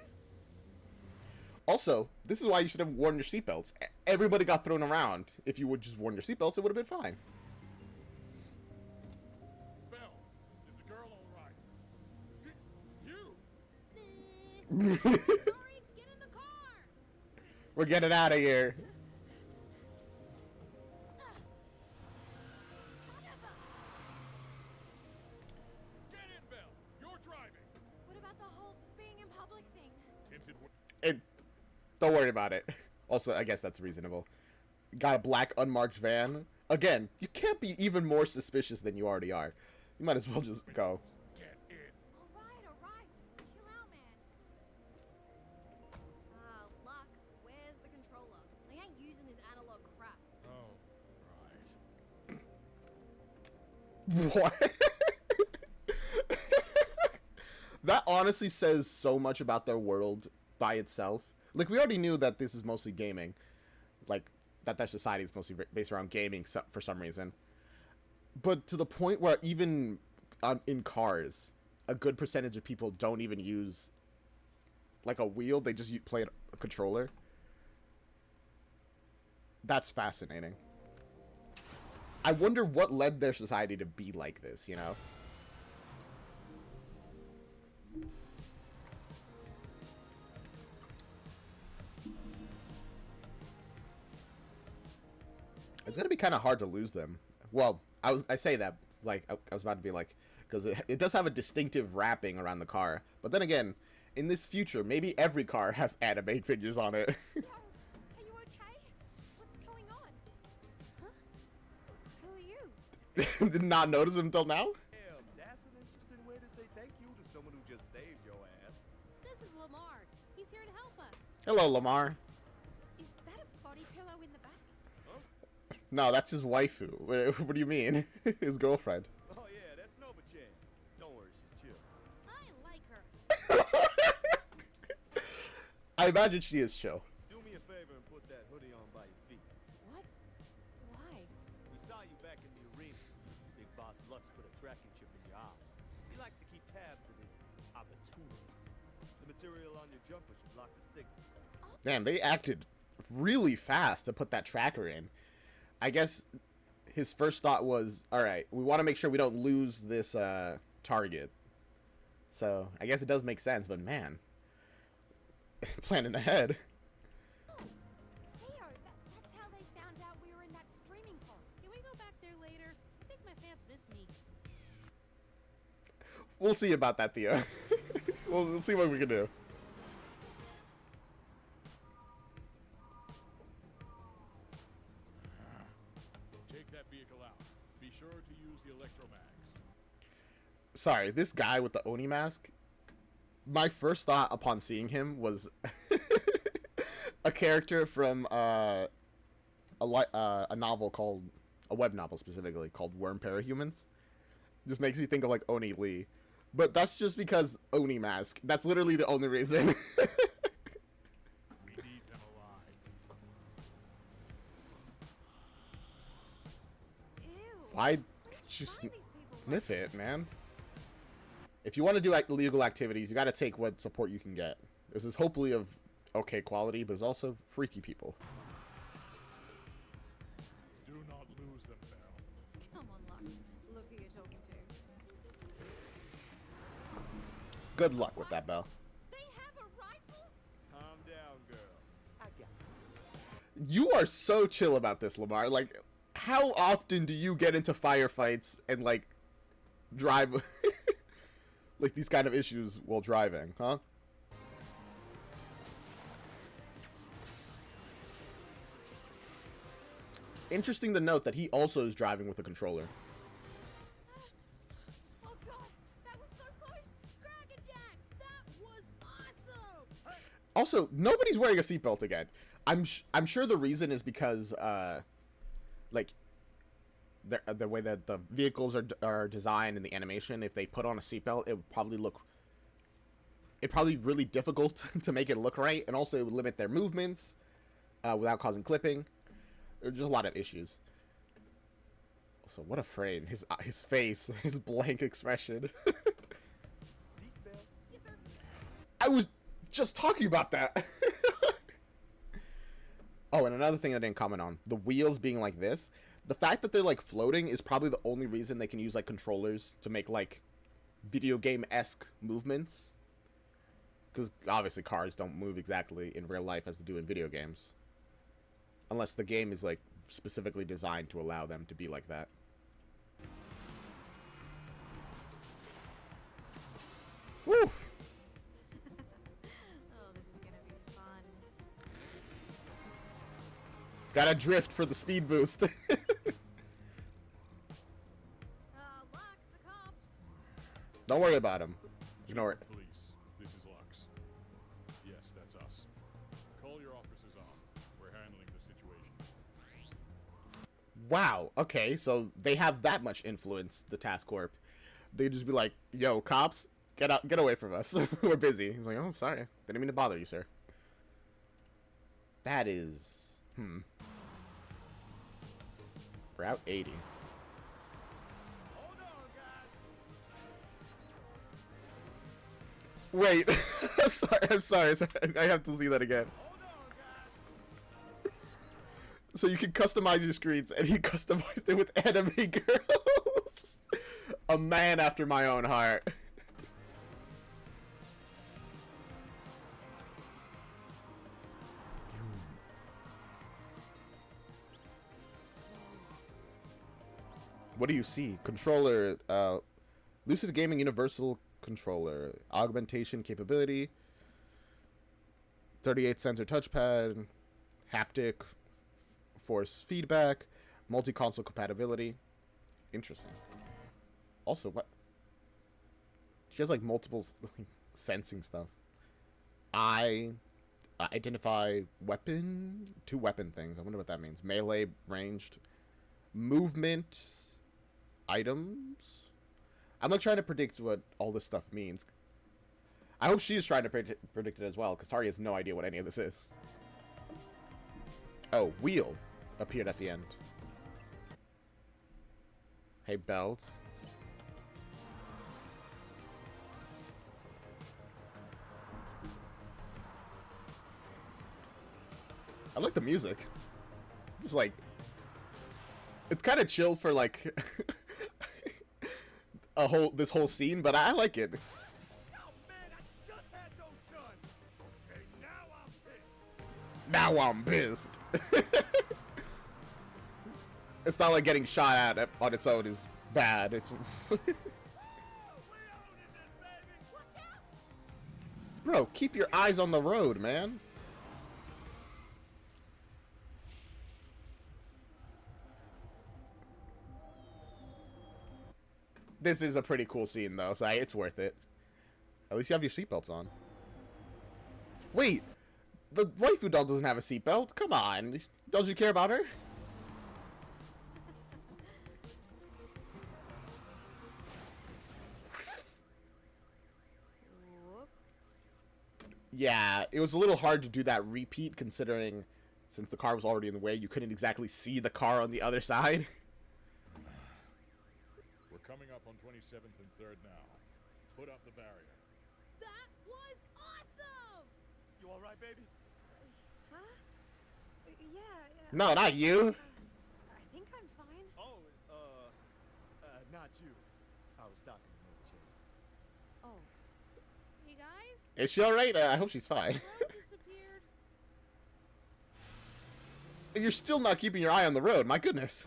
Also, this is why you should have worn your seatbelts. Everybody got thrown around. If you would just worn your seatbelts, it would have been fine. Belle, is the girl all right? You! Tari, get in the car! We're getting out of here. Get in, Belle! You're driving! What about the whole being in public thing? Tinted Don't worry about it. Also, I guess that's reasonable. Got a black unmarked van. Again, you can't be even more suspicious than you already are. You might as well just go. Get in! Alright. Chill out, man. Ah, Lux, where's the controller? I ain't using this analog crap. Oh, right. What? That honestly says so much about their world by itself. Like, we already knew that this is mostly gaming. Like, that their society is mostly based around gaming for some reason. But to the point where even in cars, a good percentage of people don't even use, like, a wheel. They just play a controller. That's fascinating. I wonder what led their society to be like this, you know? It's gonna be kind of hard to lose them. Well, I say that like I was about to be like, because it does have a distinctive wrapping around the car. But then again, in this future, maybe every car has anime figures on it. Yo, are you okay? What's going on? Huh? Who are you? Did not notice him until now. Damn, that's an interesting way to say thank you to someone who just saved your ass. This is Lamar. He's here to help us. Hello, Lamar. Is that a body pillow in the back? No, that's his waifu. What do you mean? His girlfriend. Oh yeah, that's Nova-chan. Don't worry, she's chill. I like her. I imagine she is chill. Do me a favor and put that hoodie on by your feet. What? Why? We saw you back in the arena. Big Boss Lux put a tracking chip in your eye. He likes to keep tabs of his opportunities. The material on your jumper should block the signal. Damn, they acted really fast to put that tracker in. I guess his first thought was, alright, we want to make sure we don't lose this target. So, I guess it does make sense, but man. Planning ahead. Theo, that's how they found out we were in that streaming park. Can we go back there later? I think my fans miss me. We'll see about that, Theo. We'll see what we can do. Take that vehicle out. Be sure to use the electromags. Sorry, this guy with the Oni mask. My first thought upon seeing him was a character from a novel called, a web novel specifically, called Worm Parahumans. Just makes me think of like Oni Lee. But that's just because Oni mask. That's literally the only reason. We need them alive. Ew. Why just sniff it, man? If you want to do illegal activities, you got to take what support you can get. This is hopefully of okay quality, but it's also freaky people. Do not lose them, Belle. Come on, Lux. Look who you're talking to. Good luck with that, Belle. They have a rifle? Calm down, girl. I got this. You are so chill about this, Lamar. Like, how often do you get into firefights and, like, drive... like, these kind of issues while driving, huh? Interesting to note that he also is driving with a controller. Oh god, that was so close! Dragon Jack! That was awesome! Also, nobody's wearing a seatbelt again. I'm sure the reason is because, like, the way that the vehicles are designed in the animation, if they put on a seatbelt, it would probably look... It'd probably be really difficult to make it look right, and also it would limit their movements without causing clipping. There's just a lot of issues. Also, what a frame. His face, his blank expression. I was just talking about that. Oh, and another thing I didn't comment on. The wheels being like this. The fact that they're like floating is probably the only reason they can use like controllers to make like video game-esque movements. Because obviously cars don't move exactly in real life as they do in video games. Unless the game is like specifically designed to allow them to be like that. Woo! Oh, this is gonna be fun. Gotta drift for the speed boost. Lux, the cops. Don't worry about him. Ignore it. Police, this is Lux. Yes, that's us. Call your officers off. We're handling the situation. Wow. Okay, so they have that much influence, the Task Corp. They just be like, "Yo, cops, get out, get away from us. We're busy." He's like, "Oh, sorry. Didn't mean to bother you, sir." That is, Route 80. Wait, I'm sorry. I have to see that again. So you can customize your screens, and he customized it with anime girls. A man after my own heart. What do you see? Controller, Lucid Gaming Universal Controller, augmentation capability, 38 sensor touchpad, haptic, force feedback, multi-console compatibility. Interesting. Also, what? She has like multiple sensing stuff. Identify weapon, 2 weapon things. I wonder what that means. Melee, ranged, movement, items. I'm not trying to predict what all this stuff means. I hope she is trying to predict it as well, because Tari has no idea what any of this is. Oh, wheel appeared at the end. Hey, belt. I like the music. It's like, it's kind of chill for like this whole scene, but I like it. Now I'm pissed. It's not like getting shot at on its own is bad. It's bro, keep your eyes on the road, man. This is a pretty cool scene, though, so it's worth it. At least you have your seatbelts on. Wait, the waifu doll doesn't have a seatbelt? Come on. Don't you care about her? Yeah, it was a little hard to do that repeat, considering since the car was already in the way, you couldn't exactly see the car on the other side. Coming up on 27th and 3rd now. Put up the barrier. That was awesome! You alright, baby? Huh? Yeah. No, not you. I think I'm fine. Oh, not you. I was talking to Mary Jane. Oh. Hey guys? Is she alright? I hope she's fine. Disappeared. You're still not keeping your eye on the road, my goodness.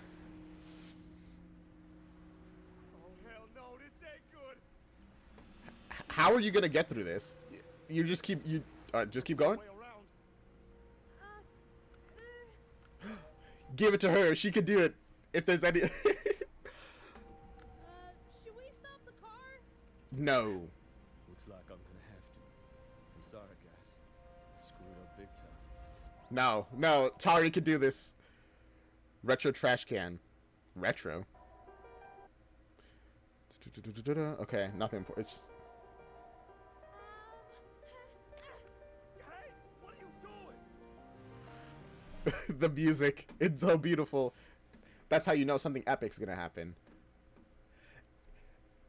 How are you gonna get through this? You just keep going. Give it to her. She can do it. If there's any. Should we stop the car? No. Looks like I'm gonna have to. I'm sorry, guys. I screwed up big time. No. Tari can do this. Retro trash can. Retro. Okay, nothing important. It's Hey, what are you The music. It's so beautiful. That's how you know something epic's gonna happen.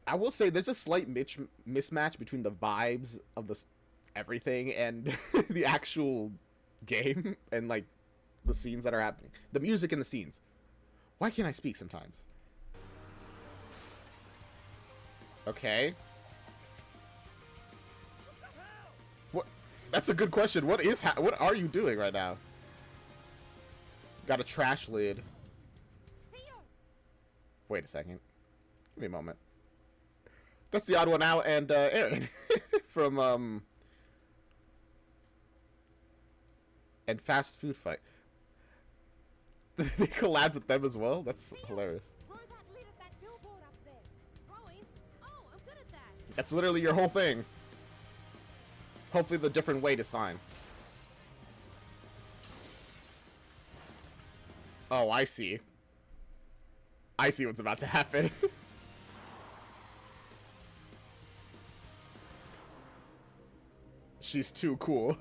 I will say there's a slight mismatch between the vibes of the everything and the actual game and like the scenes that are happening. The music and the scenes. Why can't I speak sometimes? Okay. What? That's a good question. What are you doing right now? Got a trash lid. Wait a second. Give me a moment. That's the odd one out and Aaron from and Fast Food Fight. They collabed with them as well. That's hilarious. That's literally your whole thing. Hopefully the different weight is fine. Oh, I see. I see what's about to happen. She's too cool.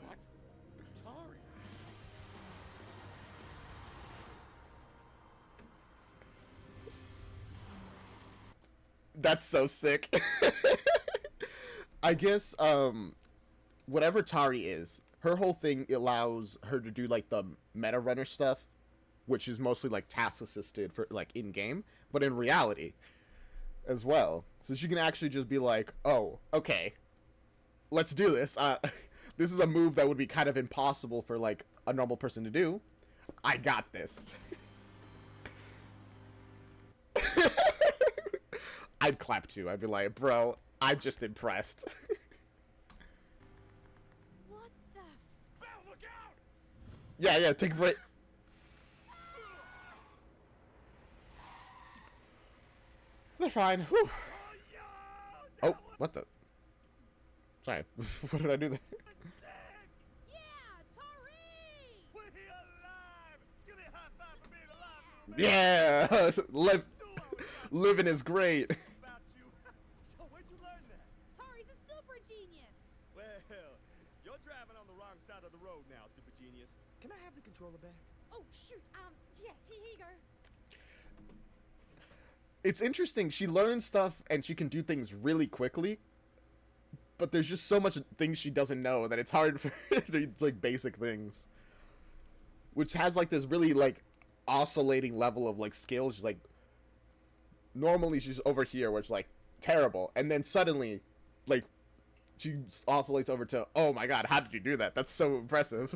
That's so sick. I guess, whatever Tari is, her whole thing allows her to do, like, the meta runner stuff, which is mostly, like, task assisted for, like, in-game, but in reality as well. So she can actually just be like, oh, okay, let's do this. This is a move that would be kind of impossible for, like, a normal person to do. I got this. I'd clap too. I'd be like, bro, I'm just impressed. What the? Look out! Yeah, take a break. They're fine. Whew. Oh, what the? Sorry, what did I do there? Yeah, living is great. Where'd you learn that? Tari's a super genius. Well, you're driving on the wrong side of the road now, super genius. Can I have the controller back? Oh shoot. Yeah. Here you go. It's interesting. She learns stuff and she can do things really quickly, but there's just so much things she doesn't know that it's hard for her to do, like, basic things. Which has, like, this really, like, oscillating level of, like, skill. She's like, normally she's over here, which, like, terrible, and then suddenly, like, she oscillates over to, oh my god, how did you do that? That's so impressive.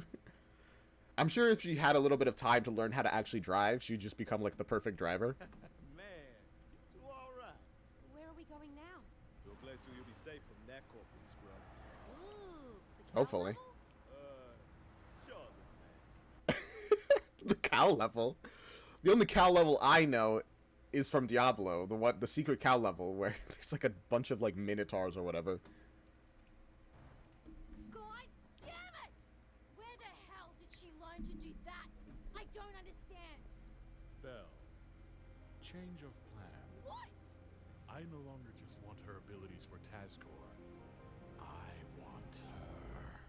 I'm sure if she had a little bit of time to learn how to actually drive, she'd just become, like, the perfect driver. Man, you two all right. Where are we going now? To a place where you'll be safe from that corporate scrub. Ooh. The Hopefully. Sure, The cow level. The only cow level I know is from Diablo, the secret cow level where there's like a bunch of like minotaurs or whatever. God damn it! Where the hell did she learn to do that? I don't understand. Belle, change of plan. What? I no longer just want her abilities for Tazcor. I want her.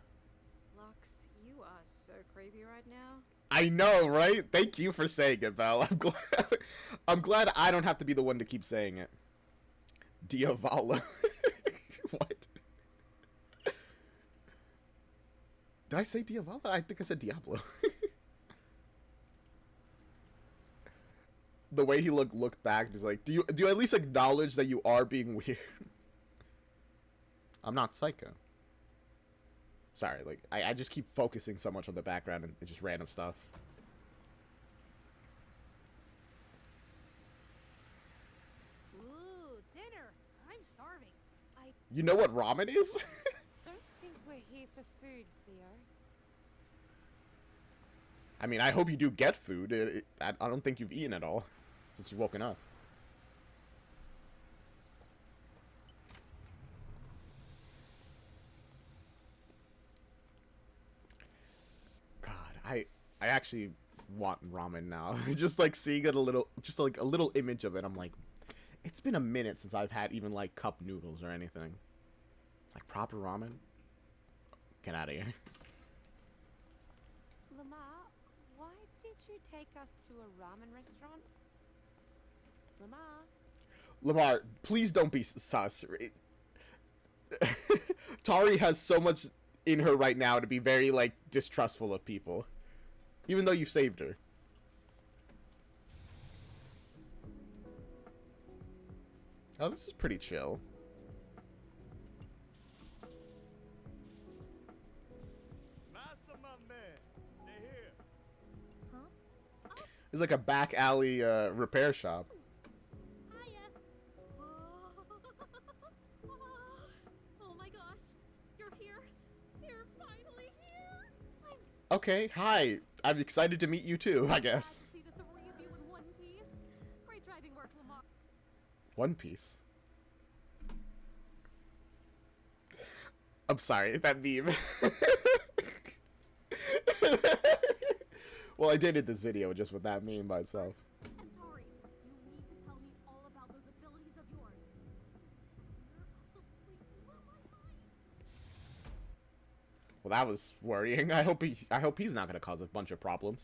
Lux, you are so creepy right now. I know, right? Thank you for saying it, Belle. I'm glad I don't have to be the one to keep saying it. Diavolo. What? Did I say Diavolo? I think I said Diablo. The way he looked back, he's like, do you at least acknowledge that you are being weird? I'm not psycho. Sorry, like, I just keep focusing so much on the background and just random stuff. Ooh, dinner. I'm starving. You know what ramen is? Don't think we're here for food, Theo. I mean, I hope you do get food. I don't think you've eaten at all since you've woken up. I actually want ramen now. Just like seeing it just like a little image of it, I'm like, it's been a minute since I've had even like cup noodles or anything. Like proper ramen? Get out of here. Lamar, why you take us to a ramen restaurant? Lamar? Lamar, please don't be sus. Tari has so much in her right now to be very, like, distrustful of people. Even though you saved her. Oh, this is pretty chill. Massa, my man. They're here. Huh? It's like a back alley repair shop. Oh my gosh, you're here. You're finally here. Okay, hi. I'm excited to meet you too, I guess. To see the three of you in one piece. Great driving work, Lamar. One Piece. I'm sorry, that meme. Well, I dated this video just with that meme by itself. And Tari, you need to tell me all about those abilities of yours. Well, that was worrying. I hope he's not gonna cause a bunch of problems.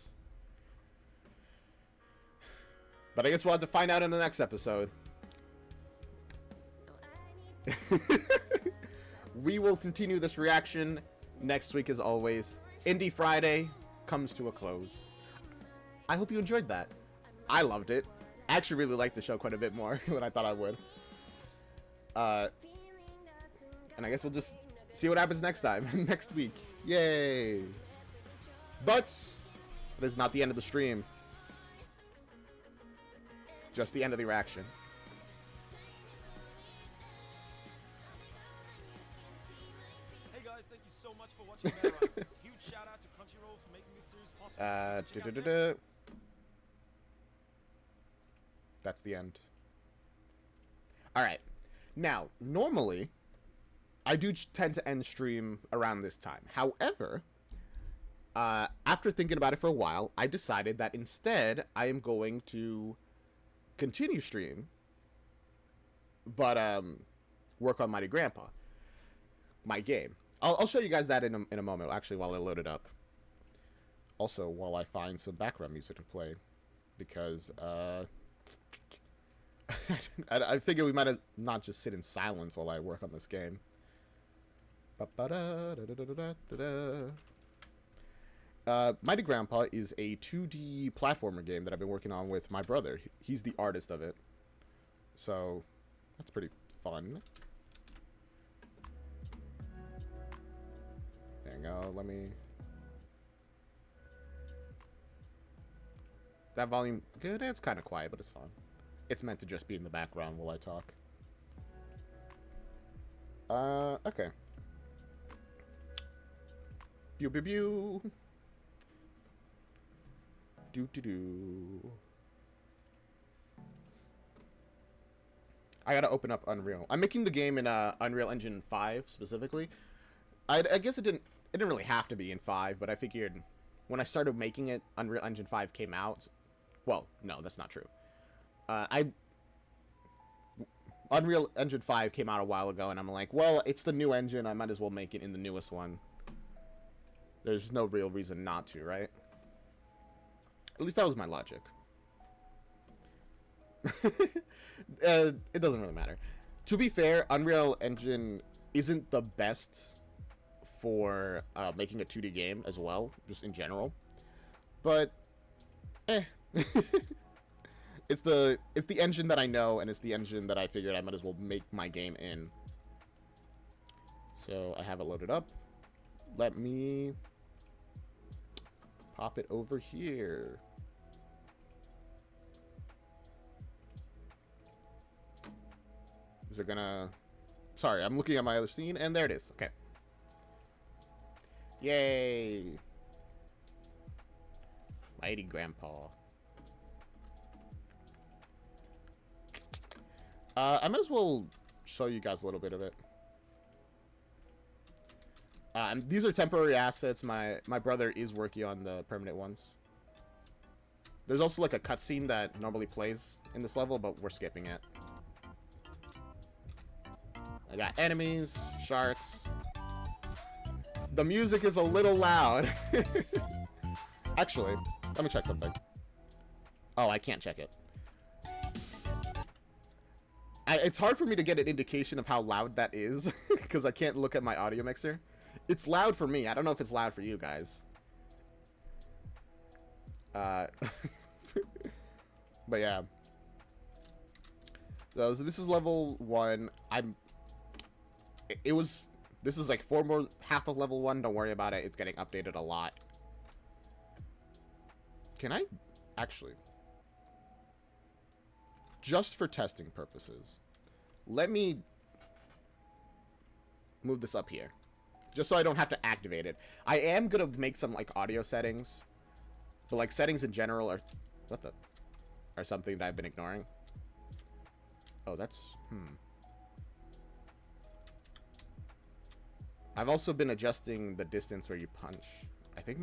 But I guess we'll have to find out in the next episode. We will continue this reaction next week as always. Indie Friday comes to a close. I hope you enjoyed that. I loved it. I actually really liked the show quite a bit more than I thought I would. And I guess we'll just see what happens next time, next week. Yay! But this is not the end of the stream. Just the end of the reaction. Hey guys, thank you so much for watching Meta. Huge shout out to Crunchyroll for making this series possible. That's the end. Alright. Now, normally, I do tend to end stream around this time. However, after thinking about it for a while, I decided that instead, I am going to continue stream, but work on Mighty Grandpa, my game. I'll show you guys that in a moment, actually, while I load it up. Also, while I find some background music to play, because I figure we might as not just sit in silence while I work on this game. Mighty Grandpa is a 2D platformer game that I've been working on with my brother. He's the artist of it. So, that's pretty fun. There you go, let me... That volume good? It's kind of quiet, but it's fine. It's meant to just be in the background while I talk. Okay. Pew pew pew. Do do do. I gotta open up Unreal. I'm making the game in Unreal Engine 5 specifically. I guess it didn't really have to be in 5, but I figured when I started making it, Unreal Engine 5 came out. Well, no, that's not true. Unreal Engine 5 came out a while ago, and I'm like, well, it's the new engine. I might as well make it in the newest one. There's no real reason not to, right? At least that was my logic. It doesn't really matter. To be fair, Unreal Engine isn't the best for making a 2D game as well, just in general. But, It's the engine that I know, and it's the engine that I figured I might as well make my game in. So I have it loaded up. Let me pop it over here. Is it gonna... Sorry, I'm looking at my other scene, and there it is. Okay. Yay! Mighty Grandpa. I might as well show you guys a little bit of it. These are temporary assets. My brother is working on the permanent ones. There's also like a cutscene that normally plays in this level, but we're skipping it. I got enemies, sharks. The music is a little loud. Actually, Let me check something. Oh, I can't check it. It's hard for me to get an indication of how loud that is because I can't look at my audio mixer. It's loud for me. I don't know if it's loud for you guys. But yeah. So this is level 1. This is like half of level 1. Don't worry about it. It's getting updated a lot. Can I actually, just for testing purposes, let me move this up here just so I don't have to activate it. I am gonna make some like audio settings, but like settings in general are something that I've been ignoring. Oh, that's I've also been adjusting the distance where you punch. I think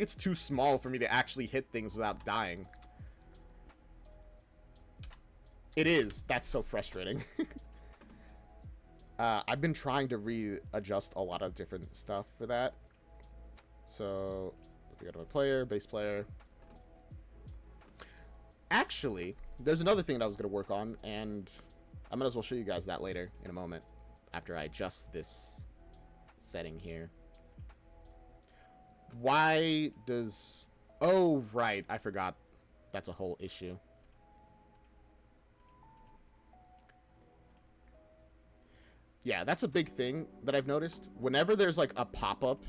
it's too small for me to actually hit things without dying. It is. That's so frustrating. I've been trying to readjust a lot of different stuff for that. So, we got my player, bass player. Actually, there's another thing that I was going to work on, and I might as well show you guys that later in a moment after I adjust this setting here. Why does... Oh, right. I forgot. That's a whole issue. Yeah, that's a big thing that I've noticed. Whenever there's like a pop-up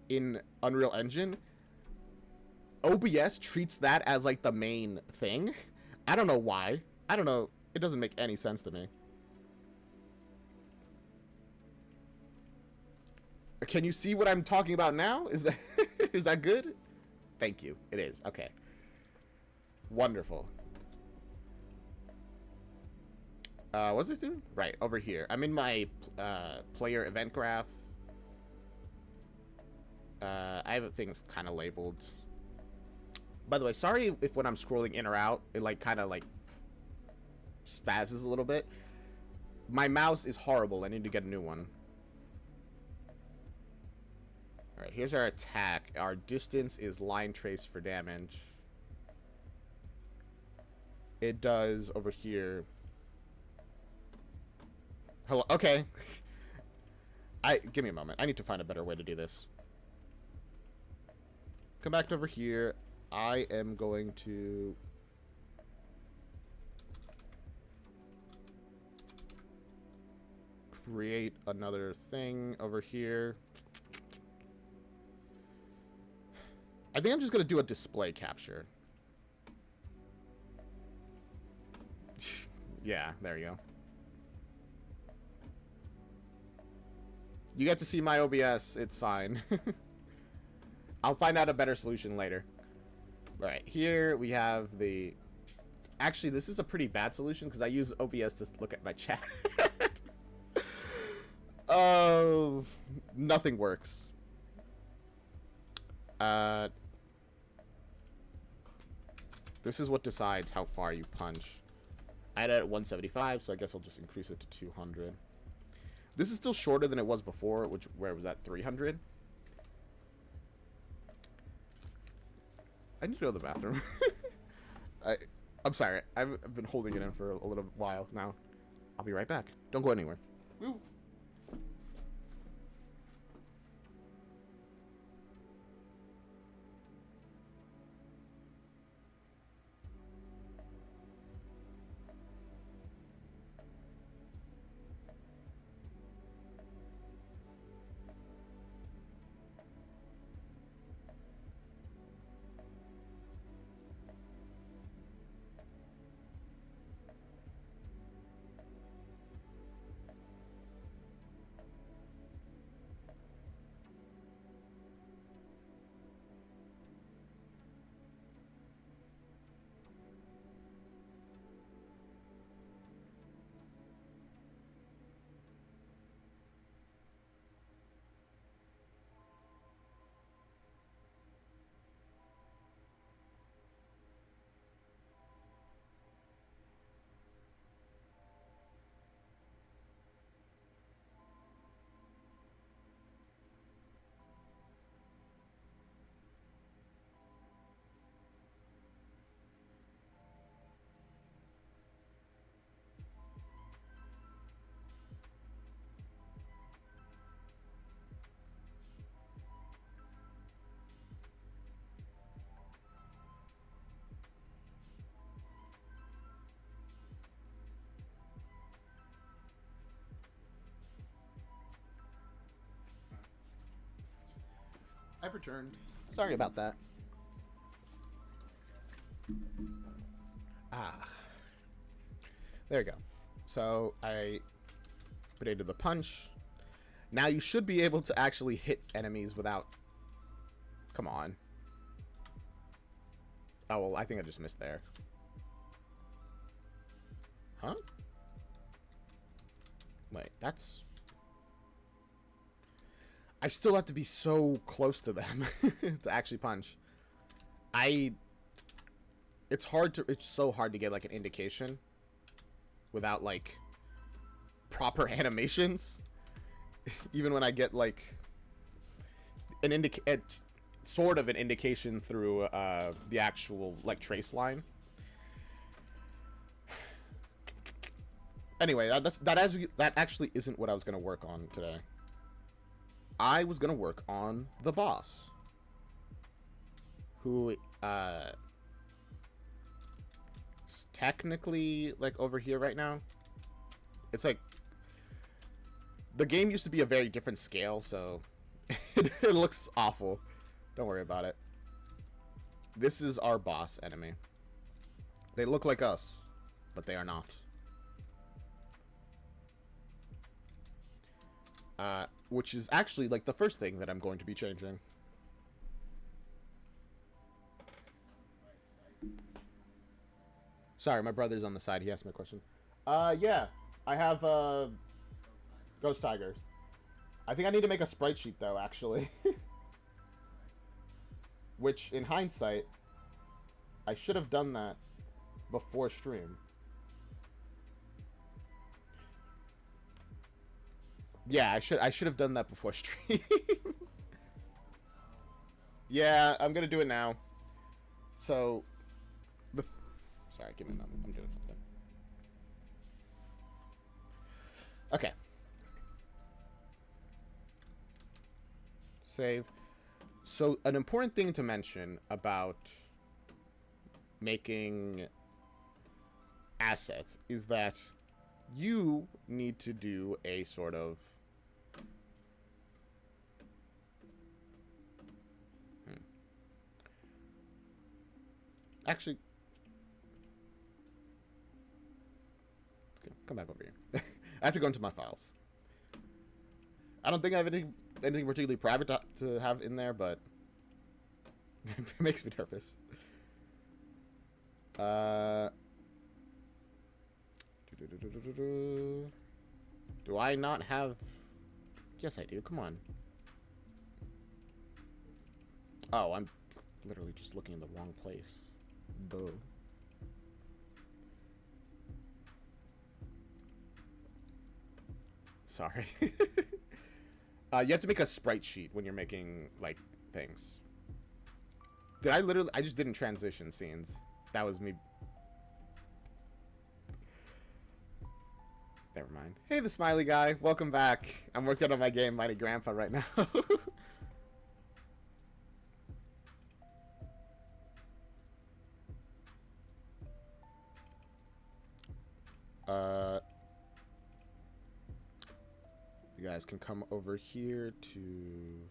in Unreal Engine, OBS treats that as like the main thing. I don't know why. I don't know. It doesn't make any sense to me. Can you see what I'm talking about now? Is that is that good? Thank you. It is. Okay. Wonderful. What's this doing? Right, over here. I'm in my player event graph. I have things kind of labeled. By the way, sorry if when I'm scrolling in or out, it like kind of like spazzes a little bit. My mouse is horrible. I need to get a new one. Alright, here's our attack. Our distance is line trace for damage. It does over here. Hello. Okay. Give me a moment. I need to find a better way to do this. Come back over here. I am going to create another thing over here. I think I'm just going to do a display capture. Yeah, there you go. You get to see my OBS. It's fine. I'll find out a better solution later. All right, here we have the... Actually, this is a pretty bad solution because I use OBS to look at my chat. Oh, nothing works. This is what decides how far you punch. I had it at 175, so I guess I'll just increase it to 200. This is still shorter than it was before, where it was at 300. I need to go to the bathroom. I'm sorry. I've been holding it in for a little while now. I'll be right back. Don't go anywhere. Woo. I've returned. Sorry about that. There we go. So I updated the punch. Now you should be able to actually hit enemies without... Come on. Oh, well, I think I just missed there. Huh? Wait, that's... I still have to be so close to them to actually punch. It's so hard to get, like, an indication without, like, proper animations. Even when I get, like, sort of an indication through the actual, like, trace line. Anyway, that actually isn't what I was gonna work on today. I was gonna work on the boss, who is technically, like, over here right now. It's like the game used to be a very different scale, so it looks awful. Don't worry about it. This is our boss enemy. They look like us, but they are not. Which is actually, like, the first thing that I'm going to be changing. Sorry, my brother's on the side. He asked me a question. Yeah. I have, Ghost Tigers. I think I need to make a sprite sheet, though, actually. Which, in hindsight, I should have done that before stream. Yeah, I should have done that before stream. Yeah, I'm gonna do it now. So, sorry, give me a moment. I'm doing something. Okay. Save. So, an important thing to mention about making assets is that you need to do a sort of actually, come back over here. I have to go into my files. I don't think I have anything particularly private to have in there, but it makes me nervous. Do I not have... Yes, I do. Come on. Oh, I'm literally just looking in the wrong place. Boo. Sorry. You have to make a sprite sheet when you're making, like, things. I just didn't transition scenes. That was me. Never mind. Hey, the smiley guy. Welcome back. I'm working on my game, Mighty Grandpa, right now. You guys can come over here to...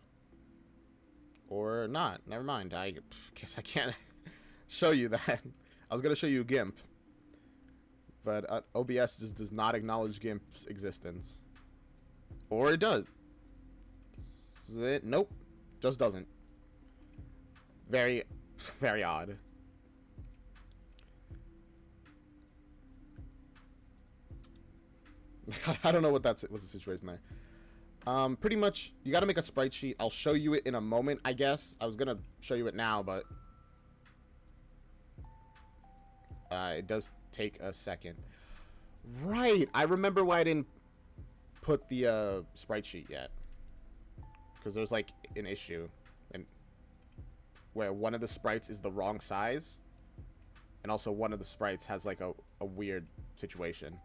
Or not. Never mind. I guess I can't show you that. I was going to show you GIMP. But OBS just does not acknowledge GIMP's existence. Or it does. Nope. Just doesn't. Very, very odd. I don't know what's the situation there. Pretty much, you gotta make a sprite sheet. I'll show you it in a moment, I guess. I was gonna show you it now, but... it does take a second. Right! I remember why I didn't put the, sprite sheet yet. Because there's, like, an issue. And where one of the sprites is the wrong size. And also one of the sprites has, like, a weird situation.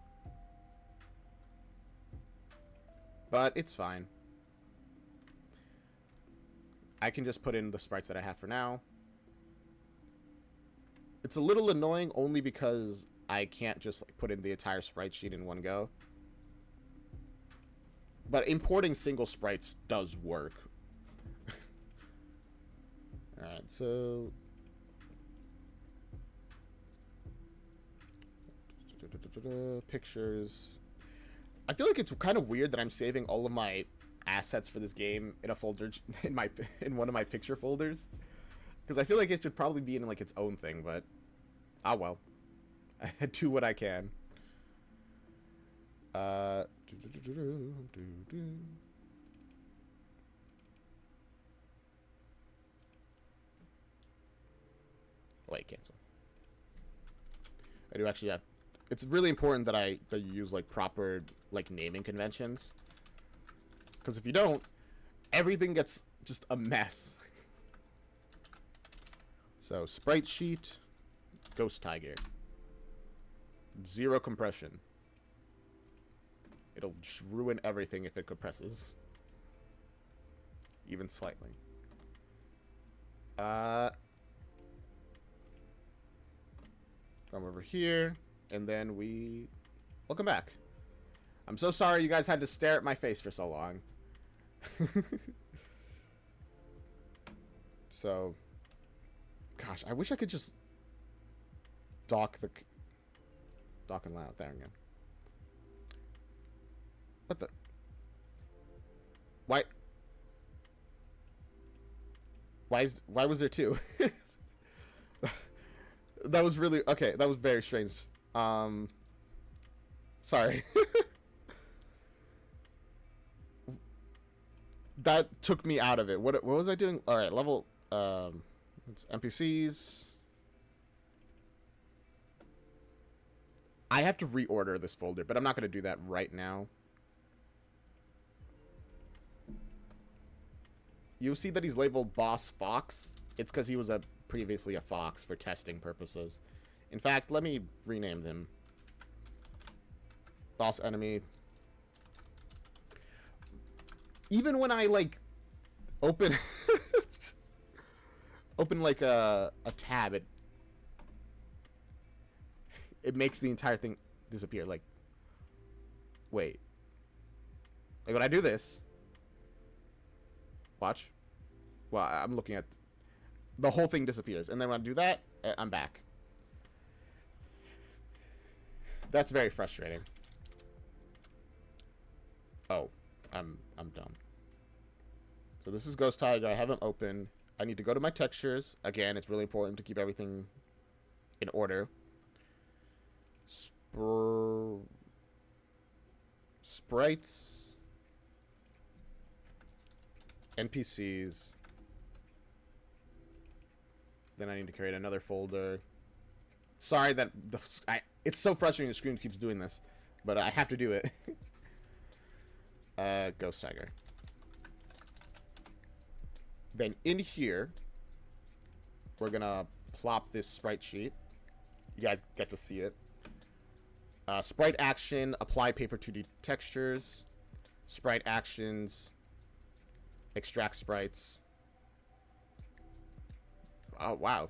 But it's fine. I can just put in the sprites that I have for now. It's a little annoying only because I can't just, like, put in the entire sprite sheet in one go. But importing single sprites does work. Alright, so... Pictures. I feel like it's kind of weird that I'm saving all of my assets for this game in a folder in one of my picture folders, because I feel like it should probably be in like its own thing, but ah well. I do what I can. Wait, cancel. I do actually have. It's really important that you use like proper like naming conventions, because if you don't, everything gets just a mess. So sprite sheet, Ghost Tiger. 0 compression. It'll just ruin everything if it compresses, even slightly. Come over here, and then welcome back. I'm so sorry you guys had to stare at my face for so long. So, gosh, I wish I could just dock and loud. There again. What the? Why was there 2? That was really okay. That was very strange. Sorry. That took me out of it. What was I doing? All right, level. It's NPCs. I have to reorder this folder, but I'm not going to do that right now. You'll see that he's labeled Boss Fox. It's because he was previously a fox for testing purposes. In fact, let me rename him. Boss Enemy. Even when I like open like a tab, it makes the entire thing disappear. Like, wait. Like when I do this, watch. Well, I'm looking at the whole thing disappears, and then when I do that, I'm back. That's very frustrating. Oh, I'm dumb. So this is Ghost Tiger. I have him open. I need to go to my textures. Again, it's really important to keep everything in order. Sprites. NPCs. Then I need to create another folder. Sorry that it's so frustrating the screen keeps doing this, but I have to do it. Ghost Tiger. Then in here, we're gonna plop this sprite sheet. You guys get to see it. Sprite action, apply paper 2D textures. Sprite actions, extract sprites. Oh, wow.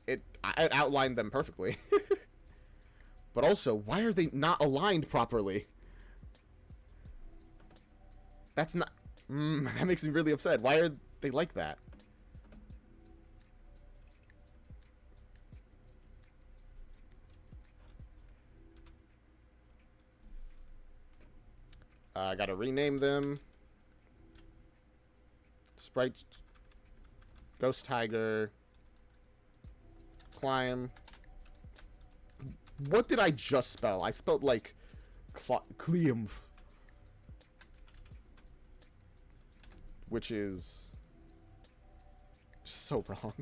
It outlined them perfectly. But also, why are they not aligned properly? That's not... that makes me really upset. Why are they like that? I gotta rename them. Sprite... Ghost Tiger. Climb. What did I just spell? I spelled like... Cleum. Which is... so wrong.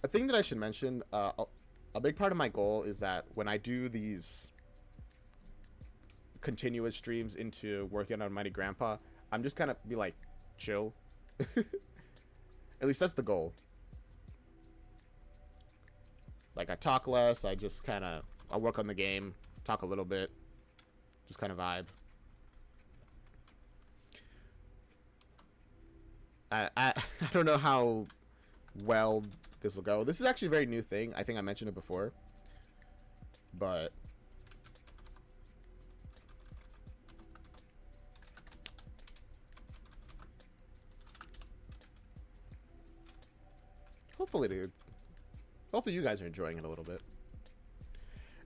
A thing that I should mention, a big part of my goal is that when I do these continuous streams into working on Mighty Grandpa, I'm just kind of be like, chill. At least that's the goal. Like, I talk less, I just kind of, I'll work on the game, talk a little bit, just kind of vibe. I don't know how well this will go. This is actually a very new thing. I think I mentioned it before. but hopefully, dude. Hopefully you guys are enjoying it a little bit.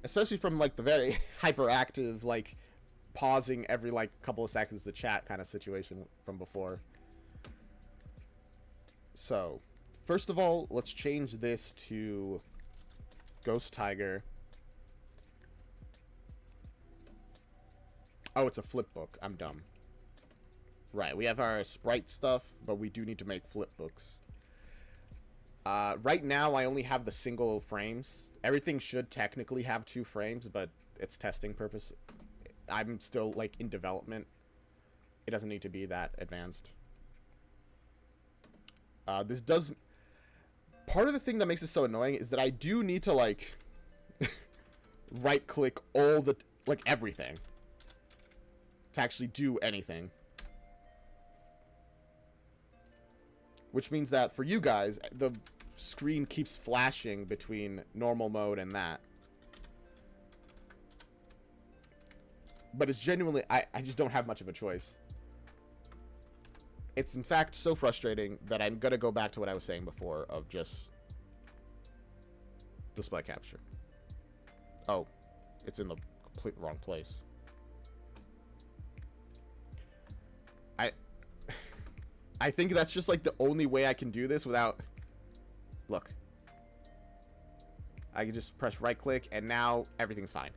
Especially from, like, the very hyperactive, like, pausing every, like, couple of seconds to chat kind of situation from before. So, first of all, let's change this to Ghost Tiger. Oh, it's a flip book. I'm dumb. Right, we have our sprite stuff, but we do need to make flip books. Right now, I only have the single frames. Everything should technically have 2 frames, but it's testing purpose. I'm still, like, in development. It doesn't need to be that advanced. This does... Part of the thing that makes it so annoying is that I do need to, like, right-click all the... like, everything. To actually do anything. Which means that for you guys, the screen keeps flashing between normal mode and that. But it's genuinely... I just don't have much of a choice. It's in fact so frustrating that I'm going to go back to what I was saying before of just display capture. Oh, it's in the complete wrong place. I think that's just like the only way I can do this without... Look. I can just press right click and now everything's fine.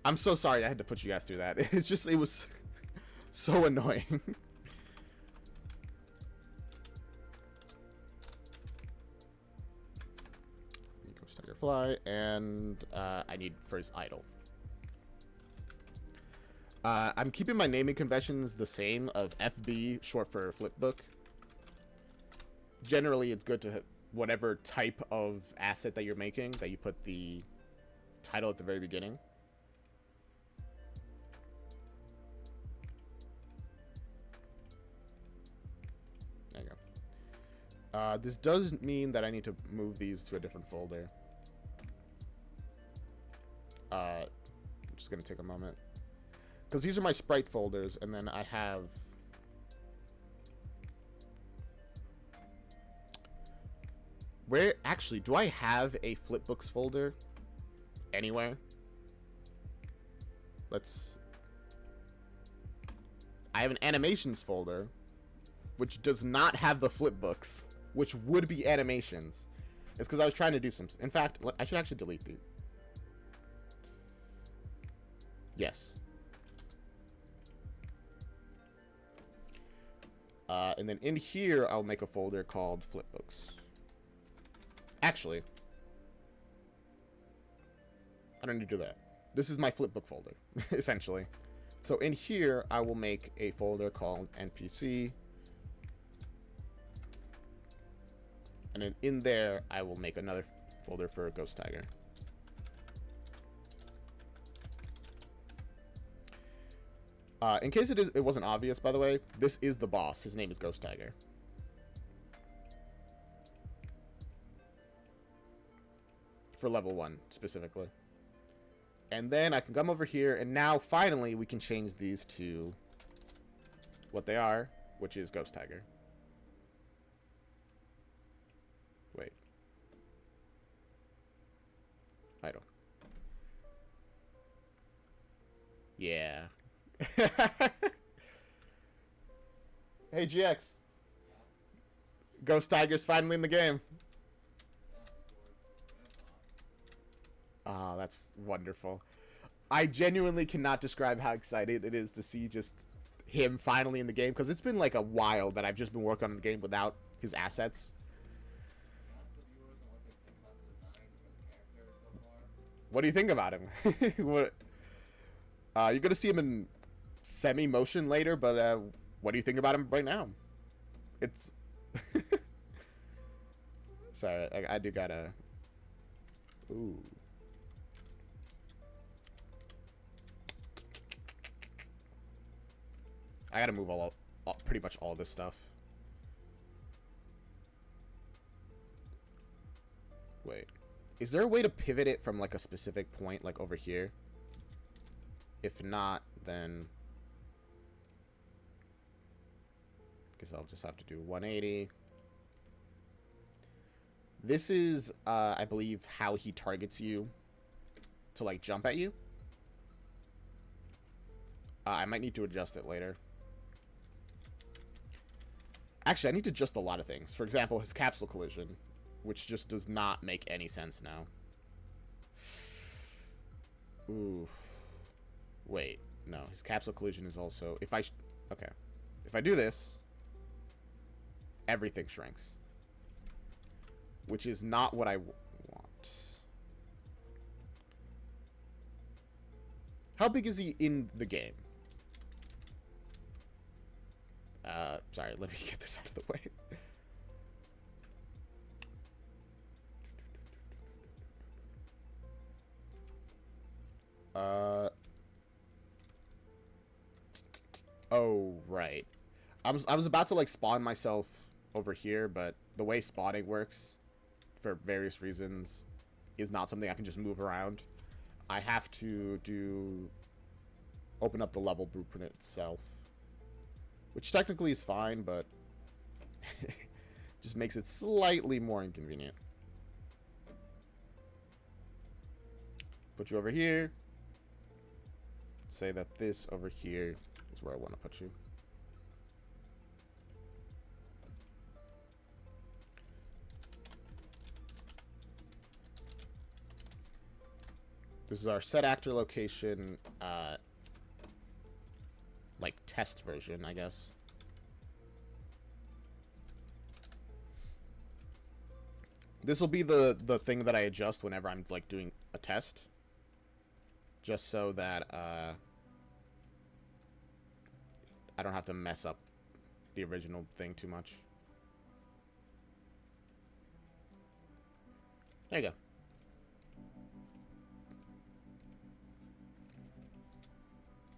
I'm so sorry I had to put you guys through that. It's just, it was so annoying. Ghost Tiger Fly, and I need first idle. I'm keeping my naming conventions the same of FB, short for flipbook. Generally, it's good to whatever type of asset that you're making, that you put the title at the very beginning. There you go. This does mean that I need to move these to a different folder. I'm just going to take a moment. Because these are my sprite folders, and then I have... Where... Actually, do I have a flipbooks folder anywhere? Let's... I have an animations folder, which does not have the flipbooks, which would be animations. It's because I was trying to do some... In fact, I should actually delete these. Yes. And then in here, I'll make a folder called Flipbooks. Actually, I don't need to do that. This is my Flipbook folder, essentially. So in here, I will make a folder called NPC. And then in there, I will make another folder for Ghost Tiger. In case it wasn't obvious, by the way, this is the boss. His name is Ghost Tiger. For level 1, specifically. And then I can come over here, and now, finally, we can change these to what they are, which is Ghost Tiger. Wait. Idle. Yeah. Hey, GX. Ghost Tiger's finally in the game. Oh, that's wonderful. I genuinely cannot describe how excited it is to see just him finally in the game, because it's been like a while that I've just been working on the game without his assets. What do you think about him? What? You're gonna see him in semi-motion later, but what do you think about him right now? It's... Sorry, I do gotta... Ooh. I gotta move pretty much all this stuff. Wait. Is there a way to pivot it from, like, a specific point, like, over here? If not, then... guess I'll just have to do 180. This is, I believe, how he targets you to, like, jump at you. I might need to adjust it later. Actually, I need to adjust a lot of things. For example, his capsule collision, which just does not make any sense now. Ooh. Wait. No, his capsule collision is also... If I... okay. If I do this, everything shrinks. Which is not what I want. How big is he in the game? Sorry, let me get this out of the way. Oh, right. I was about to, like, spawn myself over here, but the way spawning works, for various reasons, is not something I can just move around. I have to open up the level blueprint itself. Which technically is fine, but just makes it slightly more inconvenient. Put you over here. Say that this over here is where I want to put you. This is our set actor location, like, test version, I guess. This will be the thing that I adjust whenever I'm, like, doing a test. Just so that, I don't have to mess up the original thing too much. There you go.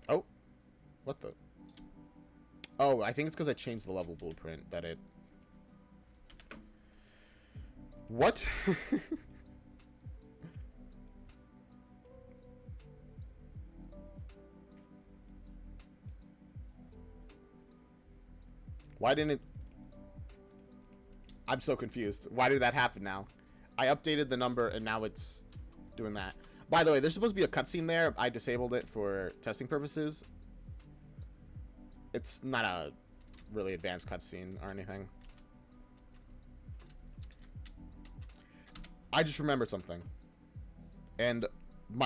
Oh. What the? Oh, I think it's because I changed the level blueprint that it... What? Why didn't it... I'm so confused. Why did that happen now? I updated the number and now it's doing that. By the way, there's supposed to be a cutscene there. I disabled it for testing purposes. It's not a really advanced cutscene or anything. I just remembered something. And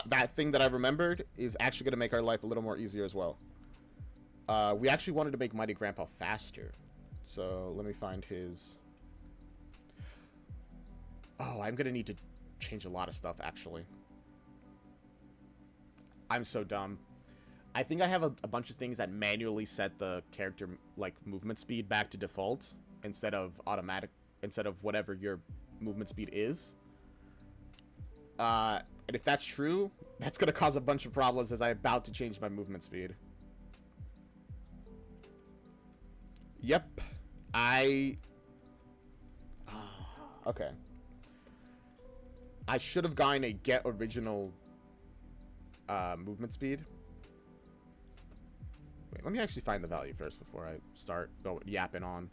that thing that I remembered is actually going to make our life a little more easier as well. We actually wanted to make Mighty Grandpa faster. So let me find his... Oh, I'm going to need to change a lot of stuff, actually. I'm so dumb. I think I have a bunch of things that manually set the character, like, movement speed back to default instead of automatic, instead of whatever your movement speed is. And if that's true, that's going to cause a bunch of problems as I'm about to change my movement speed. Yep. Okay. I should have gotten a get original movement speed. Wait, let me actually find the value first before I start yapping on.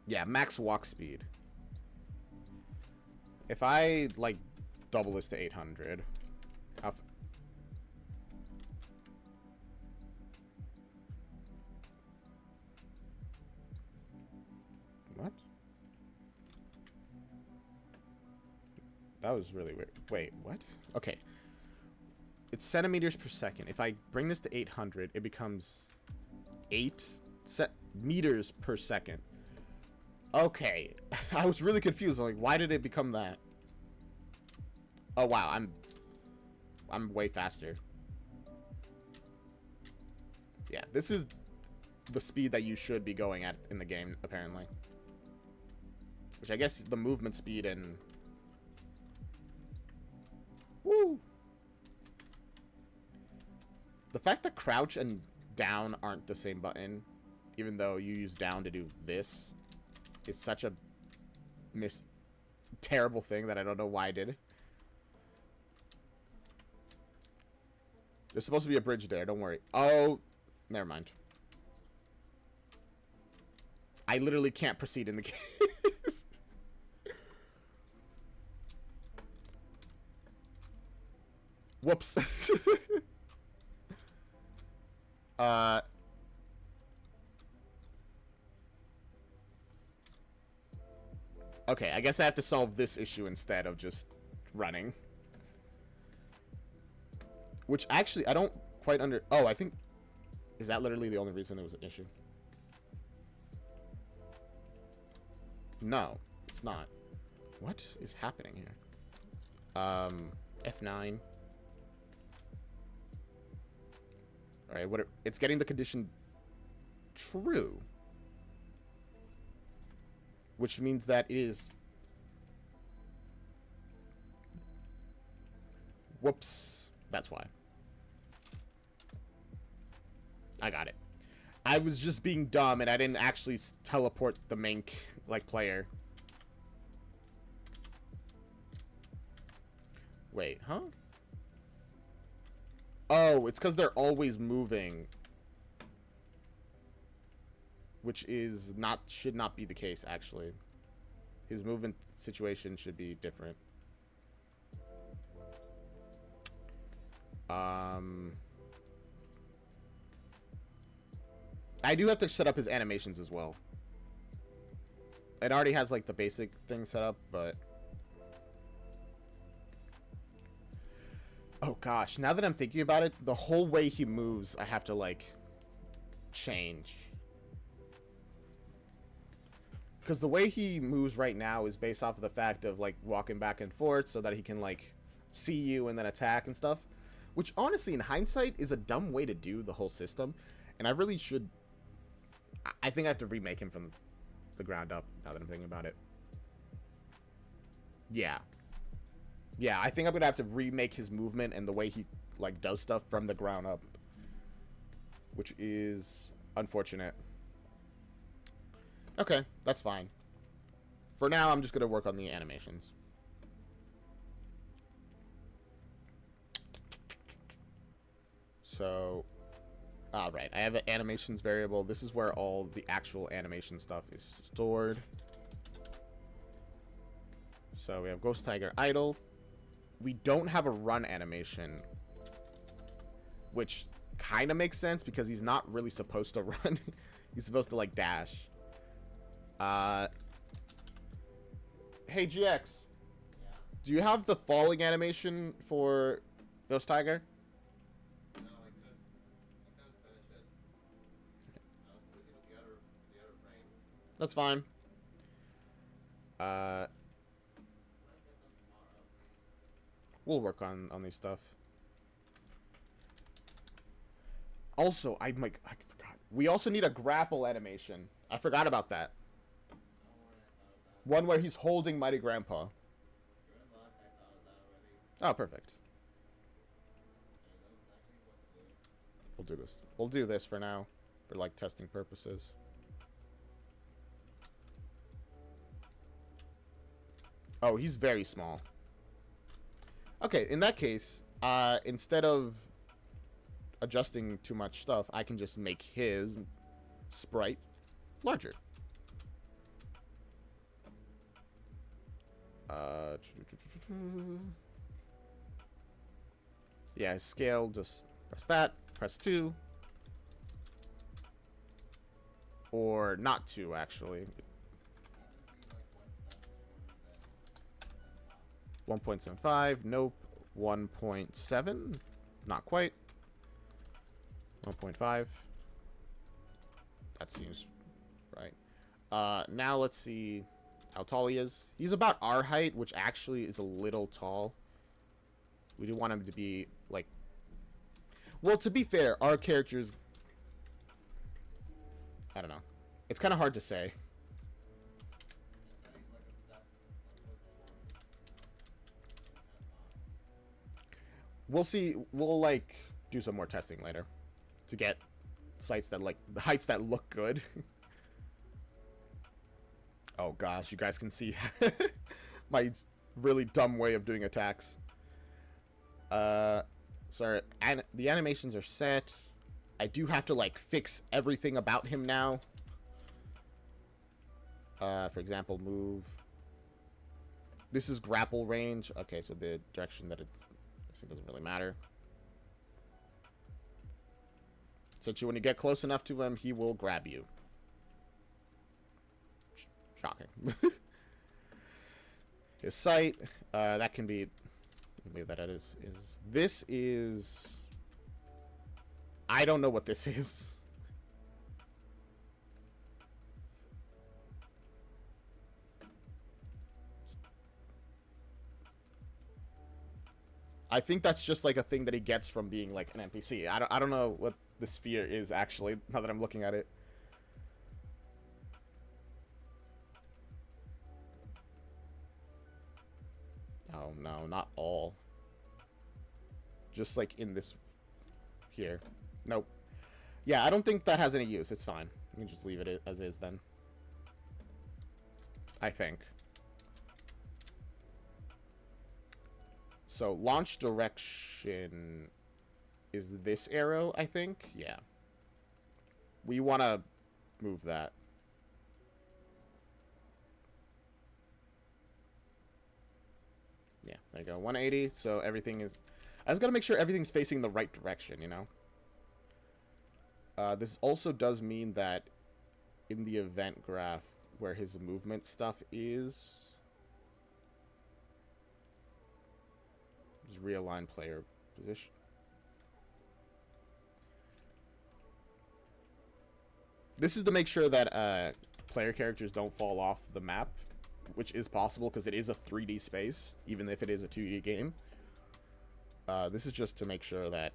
Yeah, max walk speed. If I, like, double this to 800... What? That was really weird. Wait, what? Okay. It's centimeters per second. If I bring this to 800, it becomes 8 meters per second. Okay. I was really confused. I'm like, why did it become that? Oh, wow. I'm way faster. Yeah, this is the speed that you should be going at in the game, apparently. Which I guess is the movement speed and... Woo! The fact that crouch and down aren't the same button even though you use down to do this, is such a terrible thing that I don't know why I did it. There's supposed to be a bridge there, don't worry. Oh, never mind. I literally can't proceed in the game. Whoops. Okay, I guess I have to solve this issue instead of just running. Which actually, I don't quite oh, I think... Is that literally the only reason it was an issue? No, it's not. What is happening here? F9. Alright, it's getting the condition true. Which means that it is... Whoops. That's why. I got it. I was just being dumb and I didn't actually teleport the main, player. Wait, huh? Oh, it's because they're always moving. Which is should not be the case, actually. His movement situation should be different. I do have to set up his animations as well. It already has, like, the basic thing set up, but... Oh, gosh. Now that I'm thinking about it, the whole way he moves, I have to, like, change. Because the way he moves right now is based off of the fact of, like, walking back and forth so that he can, like, see you and then attack and stuff. Which, honestly, in hindsight, is a dumb way to do the whole system. And I really should... I think I have to remake him from the ground up, now that I'm thinking about it. Yeah. Yeah, I think I'm going to have to remake his movement and the way he, like, does stuff from the ground up. Which is unfortunate. Okay, that's fine. For now, I'm just going to work on the animations. So... Alright, I have an animations variable. This is where all the actual animation stuff is stored. So we have Ghost Tiger idle. We don't have a run animation. Which kind of makes sense because he's not really supposed to run. He's supposed to, like, dash. Hey, GX. Yeah. Do you have the falling animation for Ghost Tiger? That's fine. We'll work on these stuff. Also, I forgot. We also need a grapple animation. I forgot about that. One where he's holding Mighty Grandpa. Oh, perfect. We'll do this. We'll do this for now, for, like, testing purposes. Oh, he's very small. Okay, in that case, instead of adjusting too much stuff, I can just make his sprite larger. Yeah, scale, just press that, press 2. Or not 2, actually. 1.75, nope. 1.7, not quite. 1.5. That seems right. Now let's see how tall he is. He's about our height, which actually is a little tall. We do want him to be, like... Well, to be fair, our characters... I don't know. It's kind of hard to say. We'll see. We'll, like, do some more testing later to get sites that like the heights that look good. Oh gosh, you guys can see my really dumb way of doing attacks. Sorry, the animations are set. I do have to like fix everything about him now. For example, move. This is grapple range. Okay, so the direction that it's, I guess it doesn't really matter. Essentially, when you get close enough to him, he will grab you. Shocking. His sight, that can be, maybe that is this is, I don't know what this is. I think that's just like a thing that he gets from being like an NPC. I don't know what the sphere is actually, now that I'm looking at it. Oh no, not all. Just like in this here. Nope. Yeah, I don't think that has any use. It's fine. You can just leave it as is then. I think. So launch direction is this arrow, I think. Yeah. We want to move that. Yeah, there you go. 180. So everything is... I just got to make sure everything's facing the right direction, you know? This also does mean that in the event graph where his movement stuff is... Just realign player position. This is to make sure that player characters don't fall off the map, which is possible because it is a 3D space, even if it is a 2D game. This is just to make sure that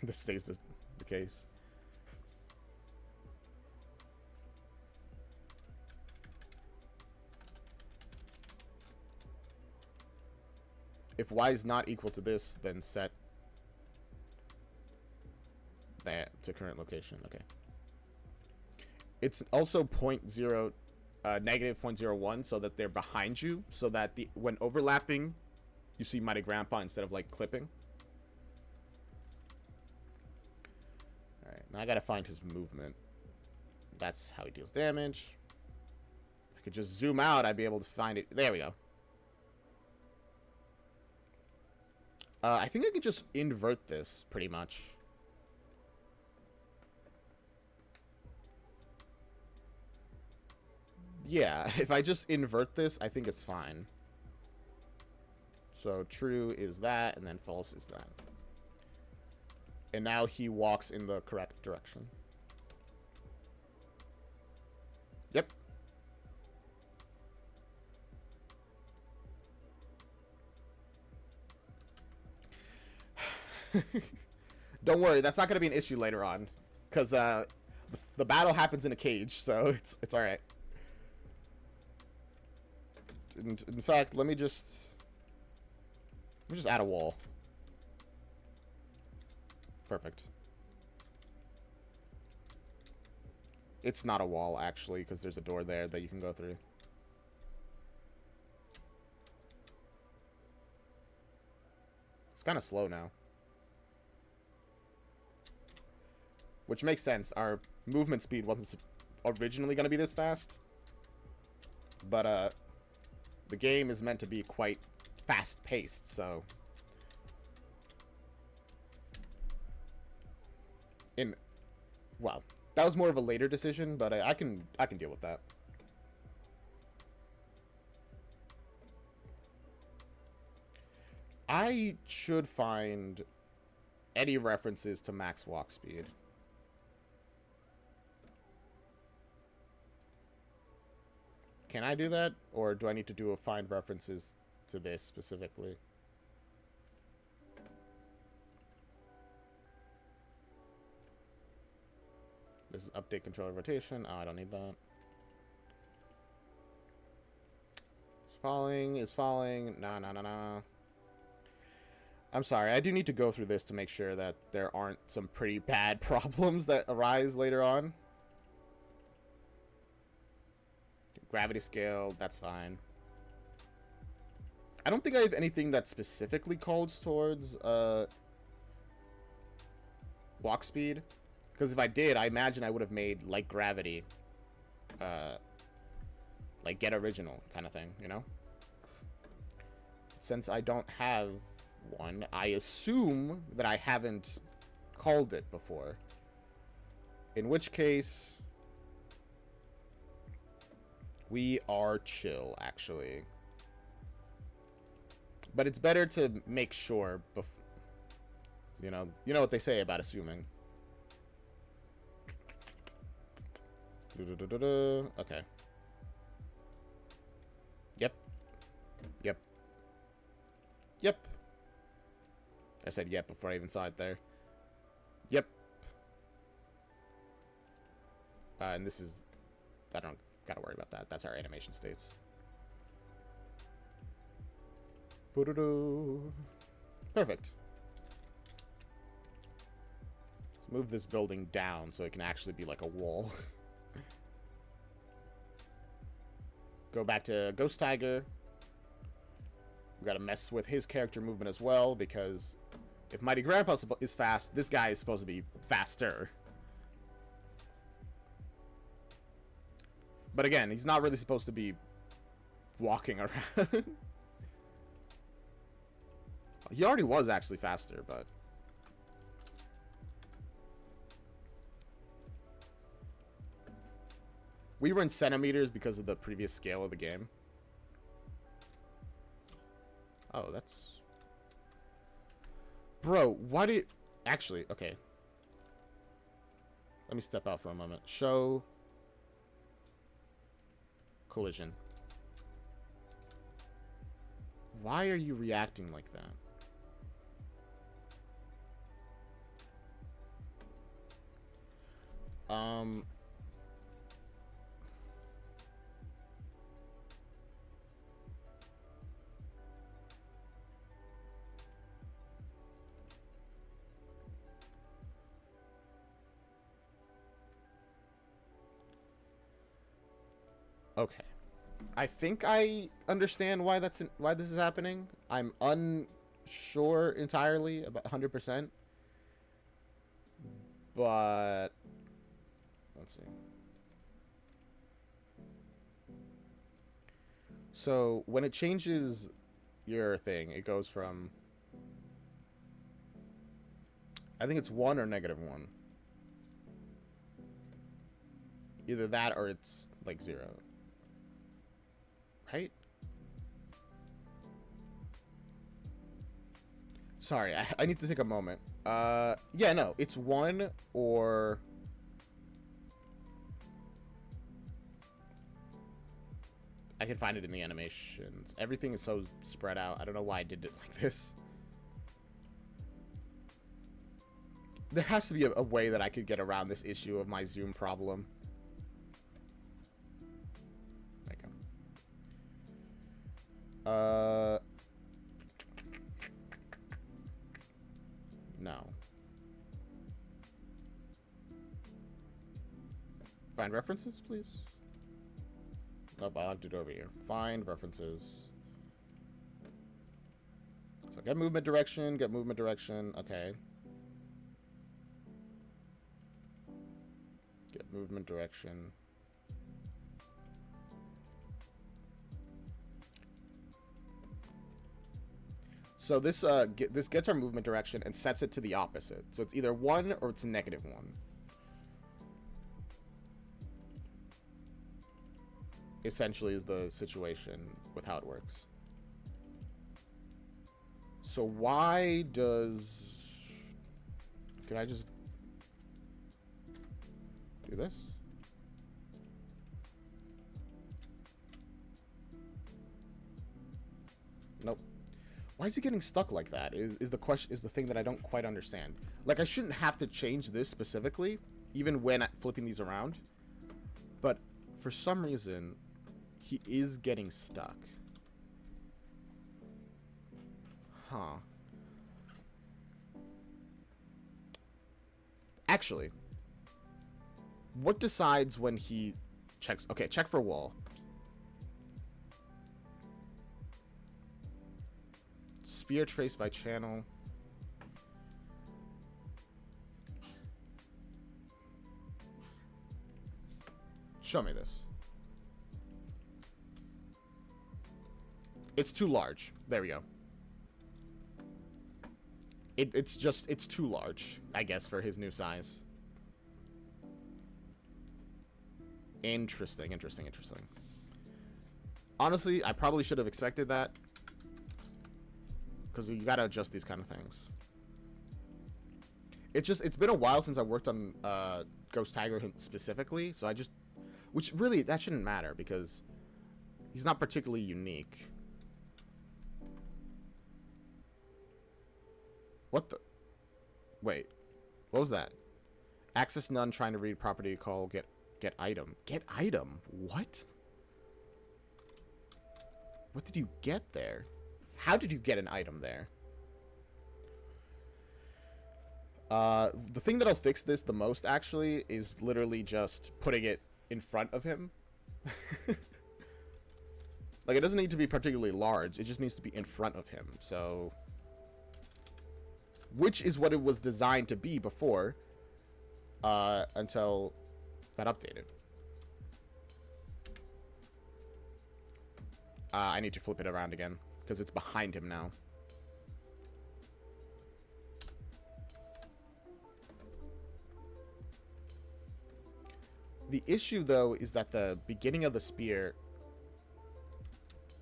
this stays the case. If y is not equal to this, then set that to current location. Okay. It's also negative 0.01, so that they're behind you, so that when overlapping, you see Mighty Grandpa instead of like clipping. All right, now I gotta find his movement. That's how he deals damage. I could just zoom out. I'd be able to find it. There we go. I think I could just invert this, pretty much. Yeah, if I just invert this, I think it's fine. So true is that, and then false is that. And now he walks in the correct direction. Yep. Don't worry, that's not going to be an issue later on, because the battle happens in a cage, so it's all right. In fact, let me just add a wall. Perfect. It's not a wall actually, because there's a door there that you can go through. It's kind of slow now. Which makes sense. Our movement speed wasn't originally going to be this fast. But, the game is meant to be quite fast-paced, so... Well, that was more of a later decision, but I can deal with that. I should find any references to max walk speed. Can I do that? Or do I need to find references to this specifically? This is update controller rotation. Oh, I don't need that. It's falling. It's falling. No. I'm sorry, I do need to go through this to make sure that there aren't some pretty bad problems that arise later on. Gravity scale, that's fine. I don't think I have anything that specifically calls towards walk speed. Because if I did, I imagine I would have made, like Gravity, like Get Original kind of thing, you know? Since I don't have one, I assume that I haven't called it before. In which case, we are chill, actually. But it's better to make sure, you know what they say about assuming. Okay. Yep. Yep. Yep. I said yep before I even saw it there. Yep. And this is... I don't gotta worry about that. That's our animation states. Perfect. Let's move this building down so it can actually be like a wall. Go back to Ghost Tiger. We gotta mess with his character movement as well, because if Mighty Grandpa is fast, this guy is supposed to be faster. But again, he's not really supposed to be walking around. He already was actually faster, but... we were in centimeters because of the previous scale of the game. Oh, that's... bro, why do you... actually, okay. Let me step out for a moment. Show... collision. Why are you reacting like that? Okay. I think I understand why why this is happening. I'm unsure entirely about 100%. But let's see. So when it changes your thing, it goes from, I think it's 1 or -1. Either that or it's like 0. Right? Sorry, I need to take a moment. Yeah, no, it's 1 or... I can find it in the animations. Everything is so spread out. I don't know why I did it like this. There has to be a way that I could get around this issue of my zoom problem. There you go. No. Find references, please. Nope, I logged it over here. Find references. So get movement direction, okay. Get movement direction. So this this gets our movement direction and sets it to the opposite. So it's either 1 or it's -1. Essentially is the situation with how it works. So why does... Can I just do this? Nope. Why is it getting stuck like that? Is the question, is the thing that I don't quite understand. Like, I shouldn't have to change this specifically, even when flipping these around. But for some reason, he is getting stuck. Huh. Actually, what decides when he checks? Okay, check for wall. Spear traced by channel. Show me this. It's too large. There we go. It's too large, I guess, for his new size. Interesting. Honestly, I probably should have expected that. Because you gotta adjust these kind of things. It's been a while since I worked on Ghost Tiger specifically, so which really, that shouldn't matter, because he's not particularly unique. What the? Wait. What was that? Access none, trying to read property call, get item. Get item? What? What did you get there? How did you get an item there? The thing that'll fix this the most, actually, is literally just putting it in front of him. Like, it doesn't need to be particularly large. It just needs to be in front of him. So, which is what it was designed to be before, until that updated. I need to flip it around again, because it's behind him now. The issue, though, is that the beginning of the spear...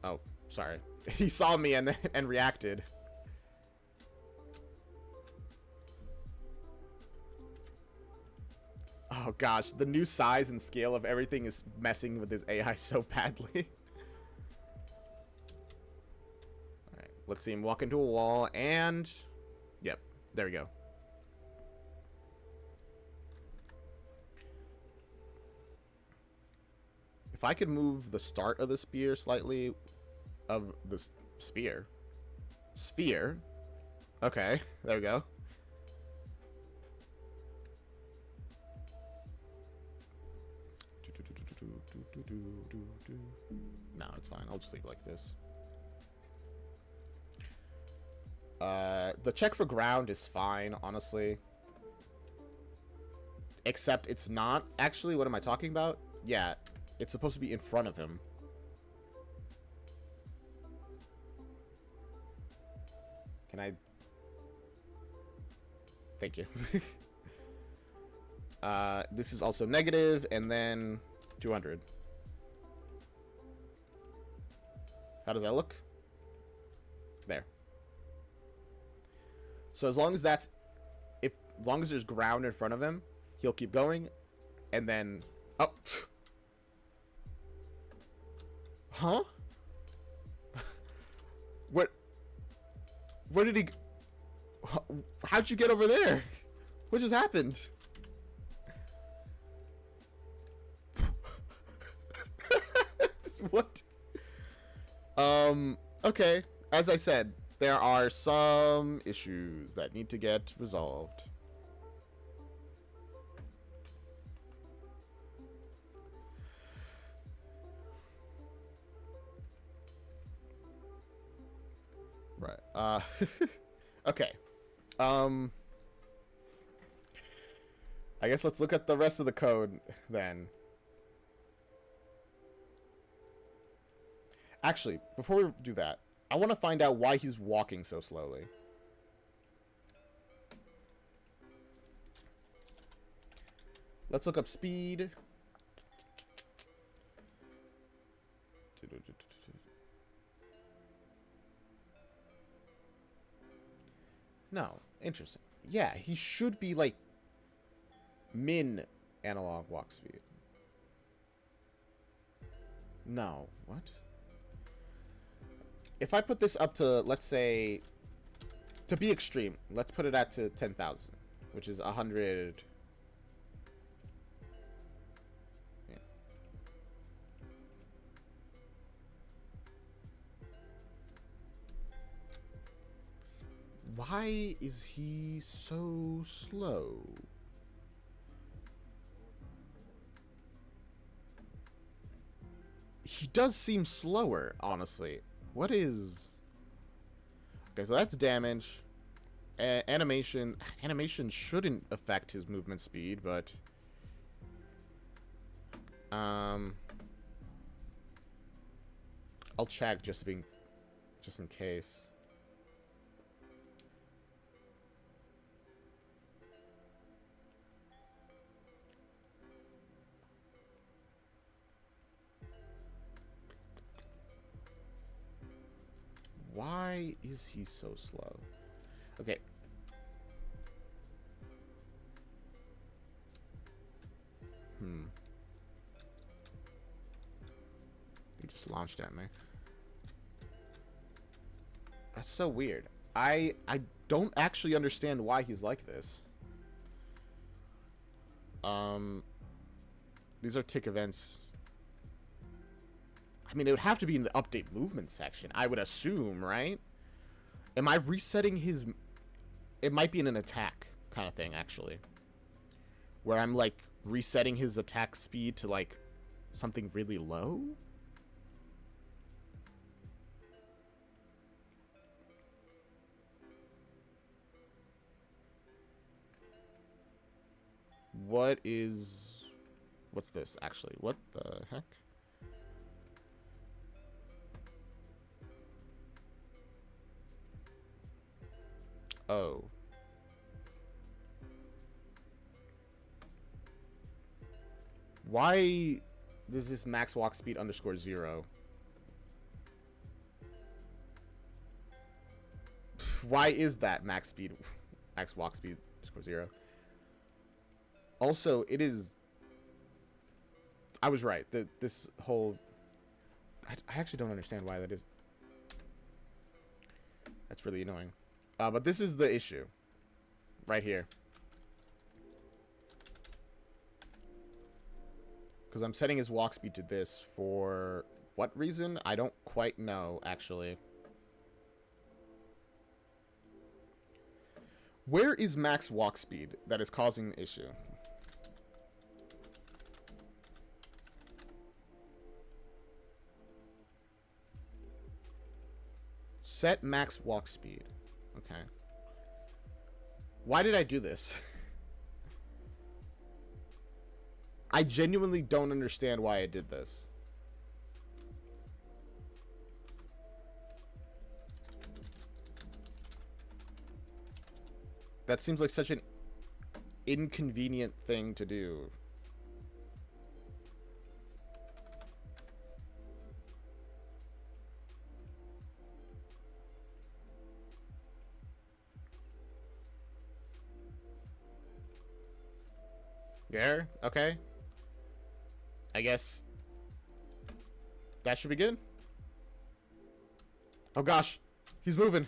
Oh, sorry. He saw me and reacted. Oh, gosh. The new size and scale of everything is messing with his AI so badly. Alright, let's see him walk into a wall, and... Yep, there we go. If I could move the start of the spear slightly... Of the spear? Sphere? Okay, there we go. No, it's fine. I'll just leave it like this. The check for ground is fine, honestly. Except it's not. Actually, what am I talking about? Yeah, it's supposed to be in front of him. Can I... Thank you. This is also negative, and then 200. How does that look? There. So as long as that's... As long as there's ground in front of him, he'll keep going, and then... Oh! Huh? What? Where did he... How'd you get over there? What just happened? What? Okay. As I said, there are some issues that need to get resolved. Right. Okay. I guess let's look at the rest of the code then. Actually, before we do that, I want to find out why he's walking so slowly. Let's look up speed. No, interesting. Yeah, he should be like min analog walk speed. No, what? If I put this up to, let's say, to be extreme, let's put it at to 10,000, which is 100. Yeah. Why is he so slow? he does seem slower, honestly. What is... Okay, so that's damage. Animation shouldn't affect his movement speed, but... I'll check just in case. Why is he so slow? Okay. He just launched at me. That's so weird. I don't actually understand why he's like this. These are tick events. I mean, it would have to be in the update movement section, I would assume, right? Am I resetting his... It might be in an attack kind of thing, actually. Where I'm, like, resetting his attack speed to, like, something really low? What's this, actually? What the heck? Oh. Why does this max walk speed _0? Why is that max walk speed _0? Also, it is... I was right. This whole... I actually don't understand why that is. That's really annoying. But this is the issue. Right here. Because I'm setting his walk speed to this for... what reason? I don't quite know, actually. Where is max walk speed that is causing the issue? Set max walk speed. Okay. Why did I do this? I genuinely don't understand why I did this. That seems like such an inconvenient thing to do. Yeah, okay. I guess that should be good. Oh gosh, he's moving.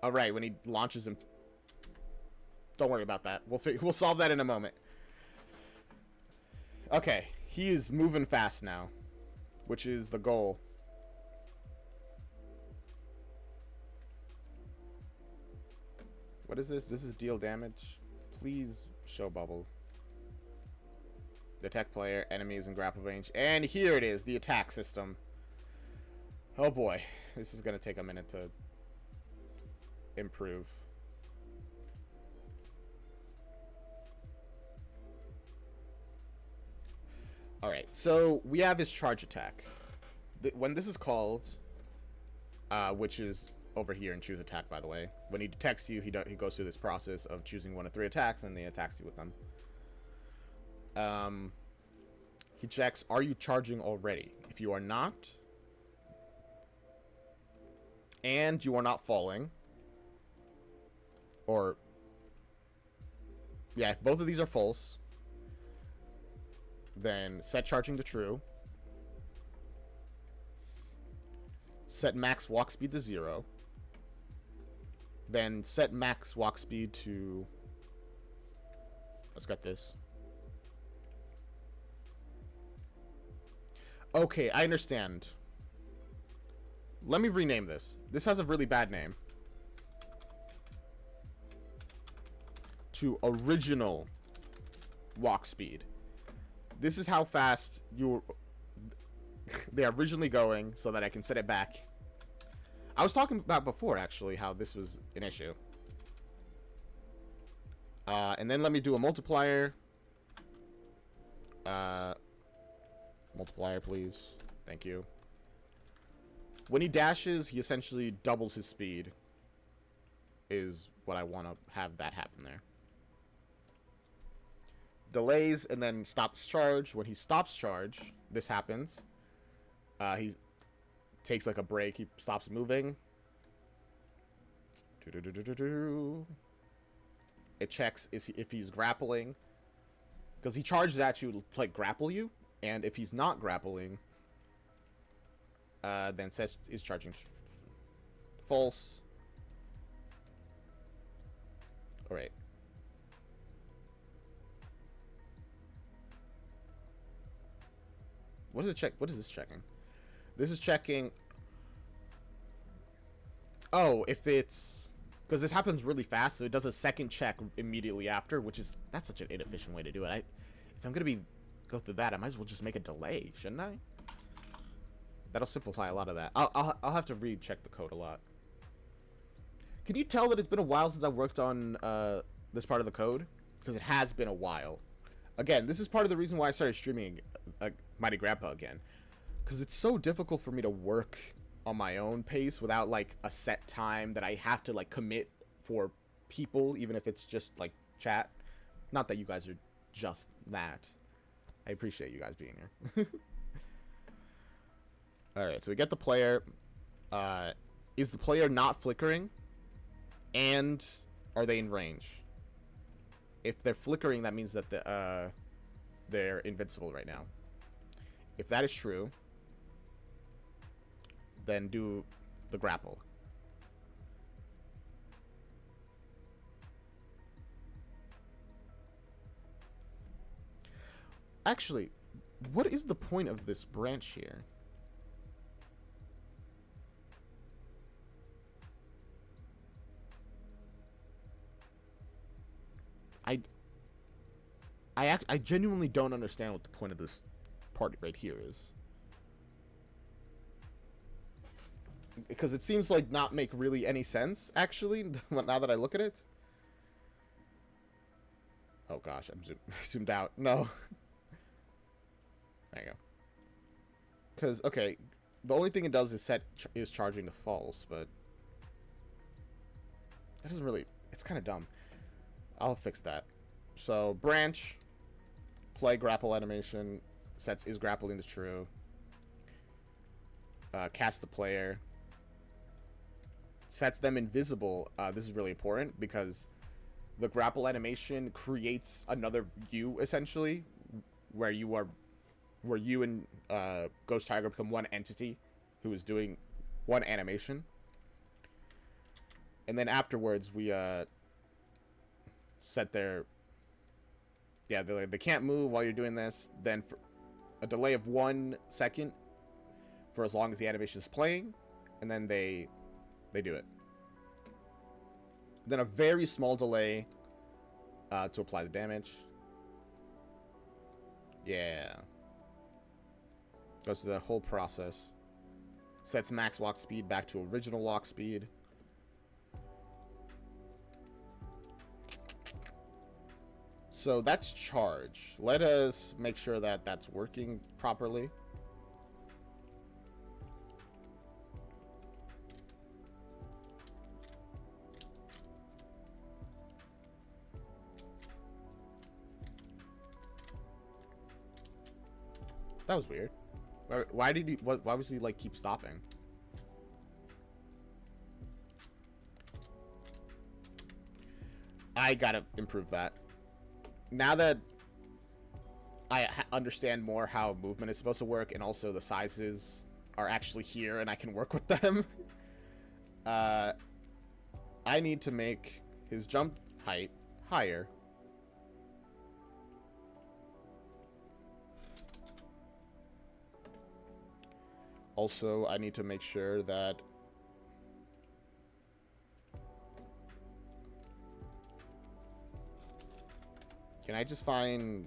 All right, when he launches him. Don't worry about that. We'll solve that in a moment. Okay, he is moving fast now, which is the goal. What is this? This is deal damage. Please show bubble. Detect player, enemies in grapple range. And here it is, the attack system. Oh boy, this is going to take a minute to improve. Alright, so we have his charge attack. When this is called, which is over here in choose attack, by the way. When he detects you, he goes through this process of choosing one of 3 attacks, and he attacks you with them. He checks, are you charging already? If you are not, and you are not falling, or, yeah, if both of these are false, then set charging to true. Set max walk speed to 0. Then set max walk speed to... Let's get this. Okay, I understand. Let me rename this. This has a really bad name. To original walk speed. This is how fast they are originally going so that I can set it back. I was talking about before, actually, how this was an issue. And then let me do a multiplier. Multiplier, please. Thank you. When he dashes, he essentially doubles his speed. Is what I want to have that happen there. Delays and then stops charge. When he stops charge, this happens. He takes like a break. He stops moving. It checks if he's grappling. Because he charges at you to like grapple you. And if he's not grappling, then Sets is charging false. Alright. What is it check? What is this checking? This is checking. Oh, if it's because this happens really fast, so it does a second check immediately after, which is that's such an inefficient way to do it. If I'm gonna go through that, I might as well just make a delay, shouldn't I? That'll simplify a lot of that. I'll have to recheck the code a lot. Can you tell that it's been a while since I worked on this part of the code? Because it has been a while. Again, this is part of the reason why I started streaming Mighty Grandpa again. Because it's so difficult for me to work on my own pace without, like, a set time that I have to, like, commit for people, even if it's just, like, chat. Not that you guys are just that. I appreciate you guys being here. Alright, so we get the player. Is the player not flickering? And are they in range? If they're flickering, that means that they're invincible right now. If that is true, then do the grapple. Actually, what is the point of this branch here? I genuinely don't understand what the point of this part right here is. Because it seems like not make really any sense, actually, now that I look at it. Oh gosh, I'm zoomed out. No. There you go. Because, okay, the only thing it does is charging to false, but that doesn't really, it's kind of dumb. I'll fix that. So, branch, play grapple animation, Sets is grappling to true. Cast the player. Sets them invisible. This is really important because the grapple animation creates another you, essentially, where you and Ghost Tiger become one entity who is doing one animation. And then afterwards, we set their... Yeah, they can't move while you're doing this. Then for a delay of 1 second for as long as the animation is playing. And then they do it. Then a very small delay to apply the damage. Yeah. Goes through the whole process. Sets max walk speed back to original walk speed. So that's charge. Let us make sure that that's working properly. That was weird. Why did he? Why was he like keep stopping? I gotta improve that. Now that I understand more how movement is supposed to work, and also the sizes are actually here, and I can work with them. I need to make his jump height higher. Also, I need to make sure that can I just find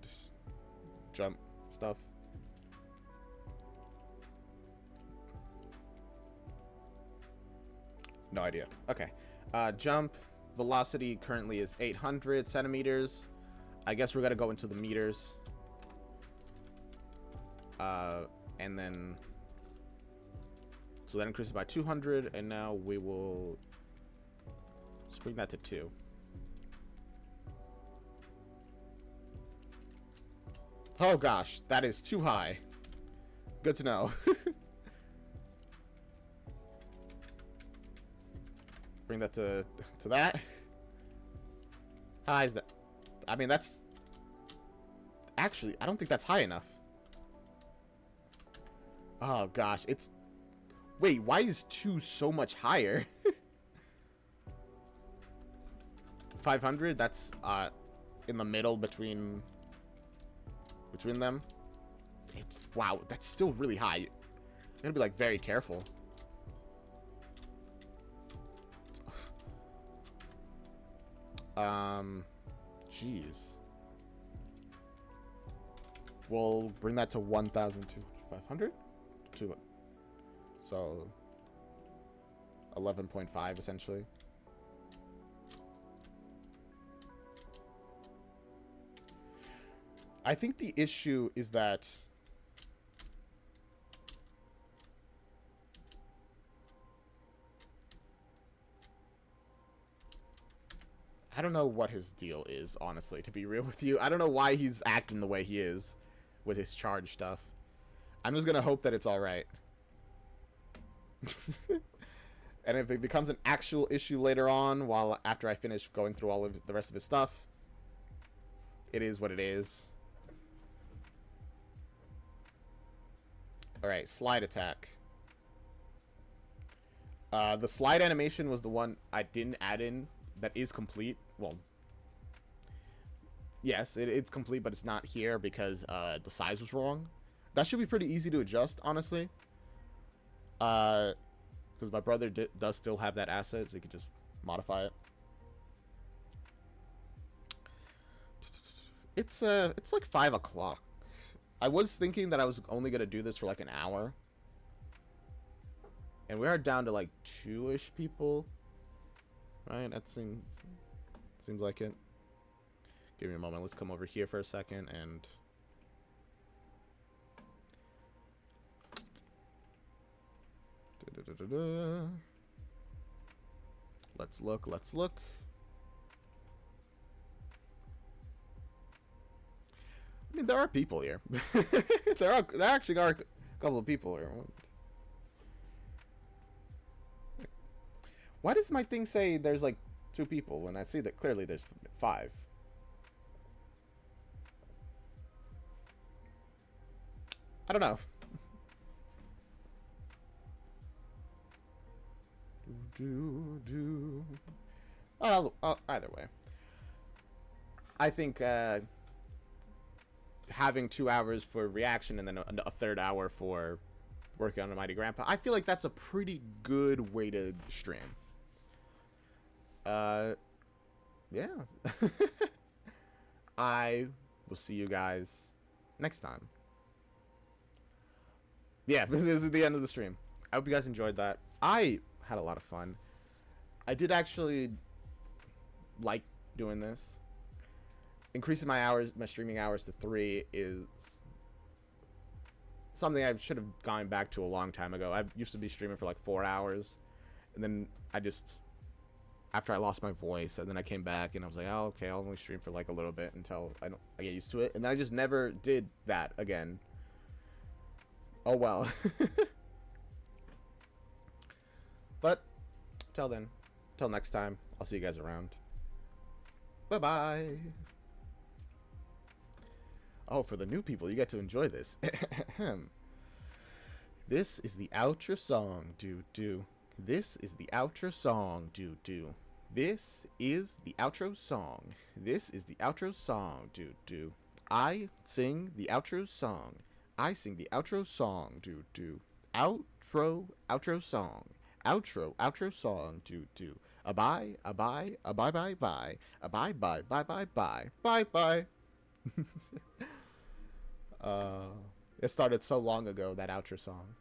jump stuff? No idea. Okay. Jump velocity currently is 800 centimeters. I guess we're gonna go into the meters. And then... So that increases by 200, and now we will... Let's bring that to 2. Oh gosh, that is too high. Good to know. Bring that to that. How high is that? I mean, that's... Actually, I don't think that's high enough. Oh gosh, it's... Wait, why is 2 so much higher? 500, that's in the middle between them. Wow, that's still really high. You gotta be like very careful. Jeez. We'll bring that to 1,500 to so 11.5 essentially. I think the issue is that I don't know what his deal is, honestly, to be real with you. I don't know why he's acting the way he is with his charge stuff. I'm just gonna hope that it's alright. And if it becomes an actual issue later on, after I finish going through all of the rest of his stuff, it is what it is. Alright, slide attack. The slide animation was the one I didn't add in that is complete. Well, yes, it's complete, but it's not here because the size was wrong. That should be pretty easy to adjust, honestly. Because my brother does still have that asset, so he could just modify it. It's like 5 o'clock. I was thinking that I was only gonna do this for like an hour, and we are down to like 2-ish people, right? That seems like it. Give me a moment. Let's come over here for a second and let's look. I mean, there are people here. there actually are a couple of people here. Why does my thing say there's like 2 people when I see that clearly there's 5? I don't know. Either way, I think having 2 hours for reaction and then a third hour for working on a Mighty Grandpa, I feel like that's a pretty good way to stream. Yeah. I will see you guys next time. Yeah, this is the end of the stream. I hope you guys enjoyed that. I had a lot of fun. I did actually like doing this. Increasing my streaming hours to 3 is something I should have gone back to a long time ago. I used to be streaming for like 4 hours, and then after I lost my voice, and then I came back and I was like, oh, okay, I'll only stream for like a little bit until I get used to it, and then I just never did that again. Oh well. But till then, till next time, I'll see you guys around. Bye bye. Oh, for the new people, you get to enjoy this. This is the outro song, do. This is the outro song, do. This is the outro song. This is the outro song, do. I sing the outro song. I sing the outro song, do. Outro song. Outro song, do. A bye, bye. It started so long ago, that outro song.